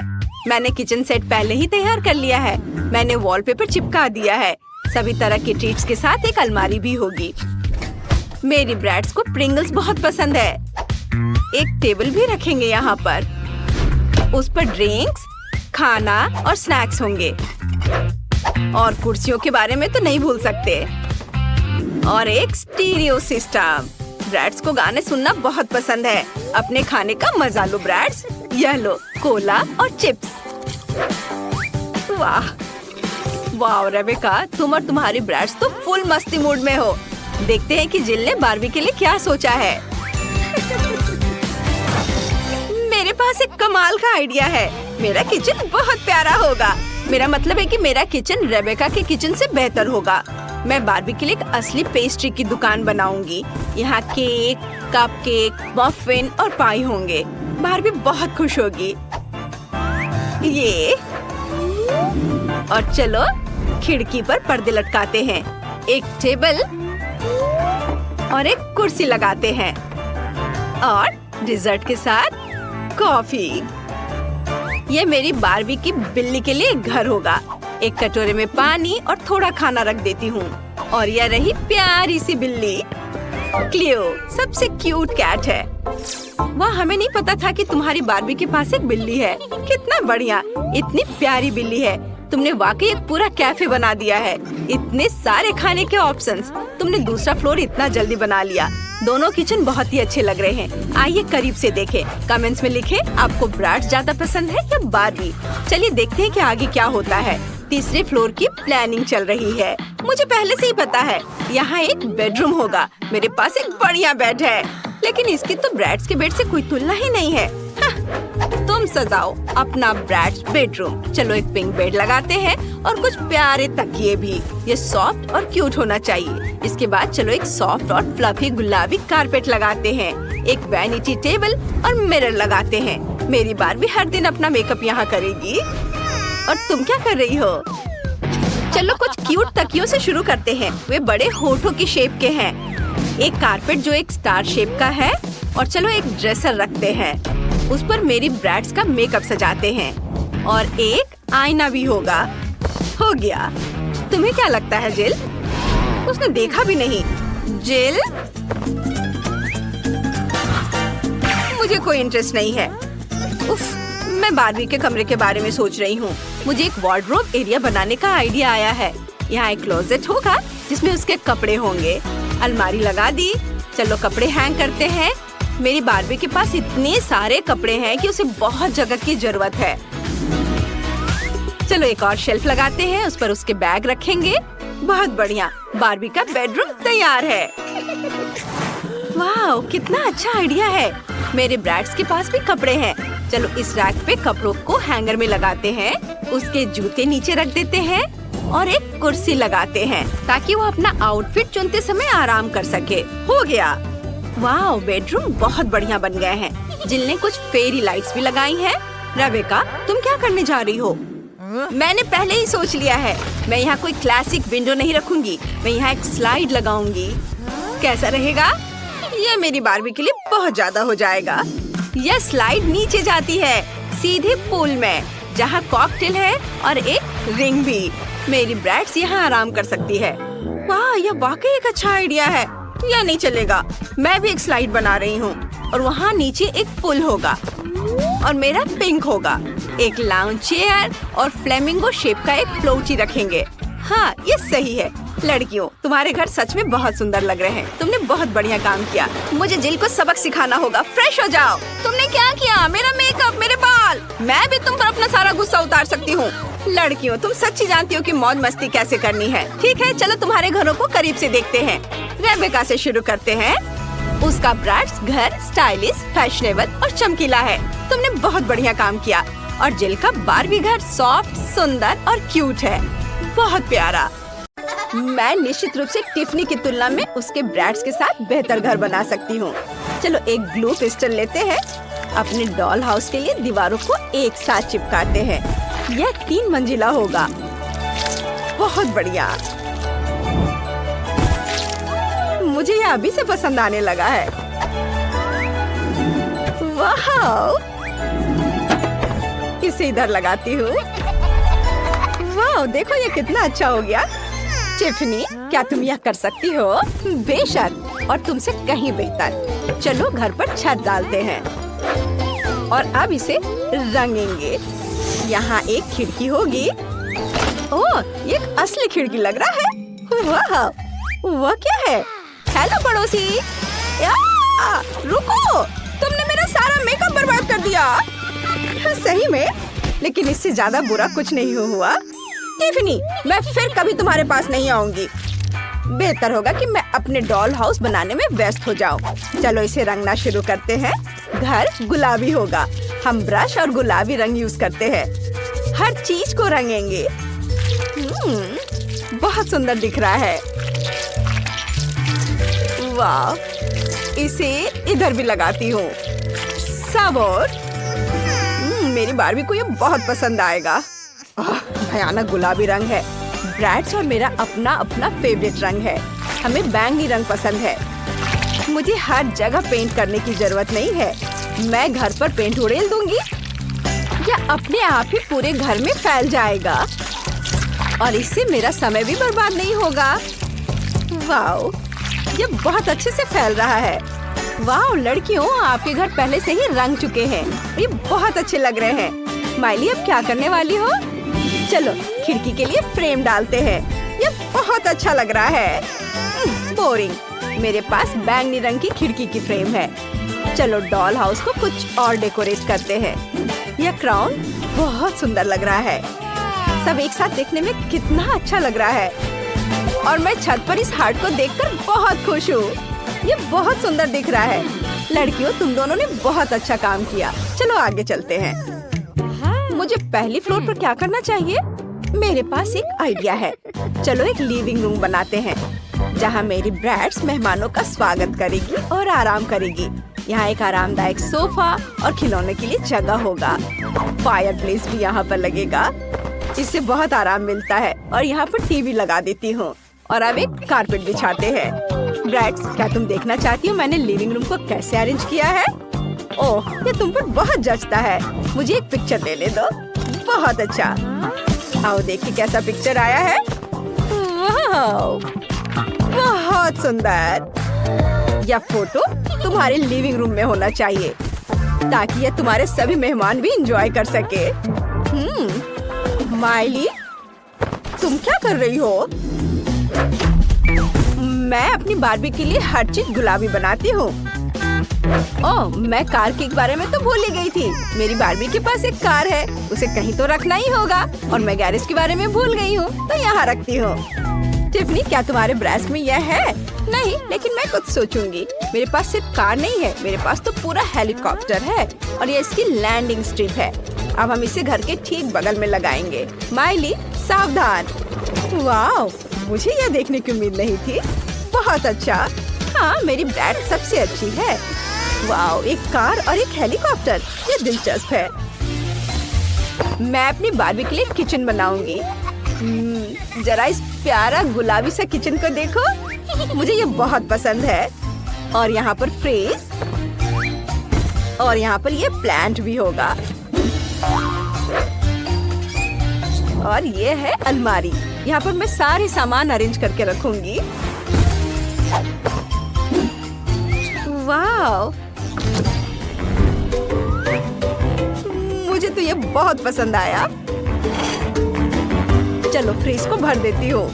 मैंने किचन सेट पहले ही तैयार कर लिया है। मैंने वॉलपेपर चिपका दिया है। सभी तरह के ट्रीट्स के साथ एक अलमारी भी होगी। मेरी ब्रैड्स को प्रिंगल्स बहुत पसंद है। एक टेबल भी रखेंगे यहाँ पर। उस पर ड्रिंक्स, खाना और स्नैक्स होंगे। और कुर्सियों के बारे में तो नहीं भूल सकते। और एक स्टीरियो सिस्टम। ब्रैड्स को गाने सुनना बहुत पसंद है। अपने खाने का मजा लो ब्रैड्स। यह लो कोला और चिप्स। वाह वाह रेबेका, तुम और तुम्हारी ब्रैड्स तो फुल मस्ती मूड में हो। देखते हैं कि जिल ने बारबी के लिए क्या सोचा है। मेरे पास एक कमाल का आइडिया है। मेरा किचन बहुत प्यारा होगा। मेरा मतलब है कि मेरा किचन रेबेका के किचन से बेहतर होगा। मैं बारबी के लिए एक असली पेस्ट्री की दुकान बनाऊंगी। यहाँ केक, कपकेक, मफिन और पाई होंगे। बारबी बहुत खुश होगी। ये और चलो खिड़की पर पर्दे लटकाते हैं। एक टेबल और एक कुर्सी लगाते हैं। और डिजर्ट के साथ कॉफी। ये मेरी बारबी की बिल्ली के लिए घर होगा। एक कटोरे में पानी और थोड़ा खाना रख देती हूँ। और यह रही प्यारी सी बिल्ली क्लियो, सबसे क्यूट कैट है। वाह, हमें नहीं पता था कि तुम्हारी बारबी के पास एक बिल्ली है। कितना बढ़िया, इतनी प्यारी बिल्ली है। तुमने वाकई एक पूरा कैफे बना दिया है। इतने सारे खाने के ऑप्शंस। तुमने दूसरा फ्लोर इतना जल्दी बना लिया। दोनों किचन बहुत ही अच्छे लग रहे हैं। आइए करीब से देखें। कमेंट्स में लिखें आपको ब्रैड्स ज्यादा पसंद है या बारबी। चलिए देखते हैं कि आगे क्या होता है। तीसरे फ्लोर की प्लानिंग चल रही है। मुझे पहले से ही पता है यहाँ एक बेडरूम होगा। मेरे पास एक बढ़िया बेड है, लेकिन इसकी तो ब्रैड्स के बेड से कोई तुलना ही नहीं है। तुम सजाओ अपना ब्रैड्स बेडरूम। चलो एक पिंक बेड लगाते हैं और कुछ प्यारे तकिए भी। ये सॉफ्ट और क्यूट होना चाहिए। इसके बाद चलो एक सॉफ्ट और फ्लफी गुलाबी कारपेट लगाते हैं। एक वैनिटी टेबल और मिरर लगाते हैं। मेरी बारबी हर दिन अपना मेकअप यहाँ करेगी। और तुम क्या कर रही हो? चलो कुछ क्यूट तकियों से शुरू करते हैं। वे बड़े होठों की शेप के हैं। एक कारपेट जो एक स्टार शेप का है। और चलो एक ड्रेसर रखते हैं। उस पर मेरी ब्रैड्स का मेकअप सजाते हैं। और एक आईना भी होगा। हो गया। तुम्हें क्या लगता है जिल? उसने देखा भी नहीं। जिल, मुझे कोई इंटरेस्ट नहीं है। उफ, मैं बारबी के कमरे के बारे में सोच रही हूँ। मुझे एक वार्डरोब एरिया बनाने का आइडिया आया है। यहाँ एक क्लोजेट होगा जिसमें उसके कपड़े होंगे। अलमारी लगा दी। चलो कपड़े हैंग करते हैं। मेरी बारबी के पास इतने सारे कपड़े हैं कि उसे बहुत जगह की जरूरत है। चलो एक और शेल्फ लगाते हैं। उस पर उसके बैग रखेंगे। बहुत बढ़िया, बारबी का बेडरूम तैयार है। वाह, कितना अच्छा आइडिया है। मेरे ब्रैड्स के पास भी कपड़े हैं। चलो इस रैक पे कपड़ों को हैंगर में लगाते हैं। उसके जूते नीचे रख देते हैं और एक कुर्सी लगाते हैं ताकि वो अपना आउटफिट चुनते समय आराम कर सके। हो गया। वाह, बेडरूम बहुत बढ़िया बन गए हैं। जिल ने कुछ फेरी लाइट्स भी लगाई हैं। रेबेका, तुम क्या करने जा रही हो? मैंने पहले ही सोच लिया है। मैं यहाँ कोई क्लासिक विंडो नहीं रखूंगी। मैं यहाँ एक स्लाइड लगाऊंगी। कैसा रहेगा? ये मेरी बारबी के लिए बहुत ज्यादा हो जाएगा। यह स्लाइड नीचे जाती है सीधे पूल में, जहाँ कॉकटेल है और एक रिंग भी। मेरी ब्रैड्स यहाँ आराम कर सकती है। वाह, यह वाकई एक अच्छा आइडिया है। यह नहीं चलेगा। मैं भी एक स्लाइड बना रही हूँ और वहाँ नीचे एक पुल होगा और मेरा पिंक होगा। एक लाउंज चेयर और फ्लेमिंगो शेप का एक फ्लोटी रखेंगे। हाँ, ये सही है। लड़कियों, तुम्हारे घर सच में बहुत सुंदर लग रहे हैं। तुमने बहुत बढ़िया काम किया। मुझे जिल को सबक सिखाना होगा। फ्रेश हो जाओ। तुमने क्या किया? मेरा मेकअप, मेरे बाल। मैं भी तुम पर अपना सारा गुस्सा उतार सकती हूँ। लड़कियों, तुम सच्ची जानती हो कि मौज मस्ती कैसे करनी है। ठीक है, चलो तुम्हारे घरों को करीब से देखते हैं। रेबेका से शुरू करते हैं। उसका ब्रैड्स घर स्टाइलिश, फैशनेबल और चमकीला है। तुमने बहुत बढ़िया काम किया। और जिल का बारबी घर सॉफ्ट, सुंदर और क्यूट है। बहुत प्यारा। मैं निश्चित रूप से टिफनी की तुलना में उसके ब्रैड्स के साथ बेहतर घर बना सकती हूँ। चलो एक ग्लू पिस्टल लेते हैं। अपने डॉल हाउस के लिए दीवारों को एक साथ चिपकाते हैं। यह 3 मंजिला होगा। बहुत बढ़िया। मुझे यह अभी से पसंद आने लगा है। वाह, इसे इधर लगाती हूँ। वाह, देखो ये कितना अच्छा हो गया। टिफनी, क्या तुम यह कर सकती हो? बेशक, और तुमसे कहीं बेहतर। चलो घर पर छत डालते हैं और अब इसे रंगेंगे। यहाँ एक खिड़की होगी। ओह, ये एक असली खिड़की लग रहा है। वाह, वह क्या है? हेलो पड़ोसी। रुको, तुमने मेरा सारा मेकअप बर्बाद कर दिया। सही में, लेकिन इससे ज्यादा बुरा कुछ नहीं हुआ। टिफनी, मैं फिर कभी तुम्हारे पास नहीं आऊंगी। बेहतर होगा कि मैं अपने डॉल हाउस बनाने में व्यस्त हो जाऊं। चलो इसे रंगना शुरू करते हैं। घर गुलाबी होगा। हम ब्रश और गुलाबी रंग यूज करते हैं। हर चीज को रंगेंगे। बहुत सुंदर दिख रहा है। वाह, इसे इधर भी लगाती हूँ। सब और मेरी बारबी को ये बहुत पसंद आएगा। भयानक गुलाबी रंग है। ब्रैड्स और मेरा अपना अपना फेवरेट रंग है। हमें बैंगनी रंग पसंद है। मुझे हर जगह पेंट करने की जरूरत नहीं है। मैं घर पर पेंट उड़ेल दूंगी। यह अपने आप ही पूरे घर में फैल जाएगा और इससे मेरा समय भी बर्बाद नहीं होगा। वाओ, ये बहुत अच्छे से फैल रहा है। वाओ लड़कियों, आपके घर पहले से ही रंग चुके हैं। ये बहुत अच्छे लग रहे हैं। माइली, अब क्या करने वाली हो? चलो खिड़की के लिए फ्रेम डालते हैं। ये बहुत अच्छा लग रहा है। बोरिंग। मेरे पास बैंगनी रंग की खिड़की की फ्रेम है। चलो डॉल हाउस को कुछ और डेकोरेट करते हैं। यह क्राउन बहुत सुंदर लग रहा है। सब एक साथ देखने में कितना अच्छा लग रहा है। और मैं छत पर इस हार्ट को देखकर बहुत खुश हूँ। ये बहुत सुंदर दिख रहा है। लड़कियों, तुम दोनों ने बहुत अच्छा काम किया। चलो आगे चलते हैं। मुझे पहली फ्लोर पर क्या करना चाहिए? मेरे पास एक आइडिया है। चलो एक लिविंग रूम बनाते हैं जहाँ मेरी ब्रैड्स मेहमानों का स्वागत करेगी और आराम करेगी। यहाँ एक आरामदायक सोफा और खिलौने के लिए जगह होगा। फायरप्लेस भी यहाँ पर लगेगा। इससे बहुत आराम मिलता है। और यहाँ पर टीवी लगा देती हूँ। और अब एक कारपेट बिछाते हैं। ब्रैड्स, क्या तुम देखना चाहती हो मैंने लिविंग रूम को कैसे अरेंज किया है? ओह, ये तुम पर बहुत जचता है। मुझे एक पिक्चर लेने दो। बहुत अच्छा। आओ देखिए कैसा पिक्चर आया है। वाह, बहुत सुंदर। यह फोटो तुम्हारे लिविंग रूम में होना चाहिए ताकि यह तुम्हारे सभी मेहमान भी एंजॉय कर सके। माइली, तुम क्या कर रही हो? मैं अपनी बारबी के लिए हर चीज गुलाबी बनाती हूँ। ओह, मैं कार के बारे में तो भूल ही गई थी। मेरी बारबी के पास एक कार है। उसे कहीं तो रखना ही होगा। और मैं गैरेज के बारे में भूल गई हूँ तो यहाँ रखती हूँ। टिफनी, क्या तुम्हारे ब्रेस्ट में यह है? नहीं, लेकिन मैं कुछ सोचूंगी। मेरे पास सिर्फ कार नहीं है, मेरे पास तो पूरा हेलीकॉप्टर है और ये इसकी लैंडिंग स्ट्रिप है। अब हम इसे घर के ठीक बगल में लगाएंगे। माइली, सावधान। वाह, मुझे यह देखने की उम्मीद नहीं थी। बहुत अच्छा। हाँ, मेरी ब्रैड सबसे अच्छी है। वाह, एक कार और एक हेलीकॉप्टर, ये दिलचस्प है। मैं अपनी बारबी के लिए किचन बनाऊंगी। जरा इस प्यारा गुलाबी सा किचन को देखो। मुझे ये बहुत पसंद है। और यहाँ पर फ्रेज और यहाँ पर ये प्लांट भी होगा। और ये है अलमारी। यहाँ पर मैं सारे सामान अरेंज करके रखूंगी। वाह, मुझे तो ये बहुत पसंद आया। चलो फ्रिज को भर देती हूँ।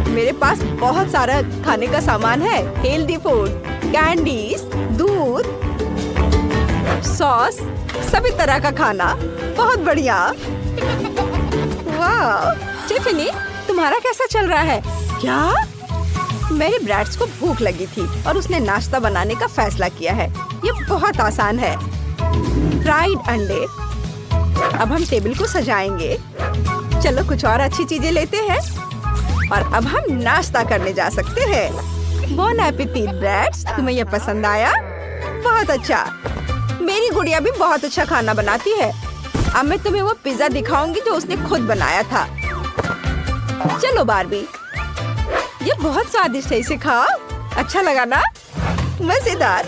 मेरे पास बहुत सारा खाने का सामान है। हेल्दी फूड, कैंडीज, दूध, सॉस, सभी तरह का खाना। बहुत बढ़िया। वाह, टिफनी, तुम्हारा कैसा चल रहा है? क्या? मेरी ब्रैड्स को भूख लगी थी और उसने नाश्ता बनाने का फैसला किया है। ये बहुत आसान है। फ्राइड अंडे। अब हम टेबल को सजाएंगे। चलो कुछ और अच्छी चीजें लेते हैं और अब हम नाश्ता करने जा सकते हैं। बोन एपेटिट ब्रैड्स, तुम्हें यह पसंद आया? बहुत अच्छा। मेरी गुड़िया भी बहुत अच्छा खाना बनाती है। अब मैं तुम्हें वो पिज्जा दिखाऊंगी जो उसने खुद बनाया था। चलो बारबी, ये बहुत स्वादिष्ट है, इसे खाओ। अच्छा लगा ना? मजेदार।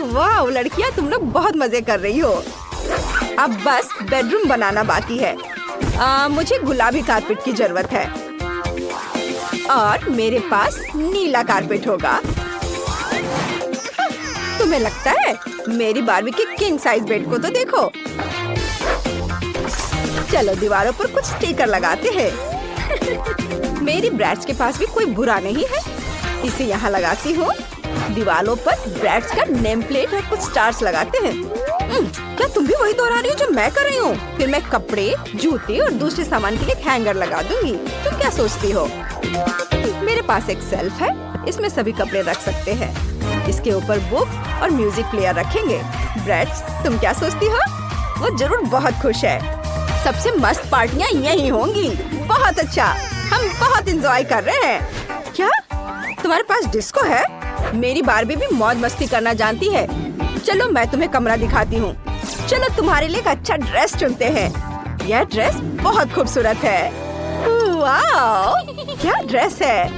वाह लड़कियां, तुम लोग बहुत मजे कर रही हो। अब बस बेडरूम बनाना बाकी है। मुझे गुलाबी कारपेट की जरूरत है और मेरे पास नीला कारपेट होगा। तुम्हें लगता है? मेरी बार्बी की किंग साइज बेड को तो देखो। चलो दीवारों पर कुछ स्टिकर लगाते हैं। मेरी ब्रैड्स के पास भी कोई बुरा नहीं है। इसे यहाँ लगाती हूँ। दीवारों पर ब्रैड्स का नेम प्लेट और कुछ स्टार्स लगाते हैं। क्या तुम भी वही दोहरा रही हो जो मैं कर रही हूँ? फिर मैं कपड़े, जूते और दूसरे सामान के लिए एक हैंगर लगा दूंगी। तुम क्या सोचती हो? मेरे पास एक शेल्फ है, इसमें सभी कपड़े रख सकते हैं। इसके ऊपर बुक्स और म्यूजिक प्लेयर रखेंगे। ब्रैड्स, तुम क्या सोचती हो? वो जरूर बहुत खुश है। सबसे मस्त पार्टियां यही होंगी। बहुत अच्छा, हम बहुत एंजॉय कर रहे हैं। क्या तुम्हारे पास डिस्को है? मेरी बार्बी भी मौज मस्ती करना जानती है। चलो मैं तुम्हें कमरा दिखाती हूँ। चलो तुम्हारे लिए एक अच्छा ड्रेस चुनते हैं। यह ड्रेस बहुत खूबसूरत है। वाह, क्या ड्रेस है।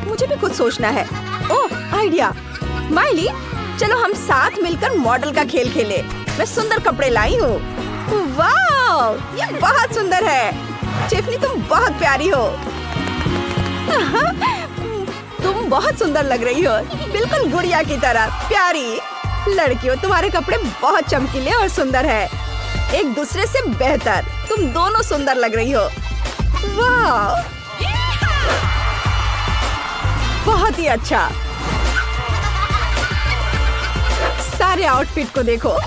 मुझे भी कुछ सोचना है। ओह आइडिया। माइली, चलो हम साथ मिलकर मॉडल का खेल खेले। मैं सुंदर कपड़े लाई हूँ। वाह, ये बहुत सुंदर है। टिफनी, तुम बहुत प्यारी हो। तुम बहुत सुंदर लग रही हो, बिल्कुल गुड़िया की तरह प्यारी। लड़कियों, तुम्हारे कपड़े बहुत चमकीले और सुंदर है, एक दूसरे से बेहतर। तुम दोनों सुंदर लग रही हो। वाह, बहुत ही अच्छा। सारे आउटफिट को देखो।